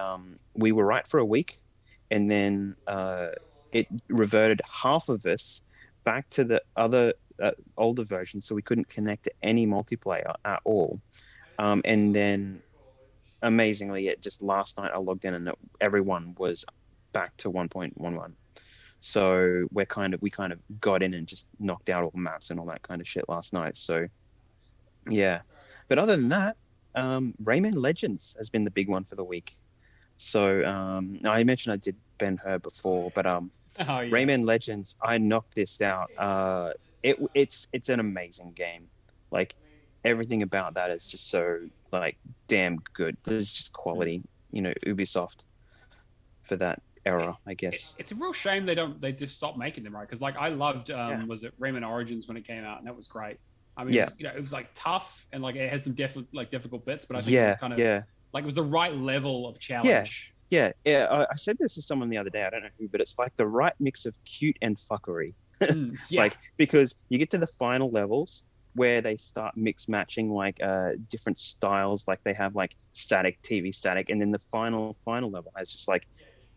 we were right for a week, and then it reverted half of us back to the other older version, so we couldn't connect to any multiplayer at all. And then, amazingly, it just last night I logged in and everyone was back to 1.11. So we kind of got in and just knocked out all the maps and all that kind of shit last night. So yeah, but other than that, Rayman Legends has been the big one for the week. So I mentioned I did Ben-Hur before, but Rayman Legends, I knocked this out. It's an amazing game. Like everything about that is just so like damn good. There's just quality, Ubisoft for that era, I guess. It's a real shame they just stopped making them, right? Because like I loved was it Rayman Origins when it came out, and that was great. I mean, it was like tough and like it has some difficult bits, but I think it was kind of like it was the right level of challenge. Yeah. I said this to someone the other day. I don't know who, but it's like the right mix of cute and fuckery. Like because you get to the final levels where they start mix matching like different styles. Like they have like static, TV static, and then the final level has just like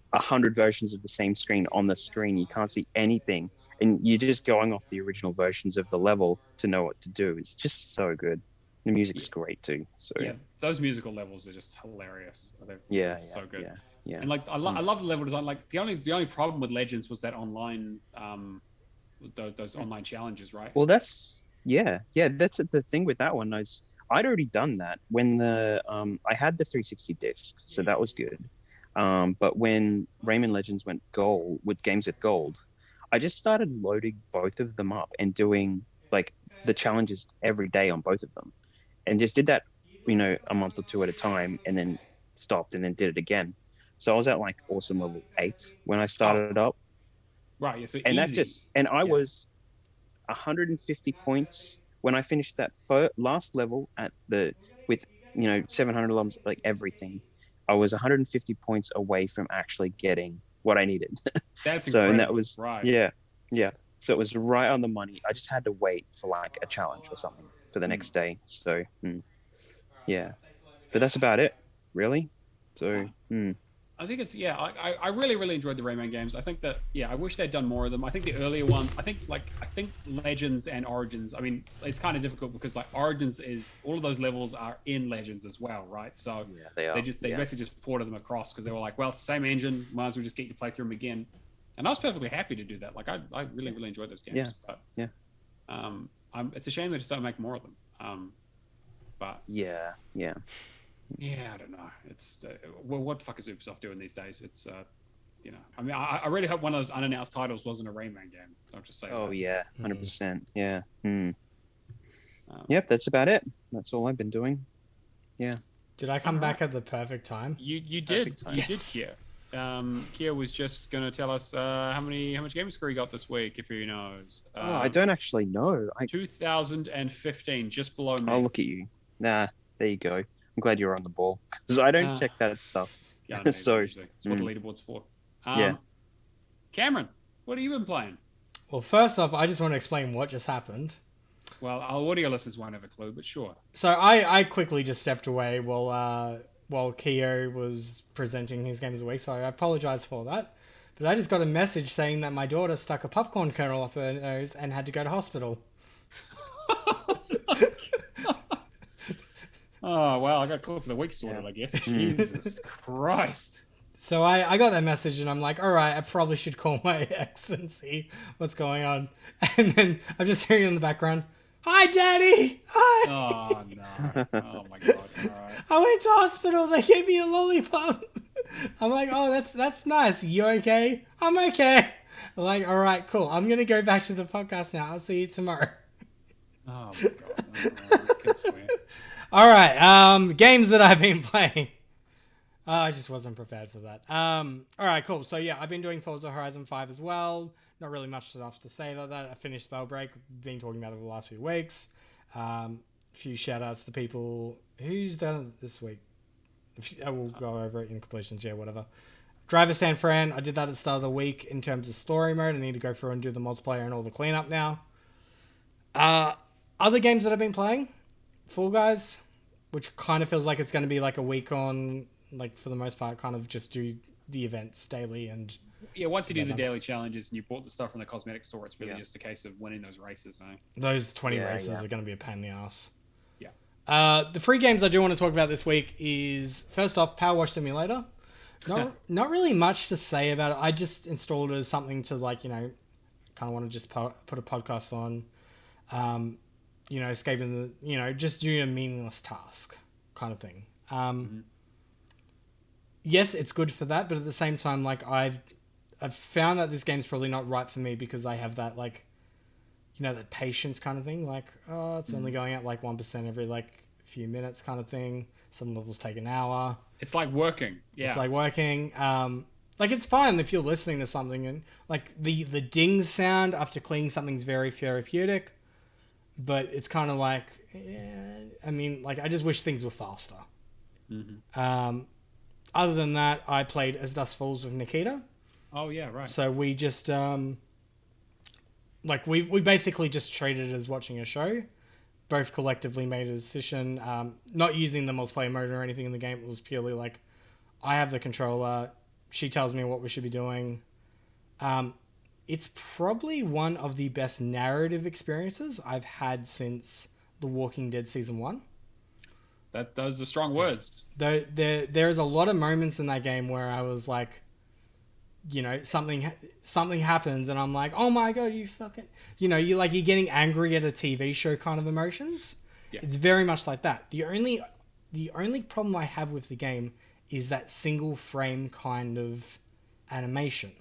100 versions of the same screen on the screen. You can't see anything, and you're just going off the original versions of the level to know what to do. It's just so good. The music's great too. So those musical levels are just hilarious. They're so good. Yeah. And like I love the level design. Like the only problem with Legends was that online those online challenges, right? Well, that's that's the thing with that one. I'd already done that when I had the 360 disc, so that was good. But when Rayman Legends went gold with games with gold, I just started loading both of them up and doing like the challenges every day on both of them, and just did that, a month or two at a time, and then stopped and then did it again. So I was at like awesome level 8 when I started up. Right. Yeah, so and easy. I was 150 points when I finished that last level with 700 lumps, like everything. I was 150 points away from actually getting what I needed. That's so, incredible. and that was right. Yeah. So it was right on the money. I just had to wait for like a challenge or something for the next day. So, yeah. But that's about it, really. So, I think it's I really really enjoyed the Rayman games. I think that I wish they'd done more of them. I think the earlier ones, I think Legends and Origins. I mean, it's kind of difficult because like Origins is all of those levels are in Legends as well, right? So they are. They basically just ported them across because they were like, well, it's the same engine, might as well just get you to play through them again. And I was perfectly happy to do that. Like I really really enjoyed those games. It's a shame they just don't make more of them. But yeah. Yeah, I don't know. It's well, what the fuck is Ubisoft doing these days? It's I mean, I really hope one of those unannounced titles wasn't a Rayman game. I'll just say. Oh yeah, 100%. Yeah. Yep, that's about it. That's all I've been doing. Yeah. Did I come back at the perfect time? You did. You did, Kier. Kier was just gonna tell us how much game score he got this week, if he knows. I don't actually know. 2015, just below me. Oh, look at you. Nah, there you go. I'm glad you're on the ball because I don't check that stuff. Yeah, I know, so it's what the leaderboard's for. Cameron, what have you been playing? Well, first off, I just want to explain what just happened. Well, our audio listeners won't have a clue, but sure. So I quickly just stepped away while Keo was presenting his game of the week, so I apologize for that. But I just got a message saying that my daughter stuck a popcorn kernel up her nose and had to go to hospital. Oh, well, I got a clip of the week sorted, I guess. Jesus Christ. So I got that message and I'm like, all right, I probably should call my ex and see what's going on. And then I'm just hearing in the background, hi, Daddy! Hi! Oh, no. Oh, my God. All right. I went to hospital. They gave me a lollipop. I'm like, oh, that's nice. You okay? I'm okay. I'm like, all right, cool. I'm going to go back to the podcast now. I'll see you tomorrow. Oh, my God. Oh, this kid's weird. All right, games that I've been playing. I just wasn't prepared for that. All right, cool. So yeah, I've been doing Forza Horizon 5 as well. Not really much enough to say about that. I finished Spellbreak. Been talking about it the last few weeks. A few shout outs to people. Who's done it this week? I will go over it in completions. Yeah, whatever. Driver San Fran. I did that at the start of the week in terms of story mode. I need to go through and do the multiplayer and all the cleanup now. Other games that I've been playing. Fall Guys, which kind of feels like it's going to be like a week on, like for the most part, kind of just do the events daily and. Yeah, once you do the daily challenges and you bought the stuff from the cosmetic store, it's really just a case of winning those races. Eh? Those 20 races are going to be a pain in the ass. Yeah. The free games I do want to talk about this week is first off Power Wash Simulator. Not really much to say about it. I just installed it as something to kind of want to just put a podcast on. Escaping the, just doing a meaningless task kind of thing. Yes, it's good for that, but at the same time, I've found that this game's probably not right for me because I have that, that patience kind of thing. It's only going out 1% every, few minutes kind of thing. Some levels take an hour. It's like working. Yeah. It's like working. It's fine if you're listening to something and, the ding sound after cleaning something's very therapeutic. But it's kind of I just wish things were faster. Mm-hmm. Other than that, I played As Dusk Falls with Nikita. Oh, yeah, right. So we just, we basically just treated it as watching a show. Both collectively made a decision, not using the multiplayer mode or anything in the game. It was purely I have the controller. She tells me what we should be doing. It's probably one of the best narrative experiences I've had since The Walking Dead Season 1. Those are strong words. There's a lot of moments in that game where I was something happens and I'm like, oh my God, you fucking... you're getting angry at a TV show kind of emotions. Yeah. It's very much like that. The only problem I have with the game is that single frame kind of animation.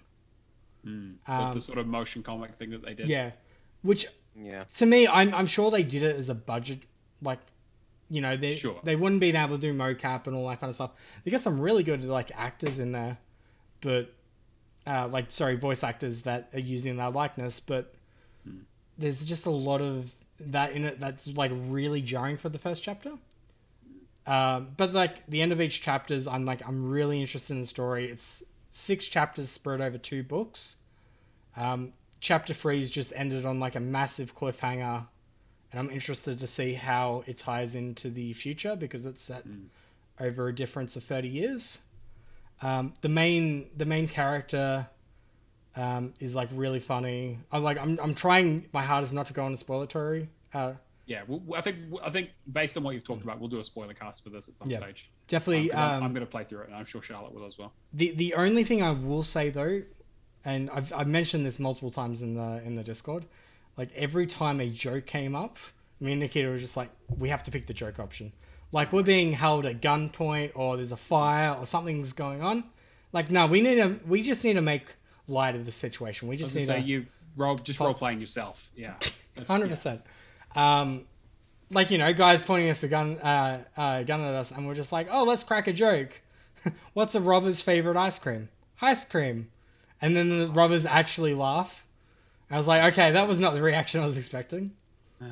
The sort of motion comic thing that they did. Yeah. Which, to me, I'm sure they did it as a budget. They wouldn't be able to do mocap and all that kind of stuff. They got some really good actors in there, but voice actors that are using their likeness. But there's just a lot of that in it that's really jarring for the first chapter. But the end of each chapters, I'm really interested in the story. It's 6 chapters spread over 2 books. Chapter 3's just ended on a massive cliffhanger, and I'm interested to see how it ties into the future because it's set over a difference of 30 years. The main character is like really funny. I'm trying my hardest not to go on a spoiler territory. Yeah, I think based on what you've talked about, we'll do a spoiler cast for this at some stage. Definitely. I'm going to play through it, and I'm sure Charlotte will as well. The only thing I will say though, and I've mentioned this multiple times in the Discord, like every time a joke came up, me and Nikita were just like, we have to pick the joke option. Like we're being held at gunpoint, or there's a fire, or something's going on. Like no, we just need to make light of the situation. We just need to role playing yourself. Yeah, 100%. Like guys pointing us a gun at us, and we're just like, oh, let's crack a joke. What's a robber's favorite ice cream? Ice cream. And then the robbers actually laugh. I was like, okay, that was not the reaction I was expecting. Oh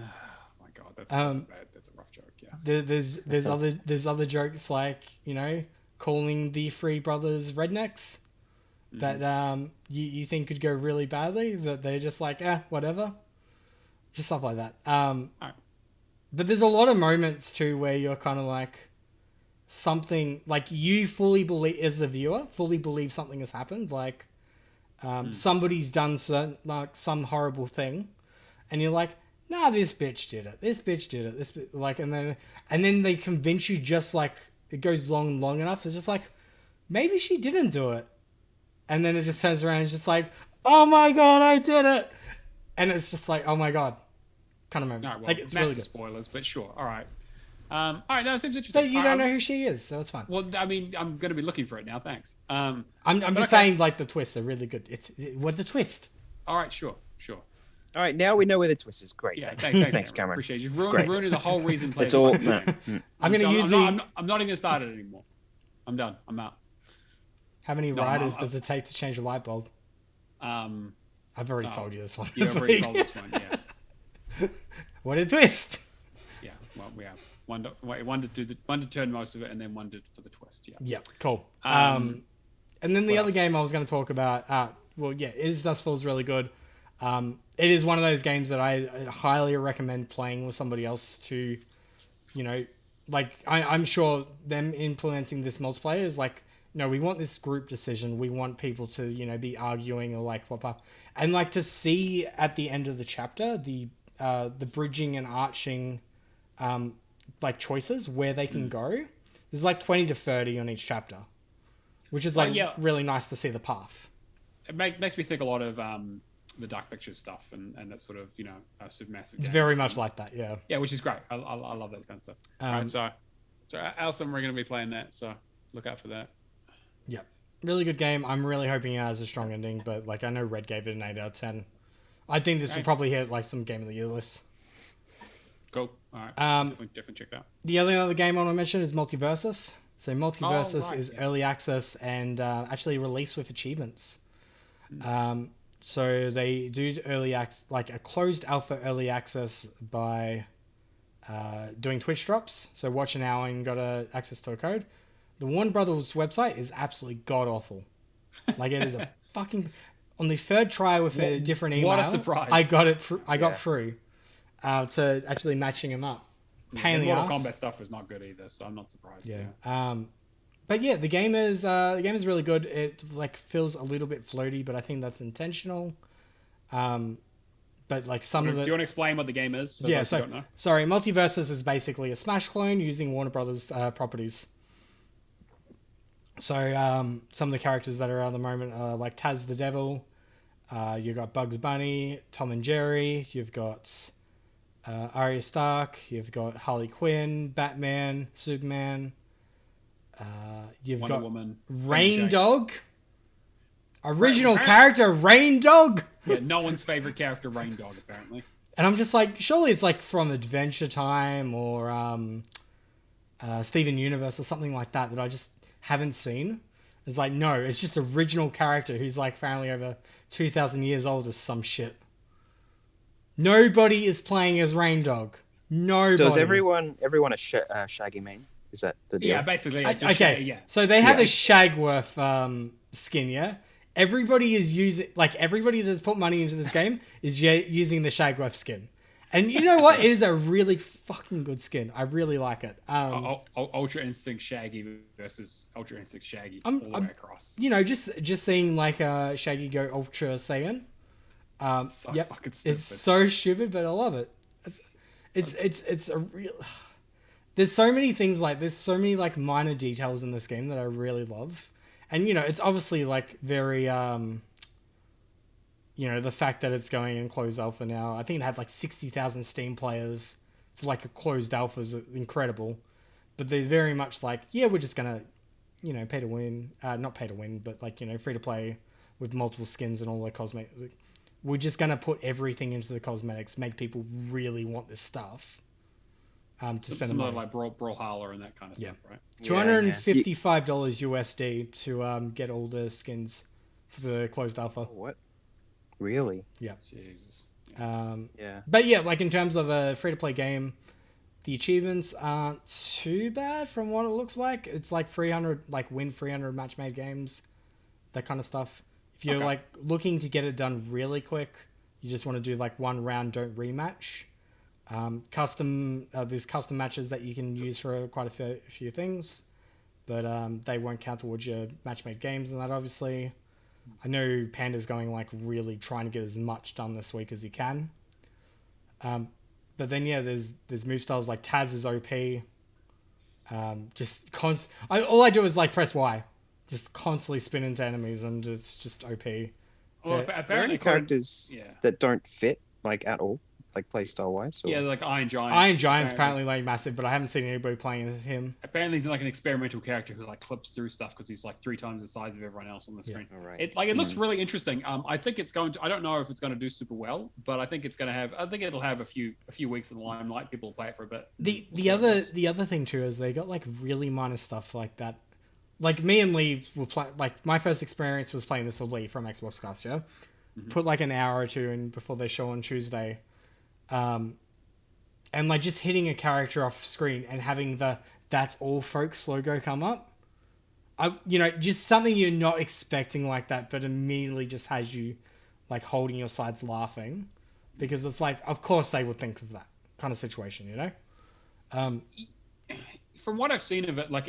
my god, that's a rough joke. Yeah. There's other jokes like calling the three brothers rednecks that you think could go really badly, but they're just like whatever, just stuff like that. But there's a lot of moments too where you're kind of like something like you fully believe as the viewer fully believe something has happened, like somebody's done some horrible thing, and you're like, nah, this bitch did it. And then they convince you, just like it goes long enough. It's just like, maybe she didn't do it. And then it just turns around and it's just like, oh my god, I did it. And it's just like, oh my god. Kind of moments. All right, well, like, it's massive really good. Spoilers, but sure. All right. All right, no, it seems interesting. So you don't know who she is, so it's fine. Well, I mean, I'm going to be looking for it now. Thanks. I'm just saying, like, the twists are really good. What's the twist? All right, sure. All right, now we know where the twist is. Great. Yeah, thanks, Cameron. Appreciate it. You've ruined the whole reason. It's all. I'm going to use I'm not even going to start it anymore. I'm done. I'm out. How many riders does it take to change a light bulb? I've already told you this one. You've already told this one, yeah. What a twist! Yeah, well, we have one to turn most of it, and then one for the twist. Yeah. Yeah, cool. And then the other game I was going to talk about. Is Dustfall is really good. It is one of those games that I highly recommend playing with somebody else to, like I'm sure them implementing this multiplayer is like, we want this group decision. We want people to, be arguing or like what, and like to see at the end of the chapter the bridging and arching, like choices where they can go. There's like 20 to 30 on each chapter, which is like really nice to see the path. It makes me think a lot of the Dark Pictures stuff and that sort of Supermassive. It's very much like that, yeah. Yeah, which is great. I love that kind of stuff. Right, so Alison, we're going to be playing that, so look out for that. Yeah, really good game. I'm really hoping it has a strong ending, but like I know Red gave it an 8 out of 10. I think this will probably hit like some Game of the Year list. Cool. All right. Definitely check that out. The other game I want to mention is Multiversus. So Multiversus is early access and actually released with achievements. So they do early access, like a closed alpha early access by doing Twitch drops. So watch an hour and got access to a code. The Warner Brothers website is absolutely god awful. Like it is a fucking. On the third try with a different email, what a surprise! I got it. I got through to actually matching them up. Pain in the Mortal ass. Kombat stuff was not good either, so I'm not surprised. Yeah. But yeah, the game is really good. It like feels a little bit floaty, but I think that's intentional. But like some of the. Do you want to explain what the game is? For those who don't know? Sorry, Multiversus is basically a Smash clone using Warner Brothers properties. So some of the characters that are at the moment are like Taz the Devil. You've got Bugs Bunny, Tom and Jerry. You've got Arya Stark. You've got Harley Quinn, Batman, Superman. You've Wonder got Woman, Rain Dog. Original character, Rain Dog. Yeah, no one's favorite character, Rain Dog, apparently. And I'm just like, surely it's like from Adventure Time or Steven Universe or something like that I just haven't seen. It's like, no, it's just original character who's like apparently over 2,000 years old or some shit. Nobody is playing as Rain Dog. Nobody. So is everyone a Shaggy main? Is that the deal? Yeah, basically. Okay, so they have a Shagworth skin, yeah? Everybody is using, like everybody that's put money into this game is using the Shagworth skin. And you know what? It is a really fucking good skin. I really like it. Ultra Instinct Shaggy versus Ultra Instinct Shaggy all the way across. You know, just seeing like Shaggy go Ultra Saiyan. It's so fucking stupid. It's so stupid, but I love it. It's a real. There's so many things there's so many like minor details in this game that I really love, and you know, it's obviously like very you know, the fact that it's going in closed alpha now. I think it had like 60,000 Steam players for like a closed alpha is incredible. But there's very much like, yeah, we're just going to, you know, pay to win. Not pay to win, but like, you know, free to play with multiple skins and all the cosmetics. We're just going to put everything into the cosmetics, make people really want this stuff. To spend the money. Like Brawlhalla and that kind of stuff, right? $255 USD to get all the skins for the closed alpha. What? Really? Yeah. Jesus. Yeah. But yeah, like in terms of a free-to-play game, the achievements aren't too bad from what it looks like. It's like 300, like win 300 match-made games, that kind of stuff. If you're like looking to get it done really quick, you just want to do like one round, don't rematch. There's custom matches that you can use for quite a few things, but they won't count towards your match-made games and that obviously. I know Panda's going like really trying to get as much done this week as he can. But then yeah, there's move styles like Taz is OP. All I do is like press Y, just constantly spin into enemies and it's just OP. Well, Are there apparently any characters that don't fit like at all, like playstyle wise? Yeah, like Iron Giant. Iron Giant's apparently like massive, but I haven't seen anybody playing as him. Apparently he's like an experimental character who like clips through stuff because he's like 3 times the size of everyone else on the screen. Right. It looks really interesting. I think it's going to. I don't know if it's going to do super well, but I think it's going to have. I think it'll have a few weeks in the limelight. People will play it for a bit. The other thing too is they got like really minor stuff like that. Like me and Lee were playing. Like my first experience was playing this with Lee from Xbox Cast. Yeah, put like an hour or two in before they show on Tuesday. And like just hitting a character off screen and having the "That's all, folks" logo come up, just something you're not expecting like that, but immediately just has you like holding your sides laughing, because it's like, of course they would think of that kind of situation, you know. From what I've seen of it, like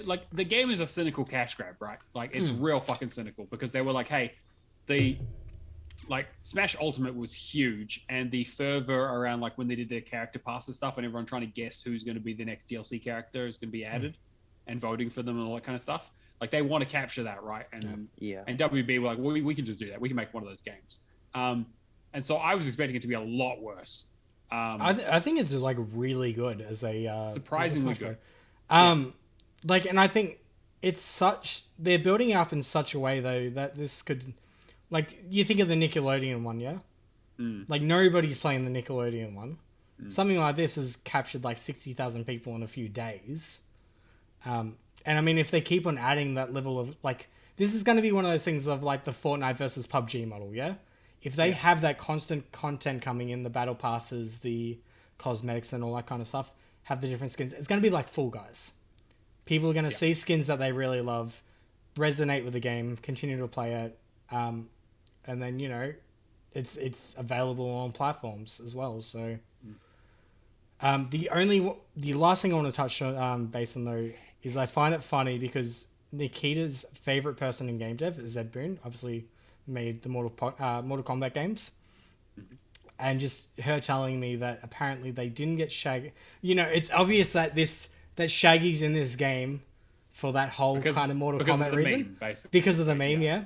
like the game is a cynical cash grab, right? Like it's real fucking cynical because they were like, hey, like Smash Ultimate was huge, and the fervor around like when they did their character passes stuff and everyone trying to guess who's going to be the next DLC character is going to be added, and voting for them and all that kind of stuff. Like they want to capture that, right? And and WB were like, well, we can just do that. We can make one of those games. And so I was expecting it to be a lot worse. I think it's like really good as a surprisingly good. Like, and I think they're building up in such a way though that this could. Like, you think of the Nickelodeon one, yeah? Like, nobody's playing the Nickelodeon one. Something like this has captured, like, 60,000 people in a few days. And, I mean, if they keep on adding that level of, like... This is going to be one of those things of, like, the Fortnite versus PUBG model, yeah? If they have that constant content coming in, the battle passes, the cosmetics and all that kind of stuff, have the different skins, it's going to be like Fall Guys. People are going to see skins that they really love, resonate with the game, continue to play it, and then, you know, it's available on platforms as well. So, the last thing I want to touch on, base on though, is I find it funny because Nikita's favorite person in game dev is Zed Boon, obviously made the Mortal Kombat games, and just her telling me that apparently they didn't get Shaggy. You know, it's obvious that Shaggy's in this game for that whole kind of Mortal Kombat reason, because of the meme, yeah.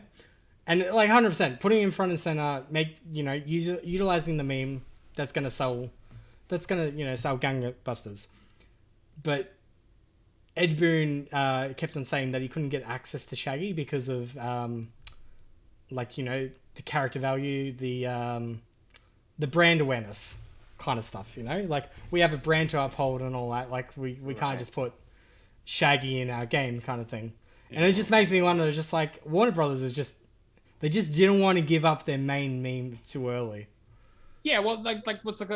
And like 100%, putting it in front and center, utilizing the meme that's gonna sell gangbusters. But Ed Boon kept on saying that he couldn't get access to Shaggy because of the character value, the brand awareness kind of stuff. You know, like we have a brand to uphold and all that. Like we can't just put Shaggy in our game kind of thing. Yeah. And it just makes me wonder, just like Warner Brothers they just didn't want to give up their main meme too early. Yeah, well, like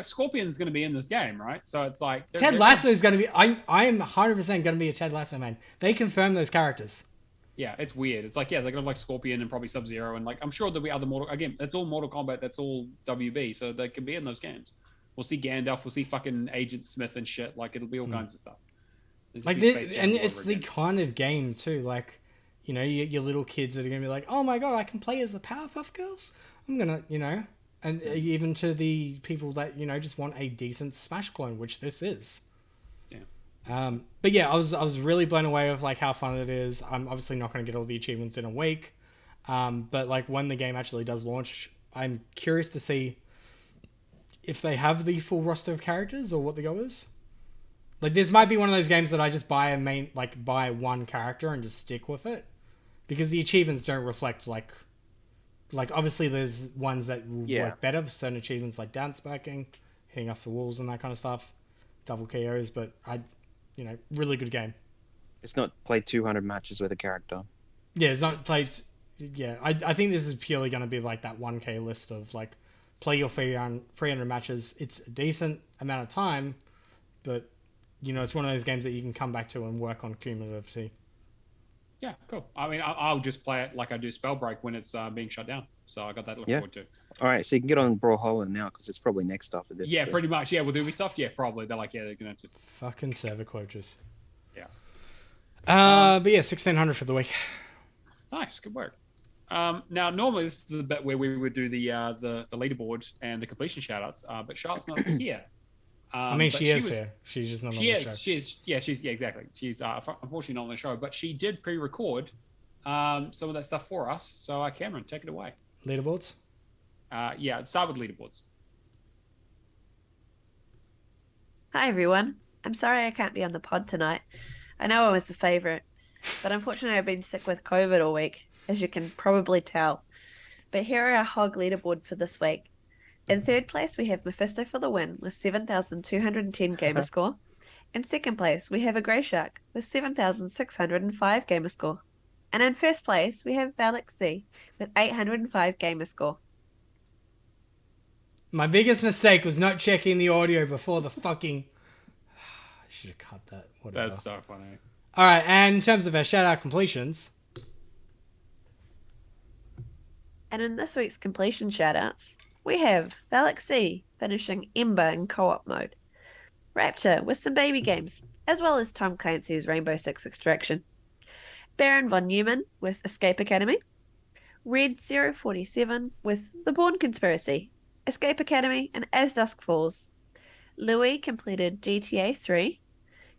Scorpion's going to be in this game, right? So it's like Ted Lasso is going to be. I am 100% going to be a Ted Lasso man. They confirmed those characters. Yeah, it's weird. It's like, yeah, they're going to have like Scorpion and probably Sub-Zero, and like I'm sure there'll be other Mortal. Again, that's all Mortal Kombat. That's all WB. So they can be in those games. We'll see Gandalf. We'll see fucking Agent Smith and shit. Like it'll be all kinds of stuff. Like this, and it's the kind of game too. Like, you know, your little kids that are gonna be like, "Oh my god, I can play as the Powerpuff Girls." I'm gonna, you know, and even to the people that just want a decent Smash clone, which this is. Yeah. But yeah, I was really blown away with like how fun it is. I'm obviously not gonna get all the achievements in a week, but like when the game actually does launch, I'm curious to see if they have the full roster of characters or what the go is. Like, this might be one of those games that I just buy buy one character and just stick with it, because the achievements don't reflect like obviously there's ones that will work better for certain achievements, like dance backing, hitting off the walls and that kind of stuff, double KOs. But really good game. It's not played 200 matches with a character. Yeah, it's not played. Yeah, I think this is purely going to be like that 1K list of like play your 300 matches. It's a decent amount of time, but it's one of those games that you can come back to and work on cumulatively. Yeah, cool. I mean, I'll just play it like I do Spellbreak when it's being shut down. So I got that to look forward to. All right, so you can get on Brawlhalla now because it's probably next after this. Yeah, pretty much. Yeah, with Ubisoft, yeah, probably. They're like, they're gonna just fucking server closures. Yeah. But yeah, 1600 for the week. Nice, good work. Now, normally this is the bit where we would do the leaderboard and the completion shoutouts, but Charlotte's not here. I mean, she is here. She's just not on the show. Exactly. She's unfortunately not on the show, but she did pre-record some of that stuff for us. So, Cameron, take it away. Leaderboards? Yeah, start with leaderboards. Hi, everyone. I'm sorry I can't be on the pod tonight. I know I was the favourite, but unfortunately I've been sick with COVID all week, as you can probably tell. But here are our hog leaderboard for this week. In third place, we have Mephisto for the win with 7,210 gamer score. In second place, we have a Grey Shark with 7,605 gamer score. And in first place, we have Valak C with 805 gamer score. My biggest mistake was not checking the audio before the fucking... I should have cut that. Whatever. That's so funny. Alright, and in terms of our shout-out completions... And in this week's completion shoutouts, we have Valak C finishing Ember in co-op mode, Raptor with some baby games, as well as Tom Clancy's Rainbow Six Extraction, Baron von Neumann with Escape Academy, Red 047 with The Bourne Conspiracy, Escape Academy, and As Dusk Falls. Louis completed GTA 3,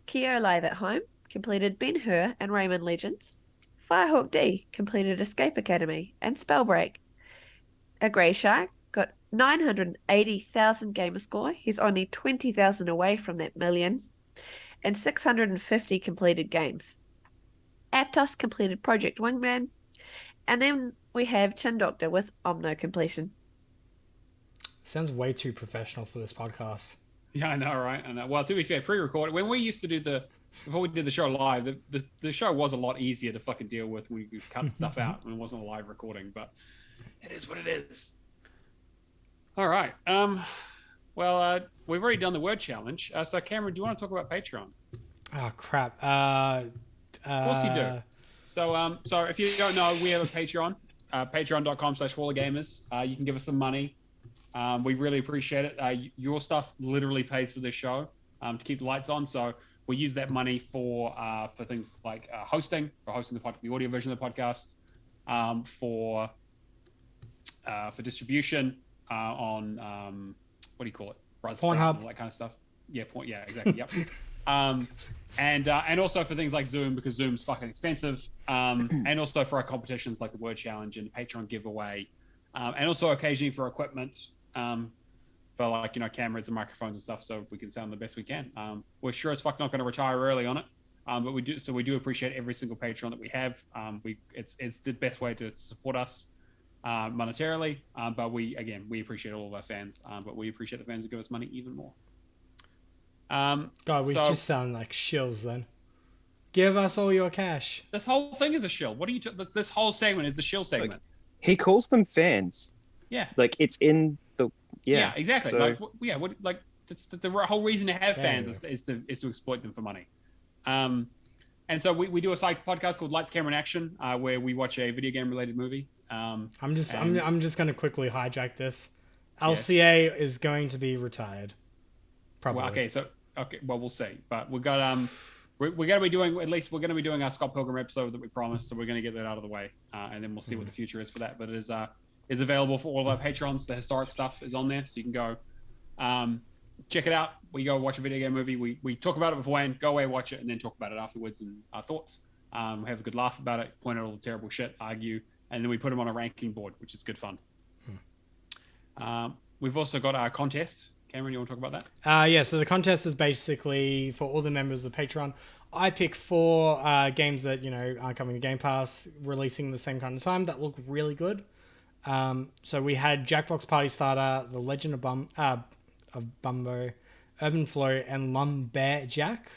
Keo Live at Home completed Ben-Hur and Rayman Legends, Firehawk D completed Escape Academy and Spellbreak. A Grey Shark got 980,000 gamer score. He's only 20,000 away from that million. And 650 completed games. Aptos completed Project Wingman. And then we have Chin Doctor with Omno completion. Sounds way too professional for this podcast. Yeah, I know, right? I know. Well, to be fair, pre-recorded, when we used to do before we did the show live, the show was a lot easier to fucking deal with. We could cut stuff out and it wasn't a live recording, but it is what it is. All right. We've already done the word challenge. So, Cameron, do you want to talk about Patreon? Oh, crap. Of course you do. So if you don't know, we have a Patreon, patreon.com/WallerGamers. You can give us some money. We really appreciate it. Your stuff literally pays for this show to keep the lights on. So we use that money for things like hosting the audio version of the podcast, for distribution on what do you call it? Pornhub, all that kind of stuff. Yeah, exactly. Yep. And also for things like Zoom, because Zoom's fucking expensive. And also for our competitions like the Word Challenge and the Patreon giveaway, and also occasionally for equipment, for like cameras and microphones and stuff, so we can sound the best we can. We're sure as fuck not going to retire early on it, but we do appreciate every single Patreon that we have. It's the best way to support us monetarily, but we appreciate all of our fans, but we appreciate the fans who give us money even more. God, we just sound like shills then. Give us all your cash. This whole thing is a shill. What are you? This whole segment is the shill segment. Like, he calls them fans. Yeah. Like it's in the. Yeah. Exactly. So... That's the whole reason to have fans is to exploit them for money. And so we do a side podcast called Lights, Camera, and Action, where we watch a video game related movie. I'm just going to quickly hijack this. LCA is going to be retired. Probably. Well, well, we'll see. But we've got we're going to be doing our Scott Pilgrim episode that we promised, so we're going to get that out of the way, and then we'll see what the future is for that. But it is available for all of our patrons. The historic stuff is on there, so you can go check it out. We go watch a video game movie. We talk about it beforehand, go away, watch it, and then talk about it afterwards and our thoughts. We have a good laugh about it, point out all the terrible shit, argue, and then we put them on a ranking board, which is good fun. We've also got our contest. Cameron, you want to talk about that? Yeah, so the contest is basically for all the members of the Patreon. I pick 4 games that, are coming to Game Pass, releasing the same kind of time, that look really good. So we had Jackbox Party Starter, The Legend of Bumbo, Urban Flow, and Lumberjack.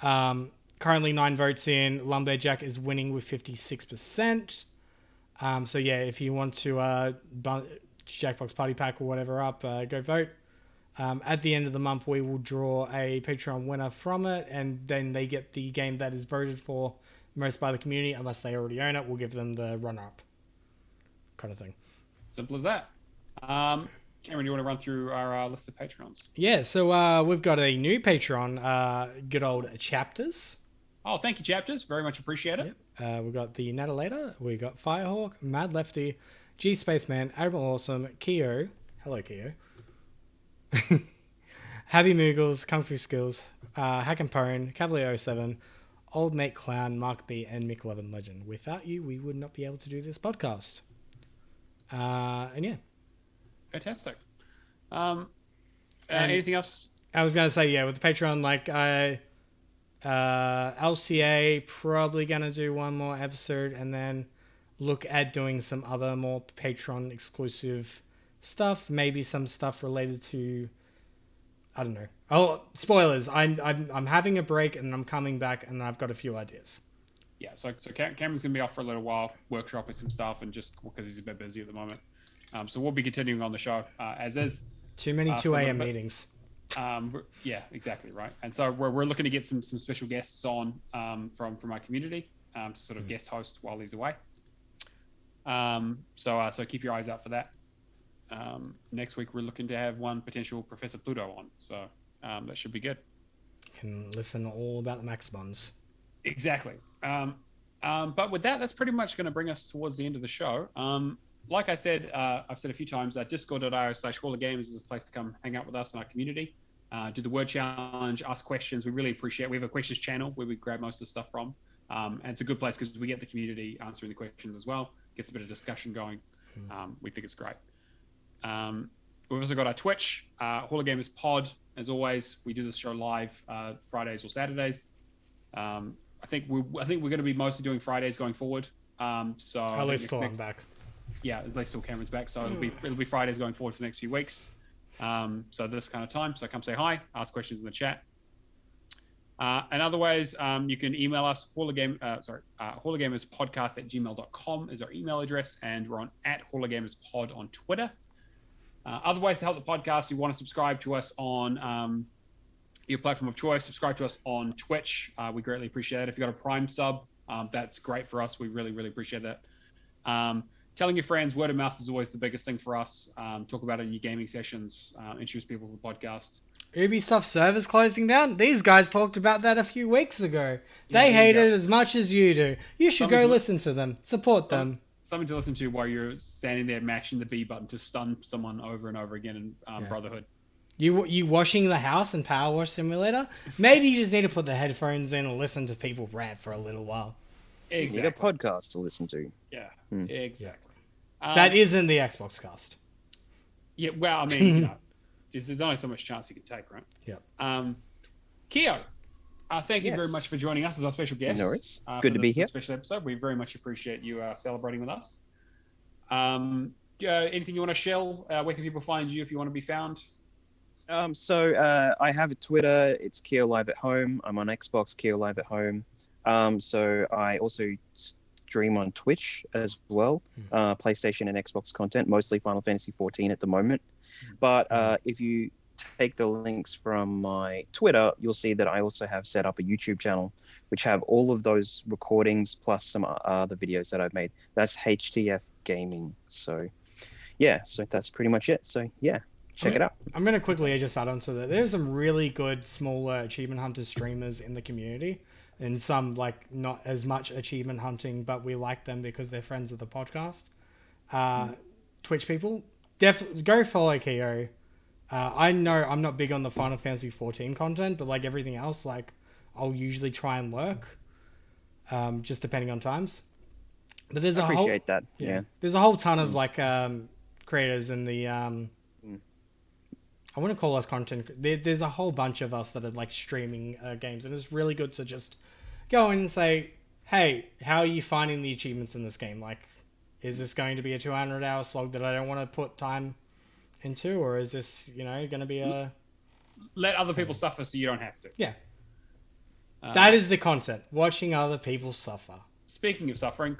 Currently 9 votes in. Lumberjack is winning with 56%. So yeah, if you want to Jackbox Party Pack or whatever up, go vote. At the end of the month, we will draw a Patreon winner from it, and then they get the game that is voted for most by the community. Unless they already own it, we'll give them the runner-up kind of thing. Simple as that. Cameron, do you want to run through our list of Patrons? Yeah, so we've got a new Patreon, good old Chapters. Oh, thank you, Chapters. Very much appreciate it. Yep. We've got the Natalator, we've got Firehawk, Mad Lefty, G Spaceman, Admiral Awesome, Keo. Hello, Keo. Happy Moogles, Kung Fu Skills, Hack and Pone, Cavalier 07, Old Mate Clown, Mark B, and Mick 11 Legend. Without you, we would not be able to do this podcast. And yeah. Fantastic. Anything else? I was gonna say, yeah, with the Patreon, LCA probably gonna do one more episode, and then look at doing some other more Patreon exclusive stuff. Maybe some stuff related to, I don't know. Oh, spoilers! I'm having a break and I'm coming back, and I've got a few ideas. Yeah, so Cameron's gonna be off for a little while, workshopping some stuff, and just because he's a bit busy at the moment. So we'll be continuing on the show as is. Too many 2 a.m. meetings. Yeah, exactly right. And so we're looking to get some special guests on from our community to sort of guest host while he's away. So keep your eyes out for that. Next week we're looking to have one potential Professor Pluto on, so that should be good. Can listen all about the Maximums. Exactly. But with that, that's pretty much going to bring us towards the end of the show. Like I said, I've said a few times, discord.io/HallofGamers is a place to come hang out with us in our community. Do the word challenge, ask questions. We really appreciate it. We have a questions channel where we grab most of the stuff from. And it's a good place because we get the community answering the questions as well. Gets a bit of discussion going. We think it's great. We've also got our Twitch, HallofGamers Pod. As always, we do this show live Fridays or Saturdays. I think we're going to be mostly doing Fridays going forward. So at least till I'm back. Yeah, at least till Cameron's back. So it'll be Fridays going forward for the next few weeks. So this kind of time. So come say hi, ask questions in the chat. And otherwise, you can email us, HallofGamersPodcast@gmail.com is our email address, and we're on @HallofGamersPod on Twitter. Otherwise, to help the podcast, you want to subscribe to us on your platform of choice. Subscribe to us on Twitch. We greatly appreciate it. If you've got a Prime sub, that's great for us. We really, really appreciate that. Telling your friends, word of mouth is always the biggest thing for us. Talk about it in your gaming sessions, introduce people to the podcast. Ubisoft servers closing down? These guys talked about that a few weeks ago. They hate it as much as you do. You should go listen to them. Support them. Something to listen to while you're standing there mashing the B button to stun someone over and over again in Brotherhood. You washing the house in Power Wash Simulator? Maybe you just need to put the headphones in and listen to people rant for a little while. Exactly. You need a podcast to listen to. Yeah, exactly. That isn't the Xbox cast. Yeah, well, I mean, there's only so much chance you can take, right? Yeah. Keo, thank you very much for joining us as our special guest. No worries. Good to be here. Special episode. We very much appreciate you celebrating with us. Anything you want to share? Where can people find you if you want to be found? So I have a Twitter. It's Keo Live at Home. I'm on Xbox, Keo Live at Home. So I also stream on Twitch as well, PlayStation and Xbox content, mostly Final Fantasy 14 at the moment. But if you take the links from my Twitter, you'll see that I also have set up a YouTube channel, which have all of those recordings plus some other videos that I've made. That's HTF Gaming. So yeah, so that's pretty much it. So yeah, check it out. I'm going to quickly just add on to that. There's some really good smaller achievement hunter streamers in the community, and some like not as much achievement hunting, but we like them because they're friends of the podcast. Twitch people, definitely go follow Keo. I know I'm not big on the Final Fantasy 14 content, but like everything else, like I'll usually try and lurk, just depending on times. But there's I appreciate that. Yeah. There's a whole ton of like creators in the I wouldn't call us content. There's a whole bunch of us that are like streaming games, and it's really good to just go in and say, "Hey, how are you finding the achievements in this game? Like, is this going to be a 200-hour slog that I don't want to put time into, or is this, going to be a let other people suffer so you don't have to?" Yeah, that is the content: watching other people suffer. Speaking of suffering,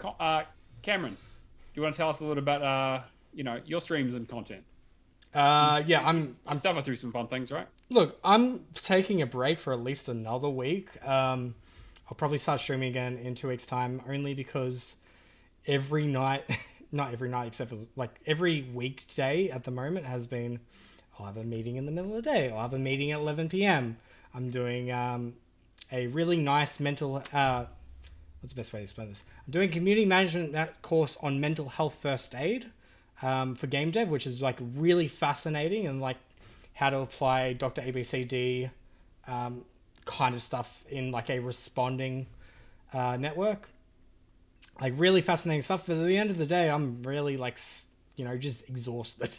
Cameron, do you want to tell us a little about your streams and content? Yeah, I'm suffering through some fun things, right? Look, I'm taking a break for at least another week. I'll probably start streaming again in 2 weeks' time, only because every night, not every night, except for like every weekday at the moment has been, I'll have a meeting in the middle of the day. I'll have a meeting at 11 p.m. I'm doing a really nice mental, what's the best way to explain this? I'm doing a community management course on mental health first aid for game dev, which is like really fascinating, and like how to apply Dr. ABCD kind of stuff in like a responding network. Like really fascinating stuff, but at the end of the day, I'm really like, just exhausted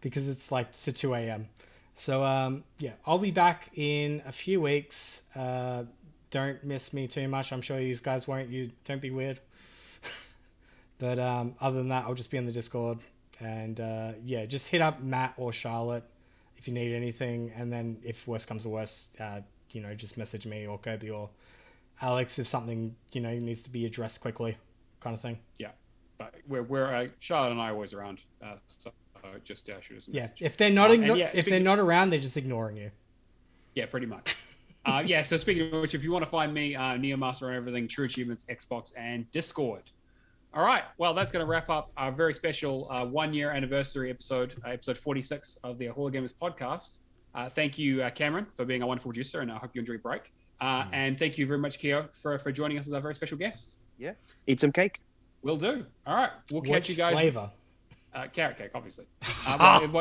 because it's like to 2 a.m. So yeah, I'll be back in a few weeks. Don't miss me too much. I'm sure you guys won't. You don't be weird. But other than that, I'll just be in the Discord, and yeah, just hit up Matt or Charlotte if you need anything, and then if worst comes to worst, just message me or Kirby or Alex if something needs to be addressed quickly, kind of thing. Yeah, but we're Charlotte and I are always around, so just shoot us a message. If they're not they're not around, they're just ignoring you. Yeah, pretty much. Yeah, so speaking of which, if you want to find me, Neomaster on everything, True Achievements, Xbox, and Discord. All right, well, that's going to wrap up our very special 1-year anniversary episode 46 of the Hall of Gamers podcast. Thank you, Cameron, for being a wonderful producer, and I hope you enjoy your break. And thank you very much, Keo, for joining us as our very special guest. Yeah, eat some cake. Will do. All right, we'll catch you guys. Flavor? Carrot cake, obviously. Cameron,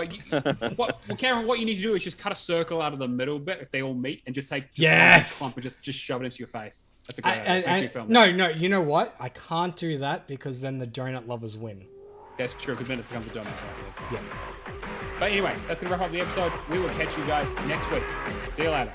what you need to do is just cut a circle out of the middle bit if they all meet, and just take one clump and just shove it into your face. That's a great idea. No, you know what? I can't do that because then the donut lovers win. That's true, because then it becomes a donut. Right? Yes. But anyway, that's going to wrap up the episode. We will catch you guys next week. See you later.